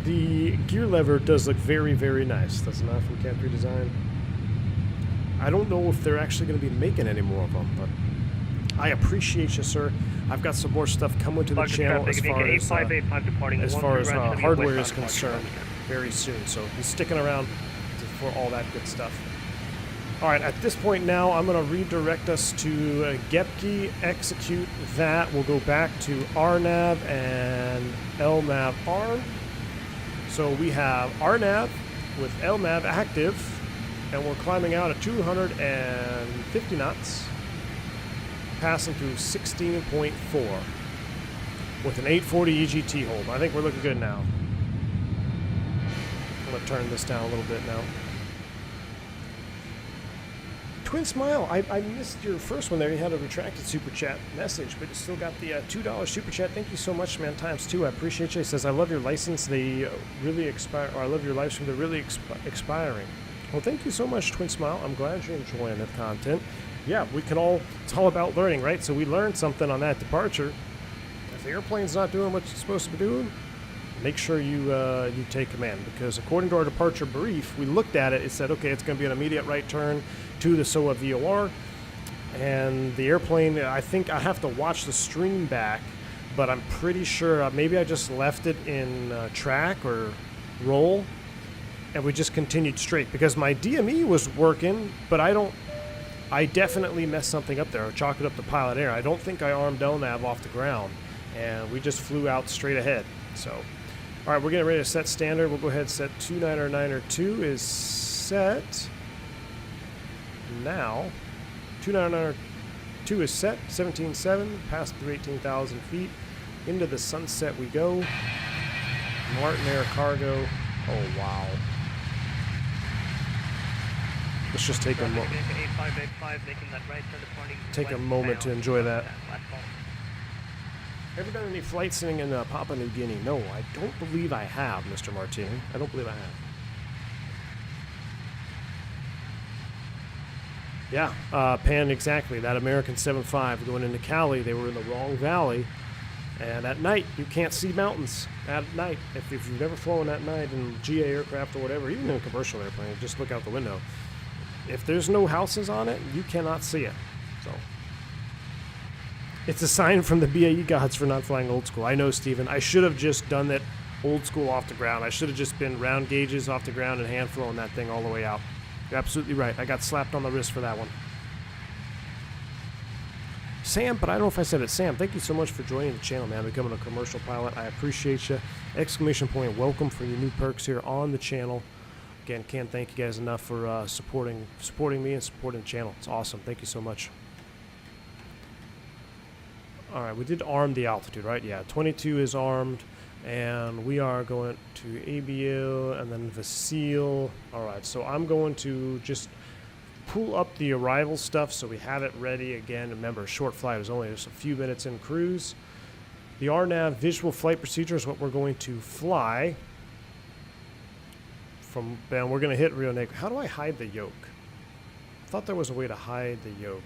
the gear lever does look very, very nice. Does not, from Cat 3 Design. I don't know if they're actually going to be making any more of them, but I appreciate you, sir. I've got some more stuff coming to the channel as far as hardware is concerned very soon. So be sticking around for all that good stuff. All right, at this point now, I'm going to redirect us to Gepke, execute that. We'll go back to RNAV and LNAV arm. So we have RNAV with LNAV active, and we're climbing out at 250 knots, passing through 16.4 with an 840 EGT hold. I think we're looking good now. I'm going to turn this down a little bit now. Twin Smile, I missed your first one there. You had a retracted super chat message, but you still got the $2 super chat. Thank you so much, man. ×2. I appreciate you. He says, I love your license. They really expire, or I love your live stream. They're really expiring. Well, thank you so much, Twin Smile. I'm glad you're enjoying the content. Yeah, it's all about learning, right? So we learned something on that departure. If the airplane's not doing what it's supposed to be doing, make sure you take command, because according to our departure brief, we looked at it. It said, okay, it's going to be an immediate right turn to the SOA VOR, and the airplane, I think I have to watch the stream back, but I'm pretty sure maybe I just left it in track or roll, and we just continued straight, because my DME was working, but I definitely messed something up there. I chalked it up to pilot error. I don't think I armed LNAV off the ground, and we just flew out straight ahead. So, all right, we're getting ready to set standard. We'll go ahead and set 2992 is set now. 2992 is set. 17.7, passed through 18,000 feet. Into the sunset we go. MartinAir Cargo. Oh, wow. Let's just take a moment to enjoy that. Ever done any flight siming in Papua New Guinea? No, I don't believe I have, Mr. Martini. I don't believe I have. Yeah, Pan, exactly. That American 7.5 going into Cali, they were in the wrong valley, And at night, you can't see mountains at night. If you've never flown at night in GA aircraft or whatever, even in a commercial airplane, just look out the window. If there's no houses on it, you cannot see it. So it's a sign from the BAE gods for not flying old school. I know, Steven. I should have just done that old school off the ground. I should have just been round gauges off the ground and hand flowing that thing all the way out. You're absolutely right. I got slapped on the wrist for that one. Sam, but I don't know if I said it. Sam, thank you so much for joining the channel, man. Becoming a commercial pilot. I appreciate you. Exclamation point, welcome for your new perks here on the channel. Again, can't thank you guys enough for supporting me and supporting the channel. It's awesome. Thank you so much. All right, we did arm the altitude, right? Yeah, 22 is armed, and we are going to ABL and then Vasile. All right, so I'm going to just pull up the arrival stuff so we have it ready again. Remember, short flight is only just a few minutes in cruise. The RNAV visual flight procedure is what we're going to fly from, and we're going to hit Rio Negro. How do I hide the yoke? I thought there was a way to hide the yoke.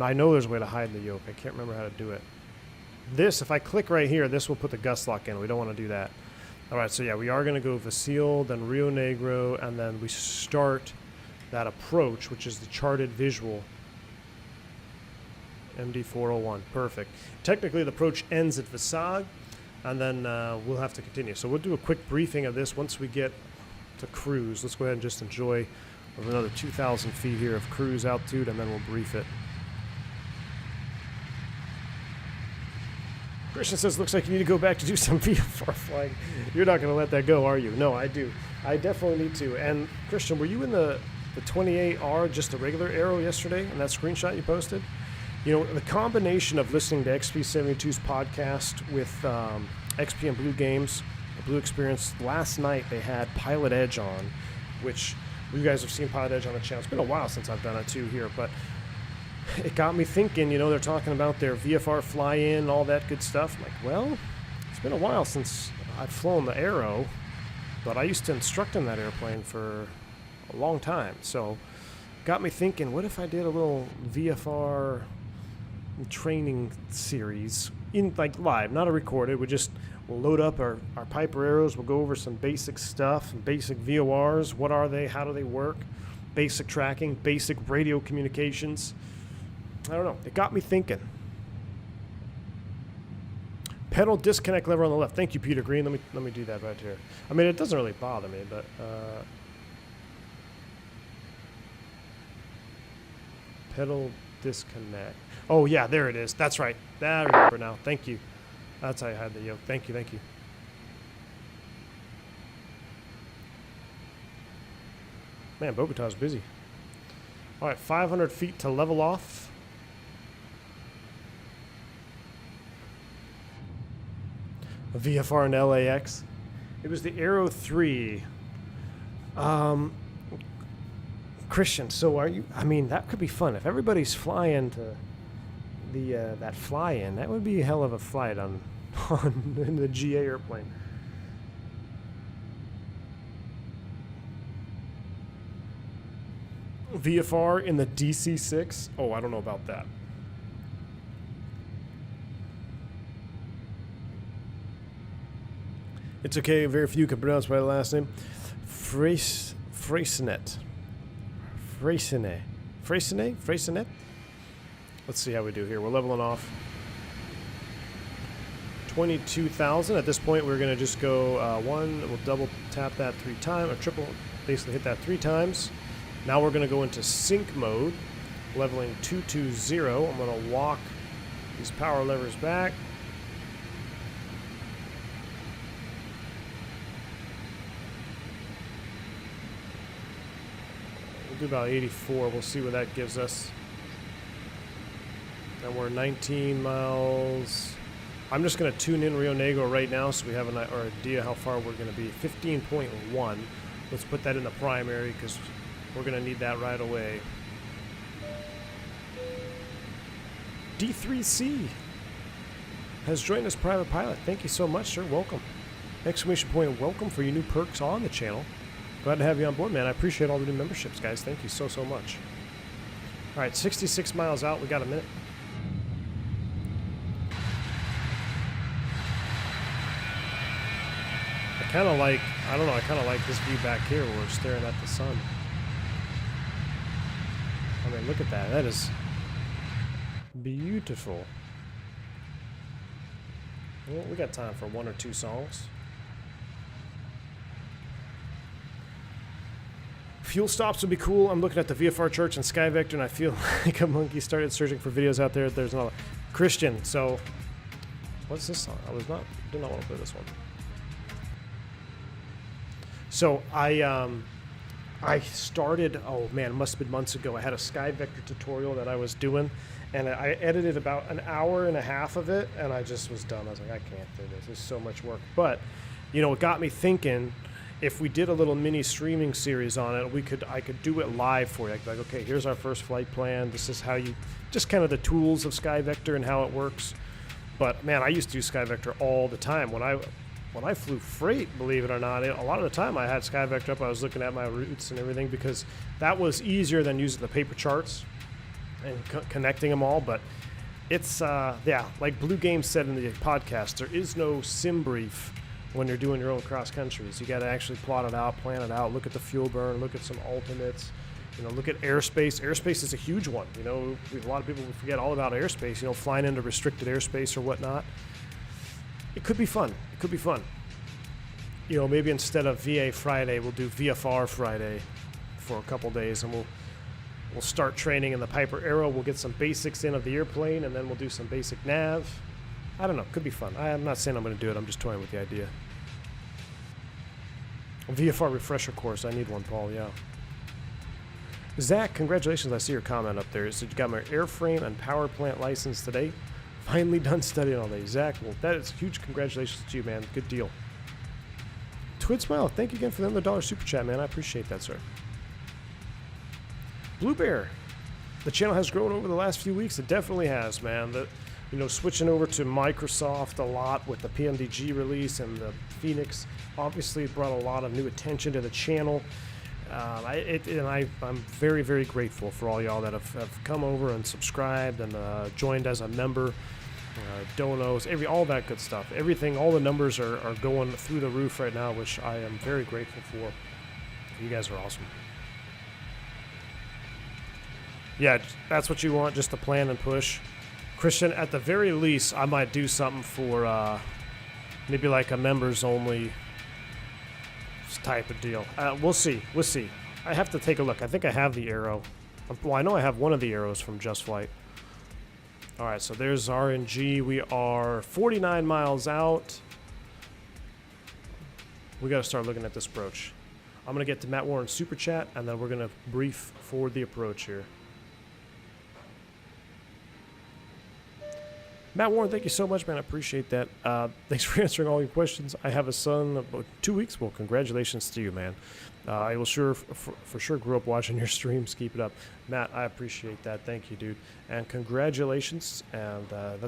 I know there's a way to hide the yoke. I can't remember how to do it. This, if I click right here, this will put the gust lock in. We don't want to do that. All right, so yeah, we are going to go Vasile, then Rio Negro, and then we start that approach, which is the charted visual. MD401, perfect. Technically, the approach ends at Vasag, and then we'll have to continue. So we'll do a quick briefing of this once we get to cruise. Let's go ahead and just enjoy another 2,000 feet here of cruise altitude, and then we'll brief it. Christian says, looks like you need to go back to do some VFR flying. You're not going to let that go, are you? No, I do. I definitely need to. And Christian, were you in the 28R, just a regular Aero yesterday, in that screenshot you posted? You know, the combination of listening to XP72's podcast with XP and Blue Games, the Blue Experience, last night they had Pilot Edge on, which you guys have seen Pilot Edge on the channel. It's been a while since I've done it too here, but it got me thinking, you know, they're talking about their VFR fly-in, all that good stuff. I'm like, well, it's been a while since I've flown the Aero, but I used to instruct in that airplane for a long time. So got me thinking, what if I did a little VFR training series, in like live, not a recorded. We'll load up our Piper Arrows. We'll go over some basic stuff, basic VORs. What are they? How do they work? Basic tracking, basic radio communications. I don't know. It got me thinking. Pedal disconnect lever on the left. Thank you, Peter Green. Let me do that right here. I mean, it doesn't really bother me, but pedal disconnect. Oh yeah, there it is. That's right. I remember now. Thank you. That's how I had the yoke. Thank you. Thank you. Man, Bogota's busy. All right, 500 feet to level off. A VFR and LAX. It was the Aero 3. Christian, so are you? I mean, that could be fun if everybody's flying to the that fly-in. That would be a hell of a flight on in the GA airplane. VFR in the DC-6? Oh, I don't know about that. It's okay, very few can pronounce my last name. Freycinet. Let's see how we do here. We're leveling off. 22,000. At this point, we're going to just go one. We'll double tap that 3 times, or triple, basically hit that 3 times. Now we're going to go into sync mode, leveling 220. I'm going to walk these power levers back. We'll do about 84. We'll see what that gives us. And we're 19 miles. I'm just going to tune in Rio Negro right now so we have an idea how far we're going to be. 15.1. Let's put that in the primary because we're going to need that right away. D3C has joined us, private pilot. Thank you so much, sir. Welcome. Exclamation point, welcome for your new perks on the channel. Glad to have you on board, man. I appreciate all the new memberships, guys. Thank you so much. All right, 66 miles out. We got a minute. kind of like, I don't know, I kind of like this view back here where we're staring at the sun. I mean, look at that. That is beautiful. Well, we got time for 1 or 2 songs. Fuel stops would be cool. I'm looking at the VFR Church and Sky Vector, and I feel like a monkey started searching for videos out there. There's another Christian. So, what's this song? Did not want to play this one. So I started. Oh man, it must have been months ago. I had a Sky Vector tutorial that I was doing, and I edited about an hour and a half of it, and I just was done. I was like, I can't do this. There's so much work. But you know, it got me thinking. If we did a little mini streaming series on it, I could do it live for you. I'd be like, okay, here's our first flight plan. This is how you, just kind of the tools of Sky Vector and how it works. But man, I used to use Sky Vector all the time. When I flew freight, believe it or not, a lot of the time I had Sky Vector up. I was looking at my routes and everything because that was easier than using the paper charts and connecting them all. But it's, yeah, like Blue Game said in the podcast, there is no sim brief when you're doing your own cross countries. You got to actually plot it out, plan it out, look at the fuel burn, look at some alternates, you know, look at airspace. Airspace is a huge one. You know, a lot of people forget all about airspace, you know, flying into restricted airspace or whatnot. It could be fun. It could be fun. You know, maybe instead of VA Friday, we'll do VFR Friday for a couple days, and we'll start training in the Piper Arrow. We'll get some basics in of the airplane, and then we'll do some basic nav. I don't know. Could be fun. I'm not saying I'm going to do it. I'm just toying with the idea. A VFR refresher course. I need one, Paul. Yeah. Zach, congratulations. I see your comment up there. So you got my airframe and power plant license today. Finally done studying all day. Zach, well, that is huge congratulations to you, man. Good deal. Twid Smile, thank you again for the $1 super chat, man. I appreciate that, sir. Blue Bear, the channel has grown over the last few weeks. It definitely has, man. You know, switching over to Microsoft a lot with the PMDG release and the Phoenix obviously brought a lot of new attention to the channel. I'm very, very grateful for all y'all that have come over and subscribed and joined as a member, donos, all that good stuff. Everything, all the numbers are going through the roof right now, which I am very grateful for. You guys are awesome. Yeah, that's what you want, just to plan and push. Christian, at the very least, I might do something for maybe like a members only type of deal. We'll see. We'll see. I have to take a look. I think I have the arrow. Well, I know I have one of the arrows from JustFlight. All right, so there's RNG. We are 49 miles out. We got to start looking at this approach. I'm going to get to Matt Warren's super chat, and then we're going to brief for the approach here. Matt Warren, thank you so much, man. I appreciate that. Thanks for answering all your questions. I have a son about 2 weeks. Well, congratulations to you, man. I will for sure grow up watching your streams. Keep it up. Matt, I appreciate that. Thank you, dude. And congratulations. And that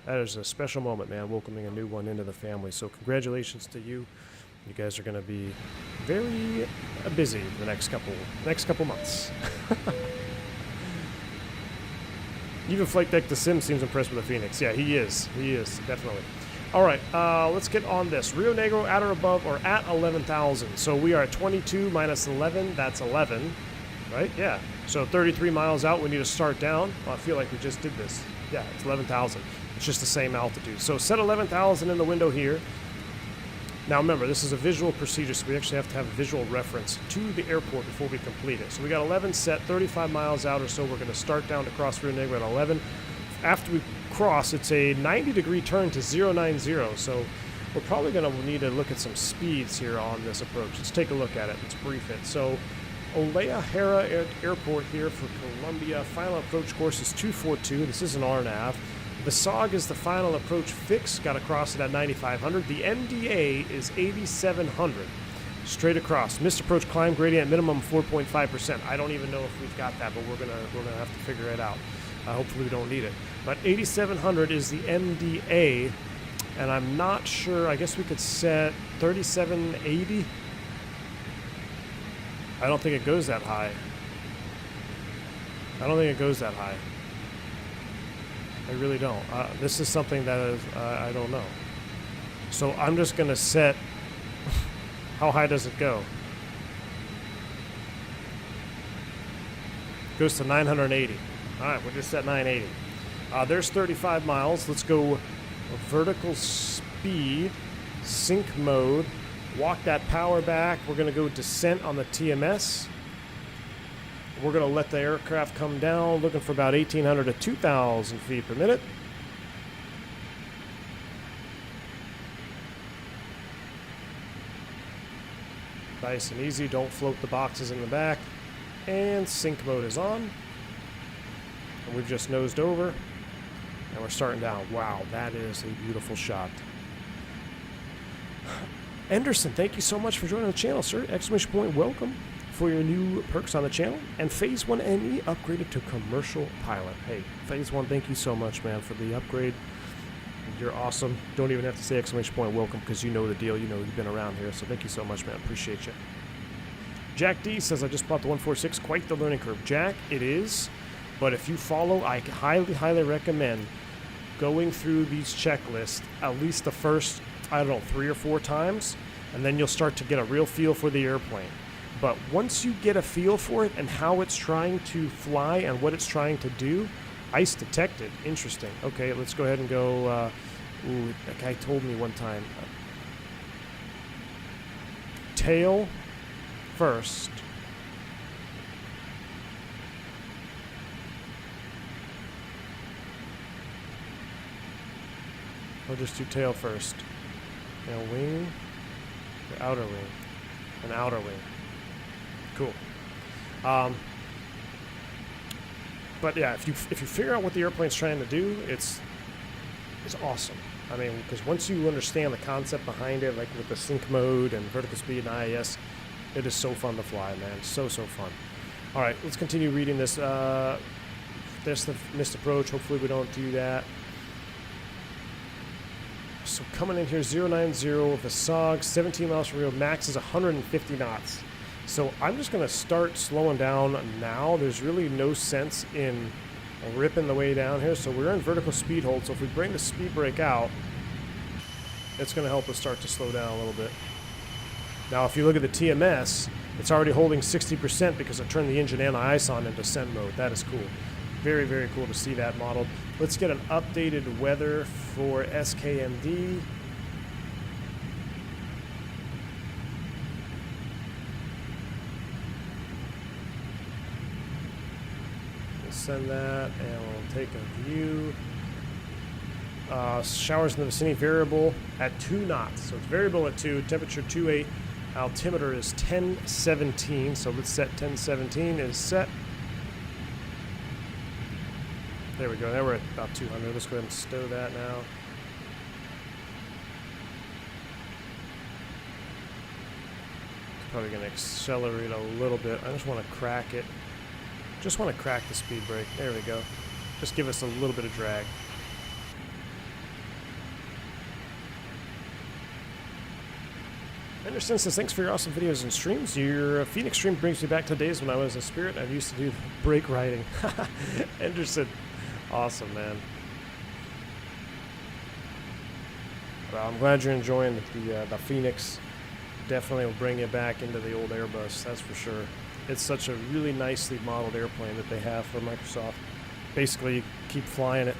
is a special moment, man, welcoming a new one into the family. So congratulations to you. You guys are going to be very busy the next couple months. Even Flight Deck the Sim seems impressed with the Phoenix. Yeah, he is. He is, definitely. All right, let's get on this. Rio Negro at or above or at 11,000. So we are at 22 minus 11. That's 11, right? Yeah. So 33 miles out, we need to start down. Well, I feel like we just did this. Yeah, it's 11,000. It's just the same altitude. So set 11,000 in the window here. Now remember, this is a visual procedure, so we actually have to have a visual reference to the airport before we complete it. So we got 11 set, 35 miles out or so. We're going to start down to cross Rio Negro at 11. After we cross, it's a 90-degree turn to 090, so we're probably going to need to look at some speeds here on this approach. Let's take a look at it. Let's brief it. So Olea Hera Airport here for Colombia. Final approach course is 242. This is an RNAV. The SOG is the final approach fix. Got to cross it at 9,500. The MDA is 8,700. Straight across. Missed approach climb gradient minimum 4.5%. I don't even know if we've got that, but we're gonna have to figure it out. Hopefully we don't need it. But 8,700 is the MDA, and I'm not sure. I guess we could set 3,780. I don't think it goes that high. I really don't. This is something that is, I don't know. So I'm just going to set How high does it go? Goes to 980. All right, we're just at 980. There's 35 miles. Let's go vertical speed, sync mode, walk that power back. We're going to go descent on the TMS. We're going to let the aircraft come down, looking for about 1,800 to 2,000 feet per minute. Nice and easy. Don't float the boxes in the back. And sync mode is on. And we've just nosed over. And we're starting down. Wow, that is a beautiful shot. Anderson, thank you so much for joining the channel, sir. Exclamation point, welcome for your new perks on the channel. And Phase 1 NE upgraded to commercial pilot. Hey, Phase 1, thank you so much, man, for the upgrade. You're awesome. Don't even have to say exclamation point welcome because you know the deal. You know you've been around here. So thank you so much, man. Appreciate you. Jack D says, I just bought the 146. Quite the learning curve. Jack, it is. But if you follow, I highly, highly recommend going through these checklists at least the first, I don't know, 3 or 4 times. And then you'll start to get a real feel for the airplane. But once you get a feel for it and how it's trying to fly and what it's trying to do, ICE detected. Interesting. Okay, let's go ahead and go. Ooh, that guy told me one time. Tail first. We'll just do tail first. And wing. The outer wing. An outer wing. Cool. But yeah, if you figure out what the airplane's trying to do, it's awesome. I mean, because once you understand the concept behind it, like with the sync mode and vertical speed and IAS, it is so fun to fly, man. So fun. All right, let's continue reading this. There's the missed approach. Hopefully we don't do that. So coming in here, 090 with the SOG, 17 miles per hour. Max is 150 knots. So I'm just going to start slowing down now. There's really no sense in ripping the way down here. So we're in vertical speed hold. So if we bring the speed brake out, it's going to help us start to slow down a little bit. Now, if you look at the TMS, it's already holding 60% because I turned the engine and the ICE on in descent mode. That is cool. Very, very cool to see that modeled. Let's get an updated weather for SKMD. Send that and we'll take a view. Showers in the vicinity, variable at 2 knots. So it's variable at 2, temperature 2.8, altimeter is 1017. So let's set 1017 is set. There we go. Now we're at about 200. Let's go ahead and stow that now. It's probably going to accelerate a little bit. I just want to crack it. Just want to crack the speed brake. There we go. Just give us a little bit of drag. Anderson says, thanks for your awesome videos and streams. Your Phoenix stream brings me back to days when I was a Spirit. I used to do brake riding. Anderson, awesome, man. Well, I'm glad you're enjoying the Phoenix. Definitely will bring you back into the old Airbus, that's for sure. It's such a really nicely modeled airplane that they have for Microsoft. Basically, you keep flying it.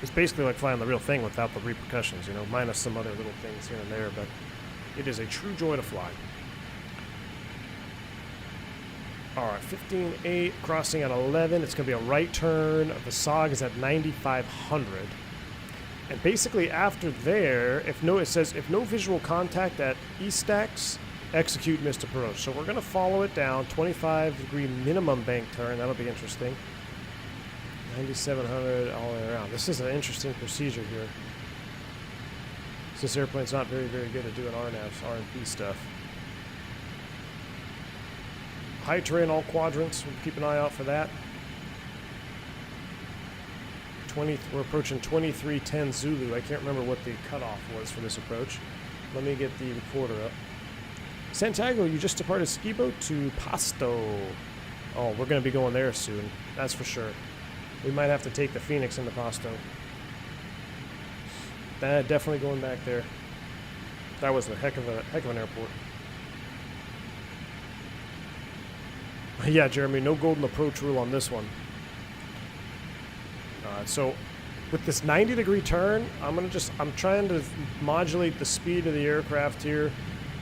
It's basically like flying the real thing without the repercussions, you know, minus some other little things here and there, but it is a true joy to fly. All right, 15.8, crossing at 11. It's going to be a right turn. The SOG is at 9,500. And basically after there, it says if no visual contact at E-stacks, execute missed approach. So we're going to follow it down, 25-degree minimum bank turn. That'll be interesting. 9,700 all the way around. This is an interesting procedure here. This airplane's not very, very good at doing RNAVs, R&P stuff. High terrain, all quadrants. We'll keep an eye out for that. We're approaching 2310 Zulu. I can't remember what the cutoff was for this approach. Let me get the recorder up. Santiago, you just departed SKBO to Pasto. Oh, we're going to be going there soon. That's for sure. We might have to take the Phoenix into Pasto. Definitely going back there. That was a heck of an airport. Yeah, Jeremy, no golden approach rule on this one. So with this 90-degree turn, I'm trying to modulate the speed of the aircraft here,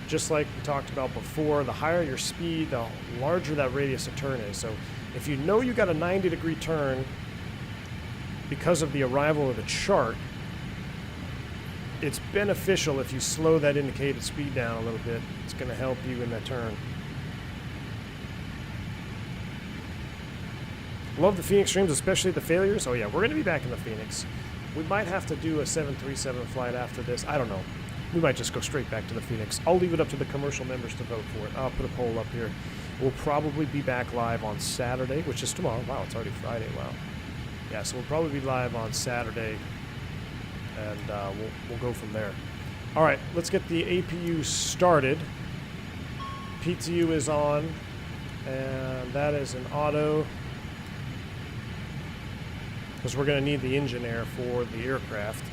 just like we talked about before. The higher your speed, the larger that radius of turn is. So if you know you got a 90-degree turn because of the arrival of the chart, it's beneficial if you slow that indicated speed down a little bit. It's going to help you in that turn. Love the Phoenix streams, especially the failures. Oh yeah, we're going to be back in the Phoenix. We might have to do a 737 flight after this. I don't know. We might just go straight back to the Phoenix. I'll leave it up to the commercial members to vote for it. I'll put a poll up here. We'll probably be back live on Saturday, which is tomorrow. Wow, it's already Friday. Wow. Yeah, so we'll probably be live on Saturday, and we'll go from there. All right, let's get the APU started. PTU is on, and that is an auto, because we're going to need the engine air for the aircraft.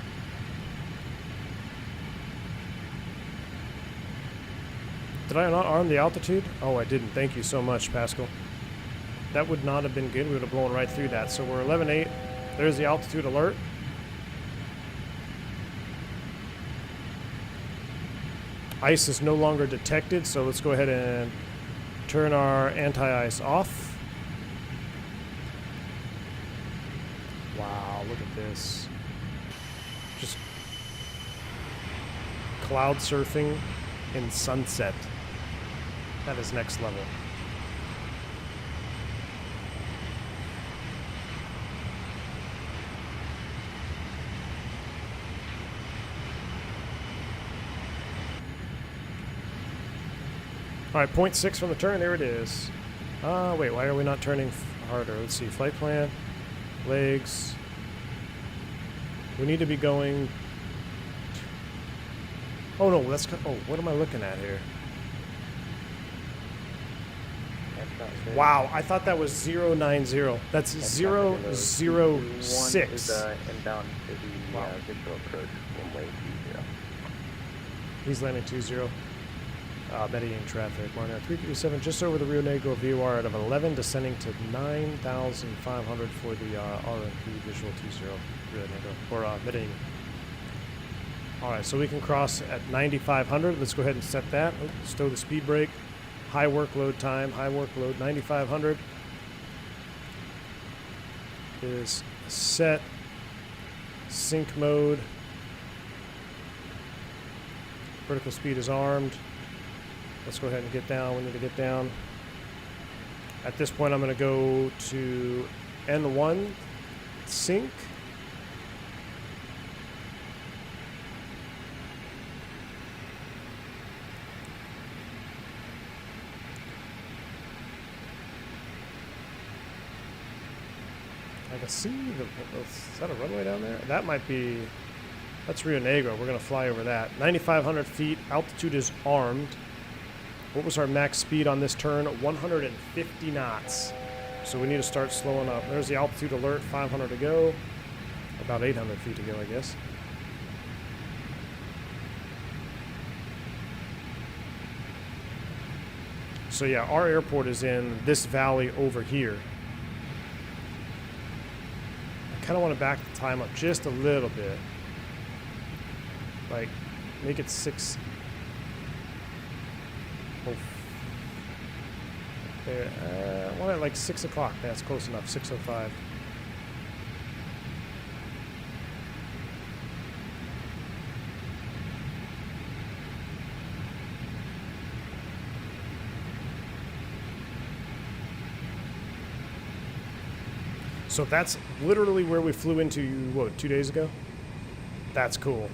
Did I not arm the altitude? Oh, I didn't. Thank you so much, Pascal. That would not have been good. We would have blown right through that. So we're 11.8. There's the altitude alert. Ice is no longer detected, so let's go ahead and turn our anti-ice off. Wow, look at this. Just cloud surfing in sunset. That is next level. All right, 0.6 from the turn. There it is. Wait, why are we not turning harder? Let's see. Flight plan. Legs. We need to be going... Oh, no, that's... Oh, what am I looking at here? Wow, I thought that was 090. That's 006. Inbound to the Wow. visual approach, runway 20. He's landing 20. Medellin traffic. MartinAir 337 just over the Rio Negro VOR out of 11, descending to 9,500 for the RMP visual 20 Rio Negro, or Medellin. All right, so we can cross at 9,500. Let's go ahead and set that. Oh, stow the speed brake. High workload time, high workload, 9,500 is set. Sync mode. Vertical speed is armed. Let's go ahead and get down. We need to get down. At this point, I'm going to go to N1 sync. I can see is that a runway down there? That might be, that's Rio Negro. We're going to fly over that. 9,500 feet. Altitude is armed. What was our max speed on this turn? 150 knots. So we need to start slowing up. There's the altitude alert. 500 to go. About 800 feet to go, I guess. So yeah, our airport is in this valley over here. I kind of want to back the time up just a little bit. Like, make it 6. Oh. There. I want it like 6 o'clock. That's close enough. 6:05. So that's literally where we flew into, what, 2 days ago? That's cool.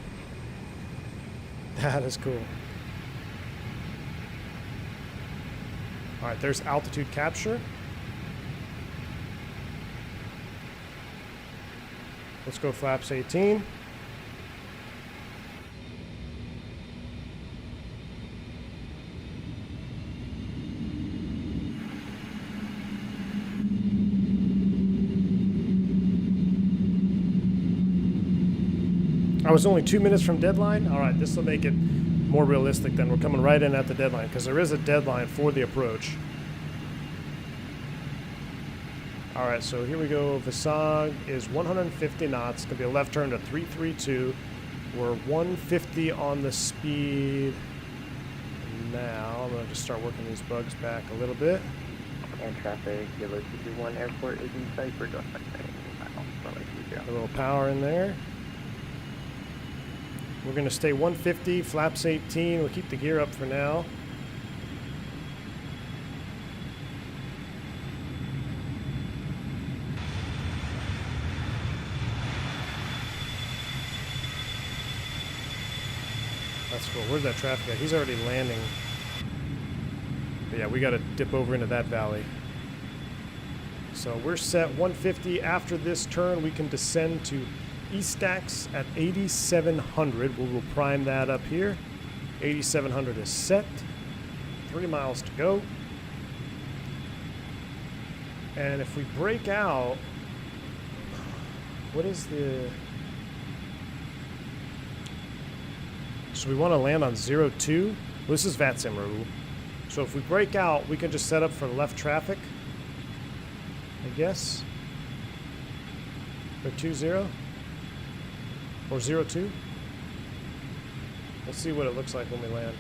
That is cool. All right, there's altitude capture. Let's go flaps 18. I was only 2 minutes from deadline. All right, this will make it more realistic then. We're coming right in at the deadline because there is a deadline for the approach. All right, so here we go. Visag is 150 knots. It's going to be a left turn to 332. We're 150 on the speed. Now I'm going to just start working these bugs back a little bit. And traffic, Yellow 221 airport is in sight for JustFlight. A little power in there. We're going to stay 150, flaps 18. We'll keep the gear up for now. That's cool. Where's that traffic at? He's already landing. But yeah, we got to dip over into that valley. So we're set 150. After this turn, we can descend to E-stacks at 8,700. We'll prime that up here. 8,700 is set. 3 miles to go. And if we break out, what is the... So we want to land on 02. Well, this is VATSIM rule. So if we break out, we can just set up for left traffic, I guess. Or 20 or 02. Let's see what it looks like when we land.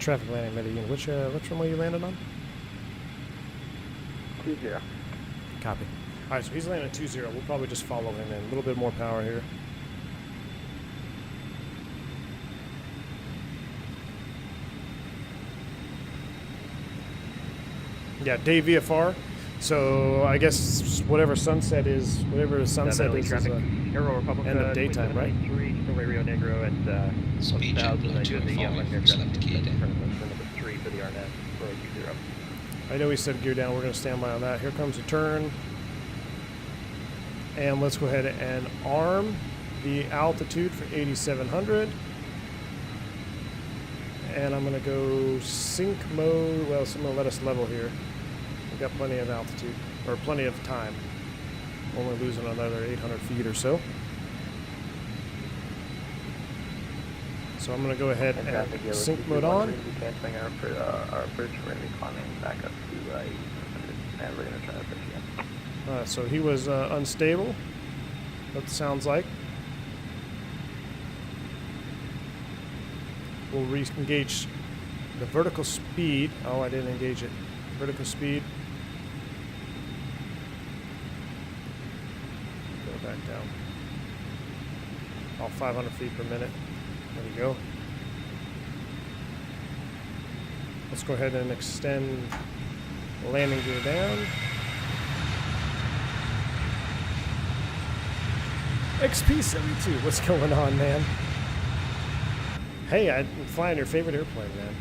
Traffic landing Medellin. Which runway you landed on? 20. Copy. All right, so he's landing 20. We'll probably just follow him in. A little bit more power here. Yeah, day VFR. So I guess whatever sunset is, whatever sunset is traffic. Aero Republic, end of daytime, right? Rio Negro at Speed jet below 205, select gear down. Number 3 for the RNet for 20. I know he said gear down. We're going to stand by on that. Here comes a turn. And let's go ahead and arm the altitude for 8,700. And I'm going to go sync mode. Well, so I'm going to let us level here. We've got plenty of altitude, or plenty of time. Only losing another 800 feet or so. So I'm going to go ahead and sync mode on. We're going to be canceling our approach. We're going to be climbing back up to 800, and we're going to try to approach again. So he was unstable, that sounds like. We'll re-engage the vertical speed. Oh, I didn't engage it. Vertical speed. Go back down. All 500 feet per minute. There we go. Let's go ahead and extend landing gear down. XP-72, what's going on, man? Hey, I'm flying your favorite airplane, man.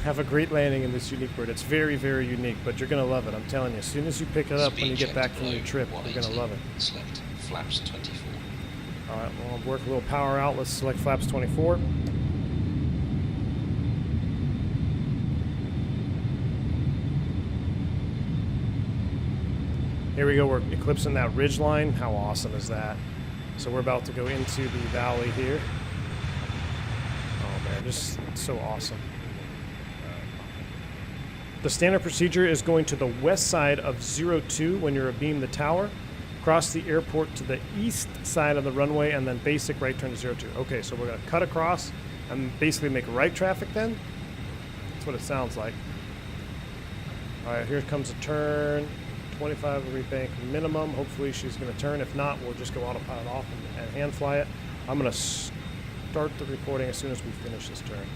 Have a great landing in this unique bird. It's very, very unique, but you're going to love it. I'm telling you, as soon as you pick it up when you get back from your trip, you're going to love it. Select flaps 24. All right, well, I'll work a little power out. Let's select flaps 24. Here we go. We're eclipsing that ridge line. How awesome is that? So we're about to go into the valley here. Oh, man, just so awesome. The standard procedure is going to the west side of 02 when you're abeam the tower, cross the airport to the east side of the runway, and then basic right turn to 02. Okay, so we're going to cut across and basically make right traffic then? That's what it sounds like. All right, here comes a turn. 25 rebank minimum. Hopefully she's going to turn. If not, we'll just go autopilot off and hand fly it. I'm going to start the recording as soon as we finish this turn.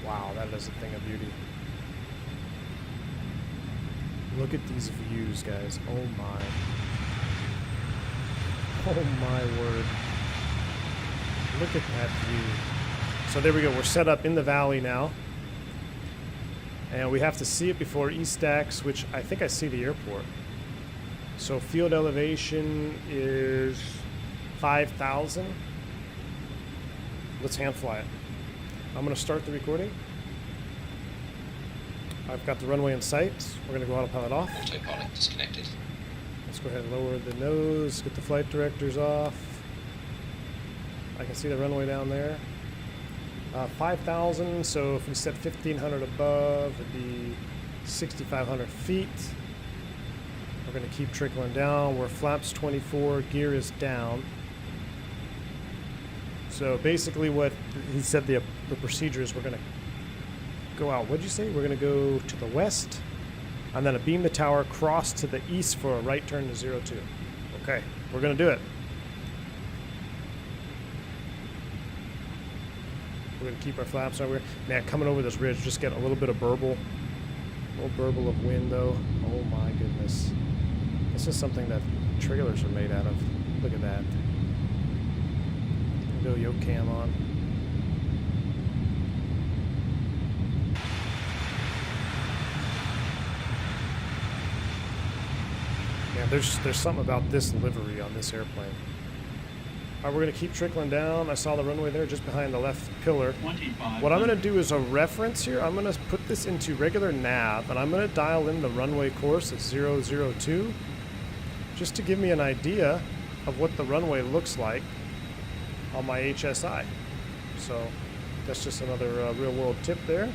Wow, that is a thing of beauty. Look at these views, guys. Oh my. Oh my word. Look at that view. So there we go. We're set up in the valley now. And we have to see it before E-stacks, which I think I see the airport. So field elevation is 5,000. Let's hand fly it. I'm going to start the recording. I've got the runway in sight. We're going to go autopilot off. Autopilot disconnected. Let's go ahead and lower the nose, get the flight directors off. I can see the runway down there. 5,000, so if we set 1,500 above, it'd be 6,500 feet. We're going to keep trickling down. We're flaps 24, gear is down. So basically what he said the procedure is we're going to go out. What'd you say? We're going to go to the west and then beam the tower, cross to the east for a right turn to 02. Okay, we're going to do it. We're going to keep our flaps over. Man, coming over this ridge, just getting a little bit of burble. A little burble of wind, though. Oh, my goodness. This is something that trailers are made out of. Look at that. Go yoke cam on. Man, there's something about this livery on this airplane. All right, we're going to keep trickling down. I saw the runway there just behind the left pillar. What I'm going to do is a reference here. I'm going to put this into regular nav, and I'm going to dial in the runway course at 002 just to give me an idea of what the runway looks like on my HSI. So that's just another real-world tip there. On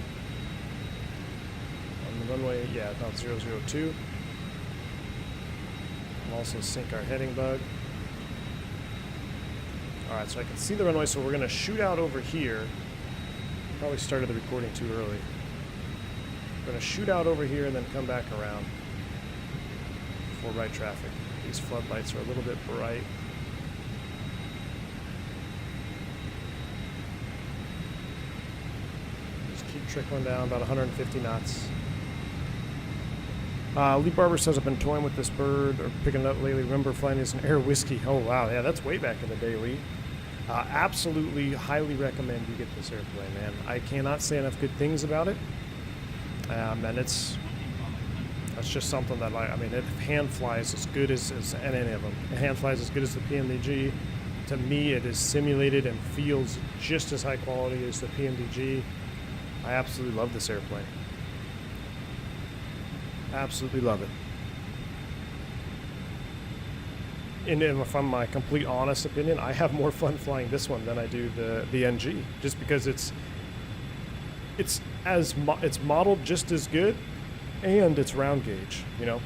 the runway, yeah, about 002. We'll also sync our heading bug. Alright, so I can see the runway, so we're going to shoot out over here. Probably started the recording too early. We're going to shoot out over here and then come back around for right traffic. These floodlights are a little bit bright. Just keep trickling down, about 150 knots. Lee Barber says, I've been toying with this bird or picking it up lately. Remember flying as an air whiskey. Oh, wow. Yeah, that's way back in the day, Lee. Absolutely highly recommend you get this airplane, man. I cannot say enough good things about it. And that's just something that, I mean, it hand flies as good as any of them. It hand flies as good as the PMDG. To me, it is simulated and feels just as high quality as the PMDG. I absolutely love this airplane. Absolutely love it. And if I'm my complete honest opinion, I have more fun flying this one than I do the NG, just because it's modeled just as good, and it's round gauge. You know,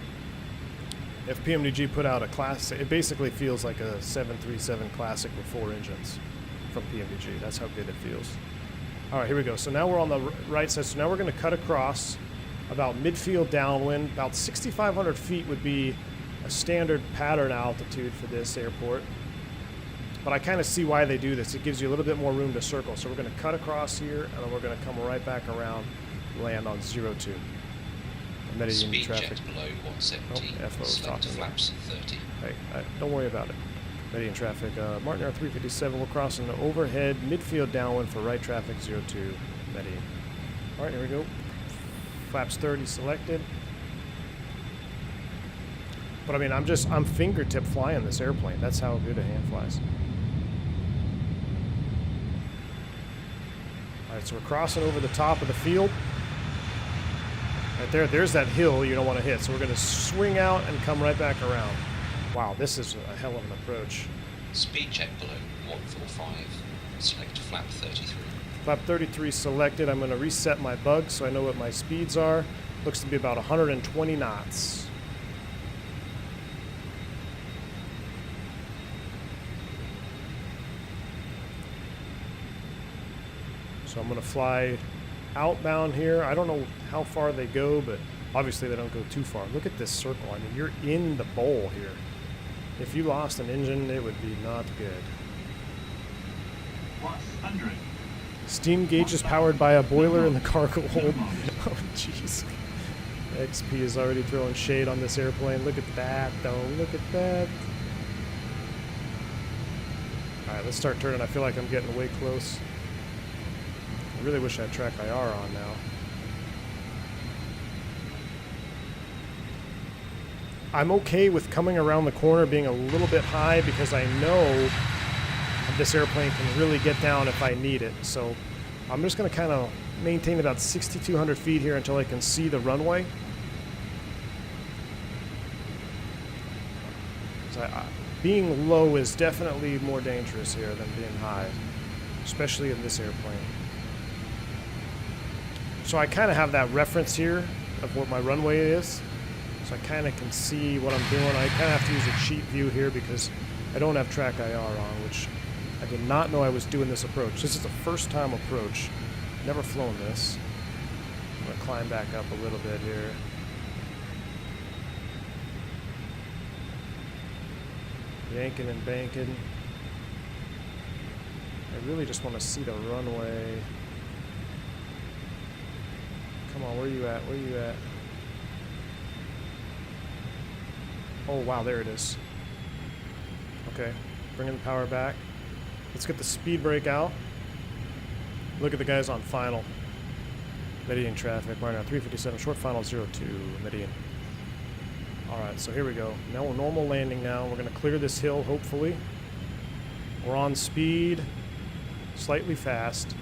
if PMDG put out a classic, it basically feels like a 737 Classic with 4 engines from PMDG. That's how good it feels. All right, here we go. So now we're on the right side. So now we're going to cut across about midfield downwind. About 6,500 feet would be a standard pattern altitude for this airport. But I kind of see why they do this. It gives you a little bit more room to circle. So we're going to cut across here, and then we're going to come right back around, land on 02. Medellin Speed traffic. jet below 170. Oh, FO is Select talking. flaps 30. Hey, don't worry about it. Medellin traffic. MartinAir 357. We're crossing the overhead midfield downwind for right traffic 02. Medellin. All right, here we go. Flaps 30 selected. But I mean, I'm fingertip flying this airplane. That's how good a hand flies. All right, so we're crossing over the top of the field. Right there's that hill you don't want to hit. So we're going to swing out and come right back around. Wow, this is a hell of an approach. Speed jet below 145. Select flap 33. Flap 33 selected. I'm going to reset my bug so I know what my speeds are. Looks to be about 120 knots. So I'm going to fly outbound here. I don't know how far they go, but obviously they don't go too far. Look at this circle. I mean, you're in the bowl here. If you lost an engine, it would be not good. Plus 100. Steam gauge is powered by a boiler in the cargo hold. Oh, jeez. XP is already throwing shade on this airplane. Look at that, though. Look at that. All right, let's start turning. I feel like I'm getting way close. I really wish I had track IR on now. I'm okay with coming around the corner being a little bit high because I know this airplane can really get down if I need it. So I'm just going to kind of maintain about 6,200 feet here until I can see the runway. being low is definitely more dangerous here than being high, especially in this airplane. So I kind of have that reference here of what my runway is, so I kind of can see what I'm doing. I kind of have to use a cheat view here because I don't have track IR on, which I did not know I was doing this approach. This is a first time approach. Never flown this. I'm going to climb back up a little bit here. Yanking and banking. I really just want to see the runway. Come on, where are you at? Where are you at? Oh, wow, there it is. Okay, bringing the power back. Let's get the speed brake out. Look at the guys on final. Medellin traffic, right now 357, short final 02, Medellin. Alright, so here we go. Now we're normal landing now. We're going to clear this hill, hopefully. We're on speed, slightly fast.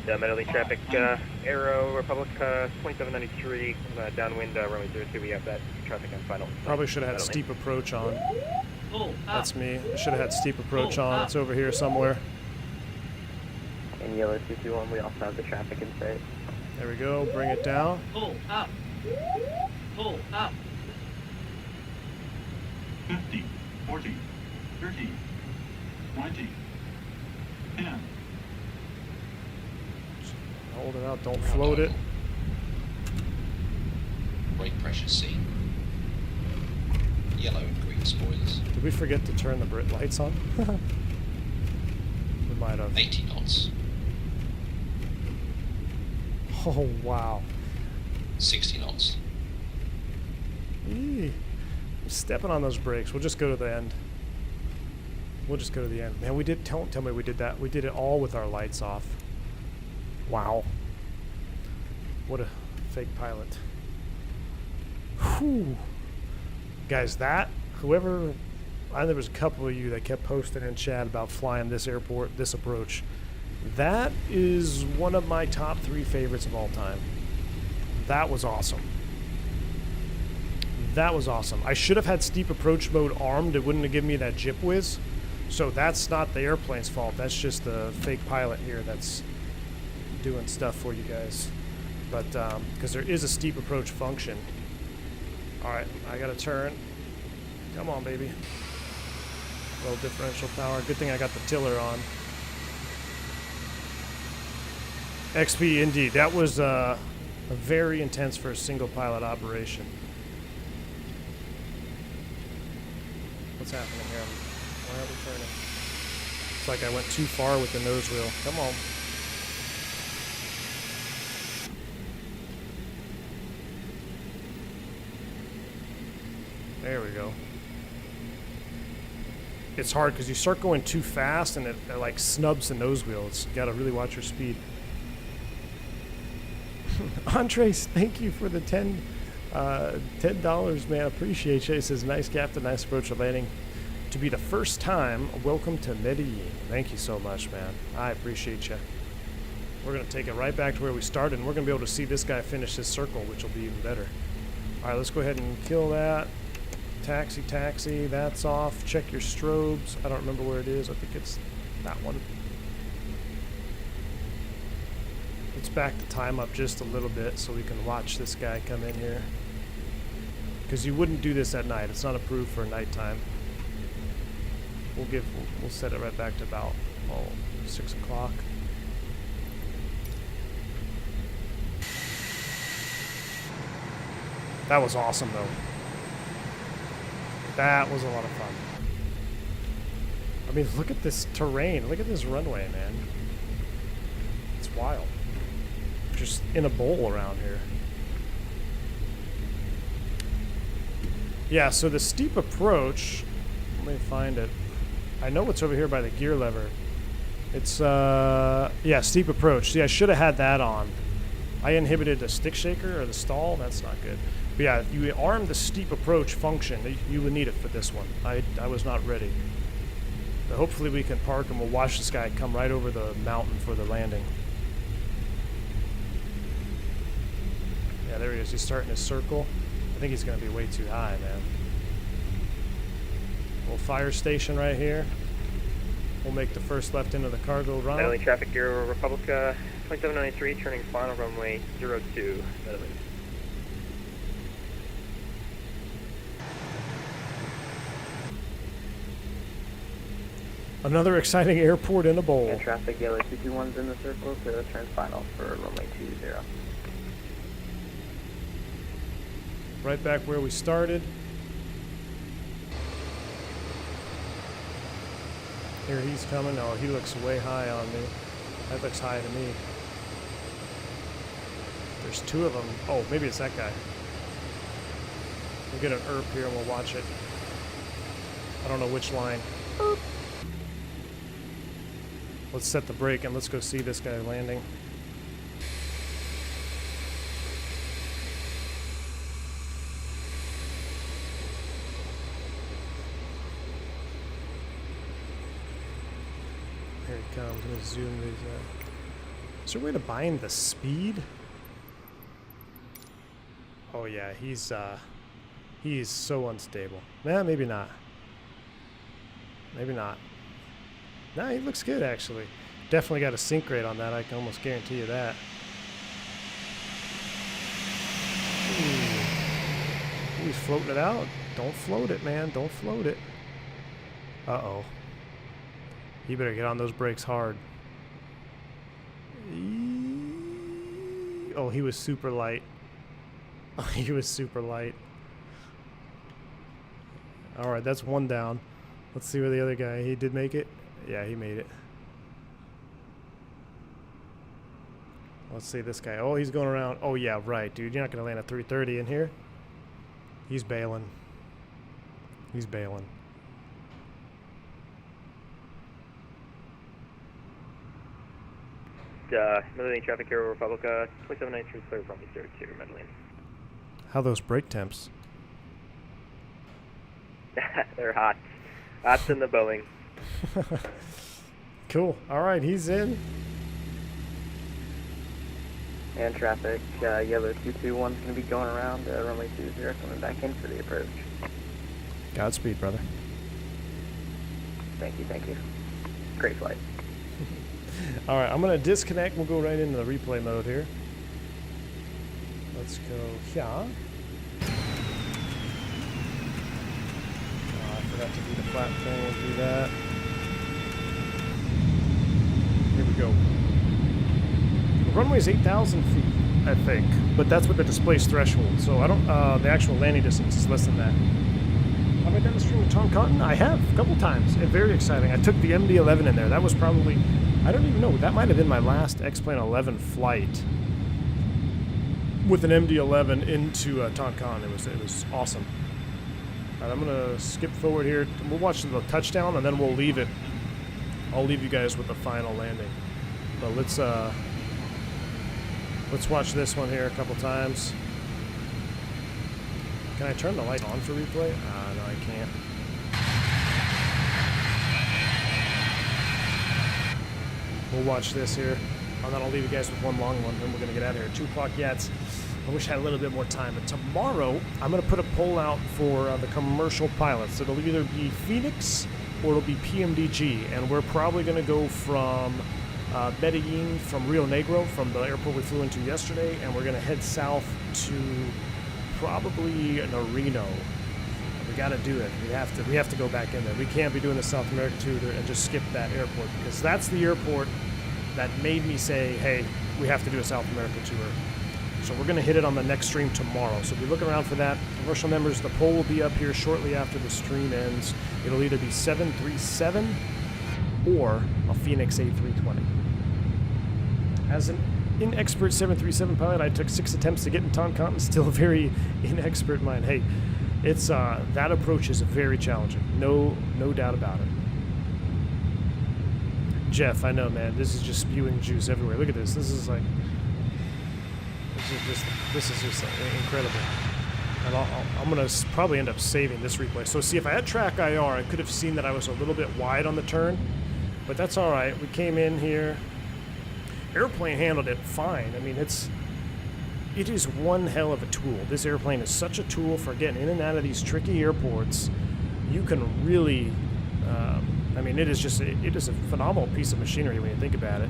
Medellin traffic, Aero Republic 2793, downwind runway 02. We have that traffic on final. Probably should have had steep approach on. That's me. I should have had steep approach on. It's over here somewhere. In yellow 221, we also have the traffic in sight. There we go. Bring it down. Pull up. Pull up. 50, 40, 30, 20, 10. Hold it out. Don't float it. Brake pressure seen. Yellow and green spoilers. Did we forget to turn the lights on? We might have. 80 knots. Oh, wow. 60 knots. Eee. I'm stepping on those brakes. We'll just go to the end. We'll just go to the end. Man, we did. Don't tell me we did that. We did it all with our lights off. Wow. What a fake pilot. Whew. Guys, whoever, there was a couple of you that kept posting in chat about flying this airport, this approach. That is one of my top 3 favorites of all time. That was awesome. That was awesome. I should have had steep approach mode armed. It wouldn't have given me that jip whiz. So that's not the airplane's fault. That's just the fake pilot here that's doing stuff for you guys. But because there is a steep approach function. Alright, I gotta turn. Come on, baby. Low differential power. Good thing I got the tiller on. XP, indeed. That was a very intense for a single pilot operation. What's happening here? Why are we turning? It's like I went too far with the nose wheel. Come on. There we go. It's hard because you start going too fast and it like snubs the nose wheel. You gotta really watch your speed. Andres, thank you for the $10, man. Appreciate you. He says, nice captain, nice approach to landing. To be the first time, welcome to Medellin. Thank you so much, man. I appreciate you. We're gonna take it right back to where we started, and we're gonna be able to see this guy finish his circle, which will be even better. All right, let's go ahead and kill that. Taxi, taxi, that's off. Check your strobes. I don't remember where it is. I think it's that one. Let's back the time up just a little bit so we can watch this guy come in here. Because you wouldn't do this at night. It's not approved for nighttime. We'll set it right back to about 6 o'clock. That was awesome though. That was a lot of fun. I mean, look at this terrain. Look at this runway, man. It's wild. Just in a bowl around here. Yeah, so the steep approach, let me find it. I know it's over here by the gear lever. It's, yeah, steep approach. See, I should have had that on. I inhibited the stick shaker or the stall. That's not good. But yeah, if you arm the steep approach function, you would need it for this one. I was not ready. But hopefully we can park and we'll watch this guy come right over the mountain for the landing. Yeah, there he is. He's starting his circle. I think he's going to be way too high, man. fire station right here. We'll make the first left into the cargo run. Medellin traffic, Aero Republica 2793, turning final runway 02, Medellin. Another exciting airport in a bowl. And traffic, yellow 221's in the circle to turn final for runway 20. Right back where we started. Here he's coming. Oh, he looks way high on me. That looks high to me. There's two of them. Oh, maybe it's that guy. We'll get an ERP here and we'll watch it. I don't know which line. ERP. Let's set the brake and let's go see this guy landing. Here he comes. I'm gonna zoom these out. Is there a way to bind the speed? Oh yeah, he's so unstable. Nah, maybe not. Maybe not. Nah, he looks good actually. Definitely got a sink rate on that, I can almost guarantee you that. Ooh, he's floating it out. Don't float it, man. Don't float it. Uh-oh. You better get on those brakes hard. Oh, he was super light. Oh, he was super light. Alright, that's one down. Let's see where the other guy, he did make it. Yeah, he made it. Let's see this guy. Oh, he's going around. Oh, yeah, right, dude. You're not going to land at 330 in here. He's bailing. He's bailing. Medellin traffic, Aero Republica 2793, clear from 02, Medellin. How those brake temps? They're hot. Hot in the Boeing. Cool. All right, he's in. And traffic, yellow 221's going to be going around runway 20, coming back in for the approach. Godspeed, brother. Thank you, thank you. Great flight. All right, I'm going to disconnect. We'll go right into the replay mode here. Let's go here. I forgot to do the platform. We'll do that. Here we go. The runway's 8,000 feet, I think, but that's what the display's threshold. So I don't. The actual landing distance is less than that. Have I done a stream with Tom Cotton? I have, a couple times. And very exciting. I took the MD-11 in there. That was probably, I don't even know. That might have been my last X-Plane 11 flight with an MD-11 into Tom Cotton. It was awesome. All right, I'm gonna skip forward here. We'll watch the touchdown and then we'll leave it. I'll leave you guys with the final landing. But let's watch this one here a couple times. Can I turn the light on for replay? No, I can't. We'll watch this here. And then I'll leave you guys with one long one, then we're going to get out of here. 2 o'clock yet. I wish I had a little bit more time. But tomorrow, I'm going to put a poll out for the commercial pilots. It'll either be Phoenix or it'll be PMDG. And we're probably going to go from Medellin, from Rio Negro, from the airport we flew into yesterday. And we're going to head south to probably Reno. We got to do it. We have to go back in there. We can't be doing the South America tour and just skip that airport, because that's the airport that made me say, hey, we have to do a South America tour. So we're going to hit it on the next stream tomorrow. So be looking around for that. Commercial members, the poll will be up here shortly after the stream ends. It'll either be 737 or a Phoenix A320. As an inexpert 737 pilot, I took 6 attempts to get in Tom Cotton. Still a very inexpert mind. Hey, it's that approach is very challenging. No doubt about it. Jeff, I know, man. This is just spewing juice everywhere. Look at this. This is just incredible. And I'm gonna probably end up saving this replay. So see, if I had track IR, I could have seen that I was a little bit wide on the turn, but that's all right. We came in here. Airplane handled it fine. I mean, it is one hell of a tool. This airplane is such a tool for getting in and out of these tricky airports. you can really, I mean, it is a phenomenal piece of machinery when you think about it.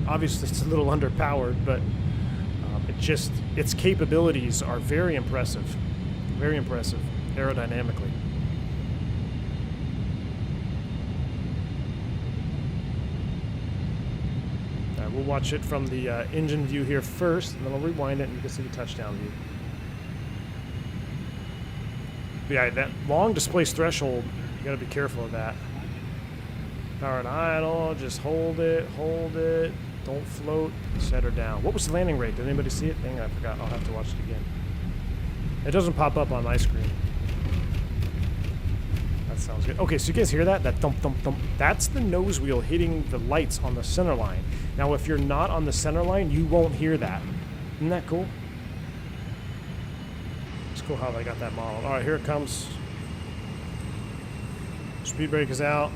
Obviously, it's a little underpowered, but its capabilities are very impressive aerodynamically. All right, we'll watch it from the engine view here first, and then I'll rewind it and you can see the touchdown view. But yeah, that long displaced threshold, you gotta be careful of that. Power and idle, just hold it, don't float, set her down. What was the landing rate? Did anybody see it? Dang, I forgot. I'll have to watch it again. It doesn't pop up on my screen. That sounds good. Okay, so you guys hear that? That thump, thump, thump. That's the nose wheel hitting the lights on the center line. Now, if you're not on the center line, you won't hear that. Isn't that cool? It's cool how they got that model. All right, here it comes. Speed brake is out.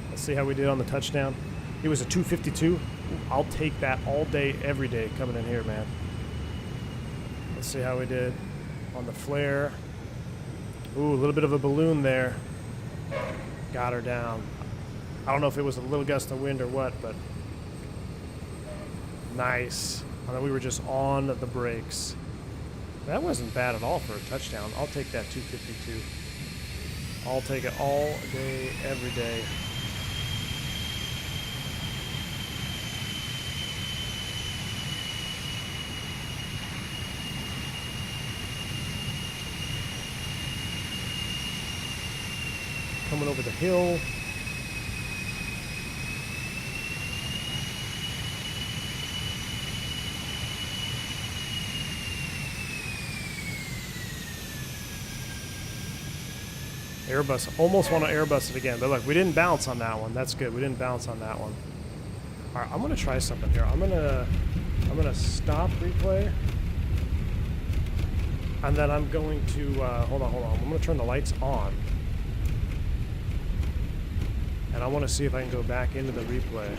Let's see how we did on the touchdown. It was a 252. I'll take that all day, every day coming in here, man. Let's see how we did on the flare. Ooh, a little bit of a balloon there. Got her down. I don't know if it was a little gust of wind or what, but nice. I know we were just on the brakes. That wasn't bad at all for a touchdown. I'll take that 252. I'll take it all day, every day. Coming over the hill. Airbus, almost want to Airbus it again, but look, we didn't bounce on that one. That's good. We didn't bounce on that one. All right, I'm gonna try something here. I'm gonna stop replay, and then I'm going to hold on. I'm gonna turn the lights on. And I want to see if I can go back into the replay.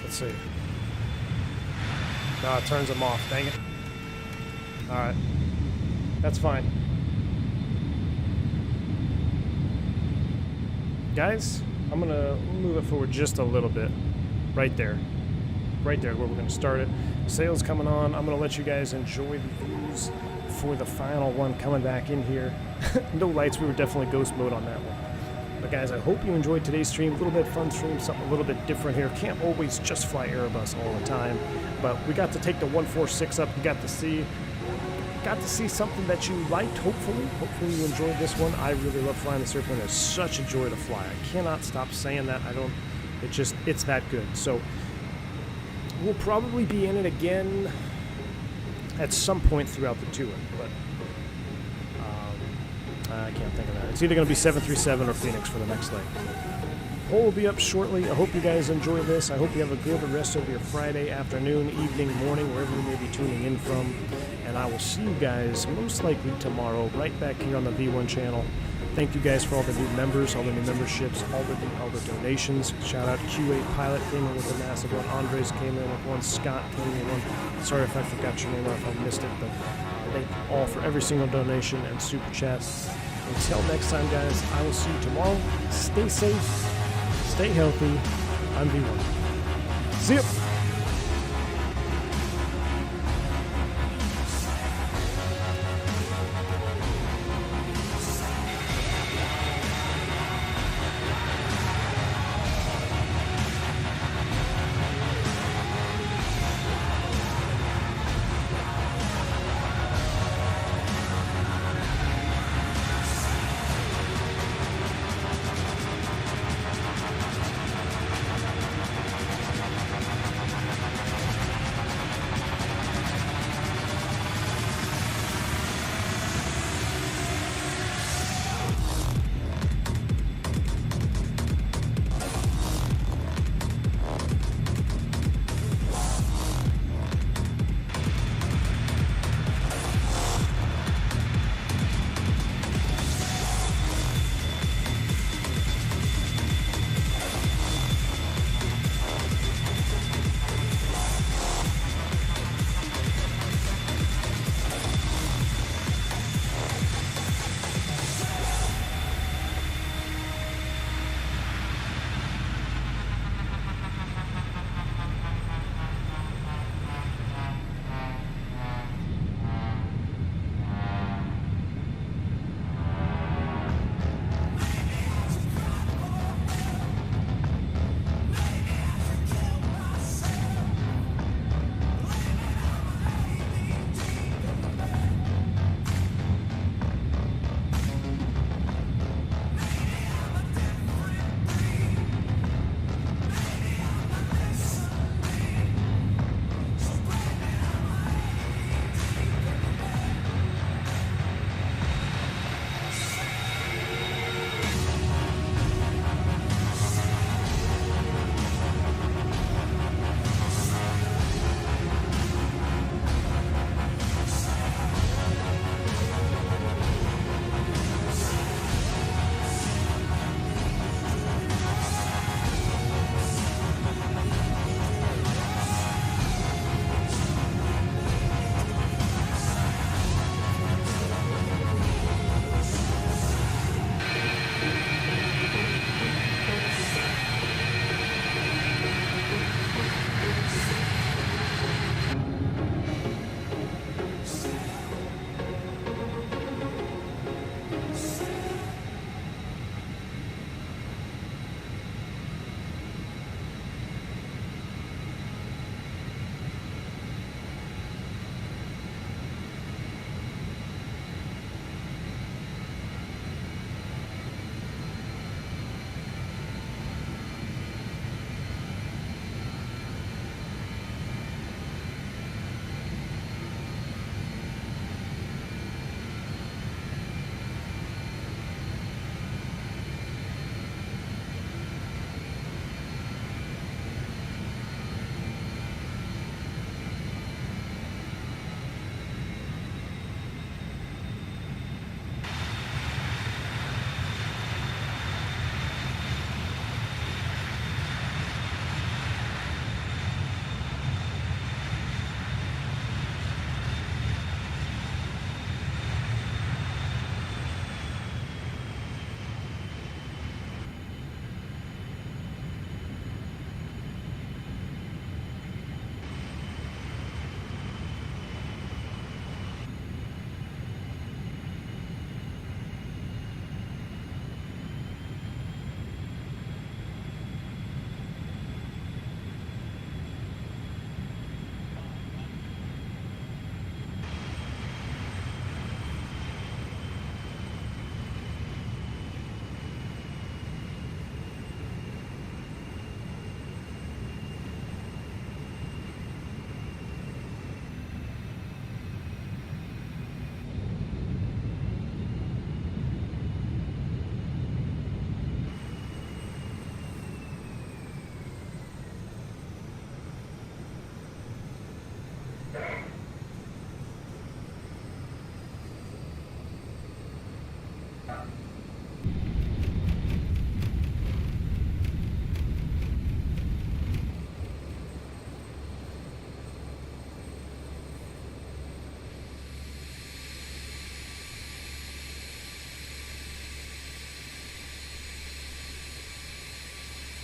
Let's see. No, it turns them off. Dang it. Alright. That's fine. Guys, I'm going to move it forward just a little bit. Right there. Right there where we're going to start it. Sails coming on. I'm going to let you guys enjoy the views for the final one coming back in here. No lights, we were definitely ghost mode on that one. But guys, I hope you enjoyed today's stream. A little bit fun stream, something a little bit different here. Can't always just fly Airbus all the time, but we got to take the 146 up. You got to see something that you liked, hopefully. Hopefully you enjoyed this one. I really love flying this airplane. It's such a joy to fly. I cannot stop saying that. It's that good. So we'll probably be in it again at some point throughout the tour, but I can't think of that. It's either going to be 737 or Phoenix for the next leg. Poll will be up shortly. I hope you guys enjoy this. I hope you have a good rest of your Friday afternoon, evening, morning, wherever you may be tuning in from. And I will see you guys most likely tomorrow right back here on the V1 channel. Thank you guys for all the new members, all the new memberships, all the donations. Shout out QA Pilot came in with a massive one. Andres came in with one. Scott came in with one. Sorry if I forgot your name or if I missed it, but thank you all for every single donation and super chats. Until next time, guys, I will see you tomorrow. Stay safe, stay healthy. I'm V1. See ya.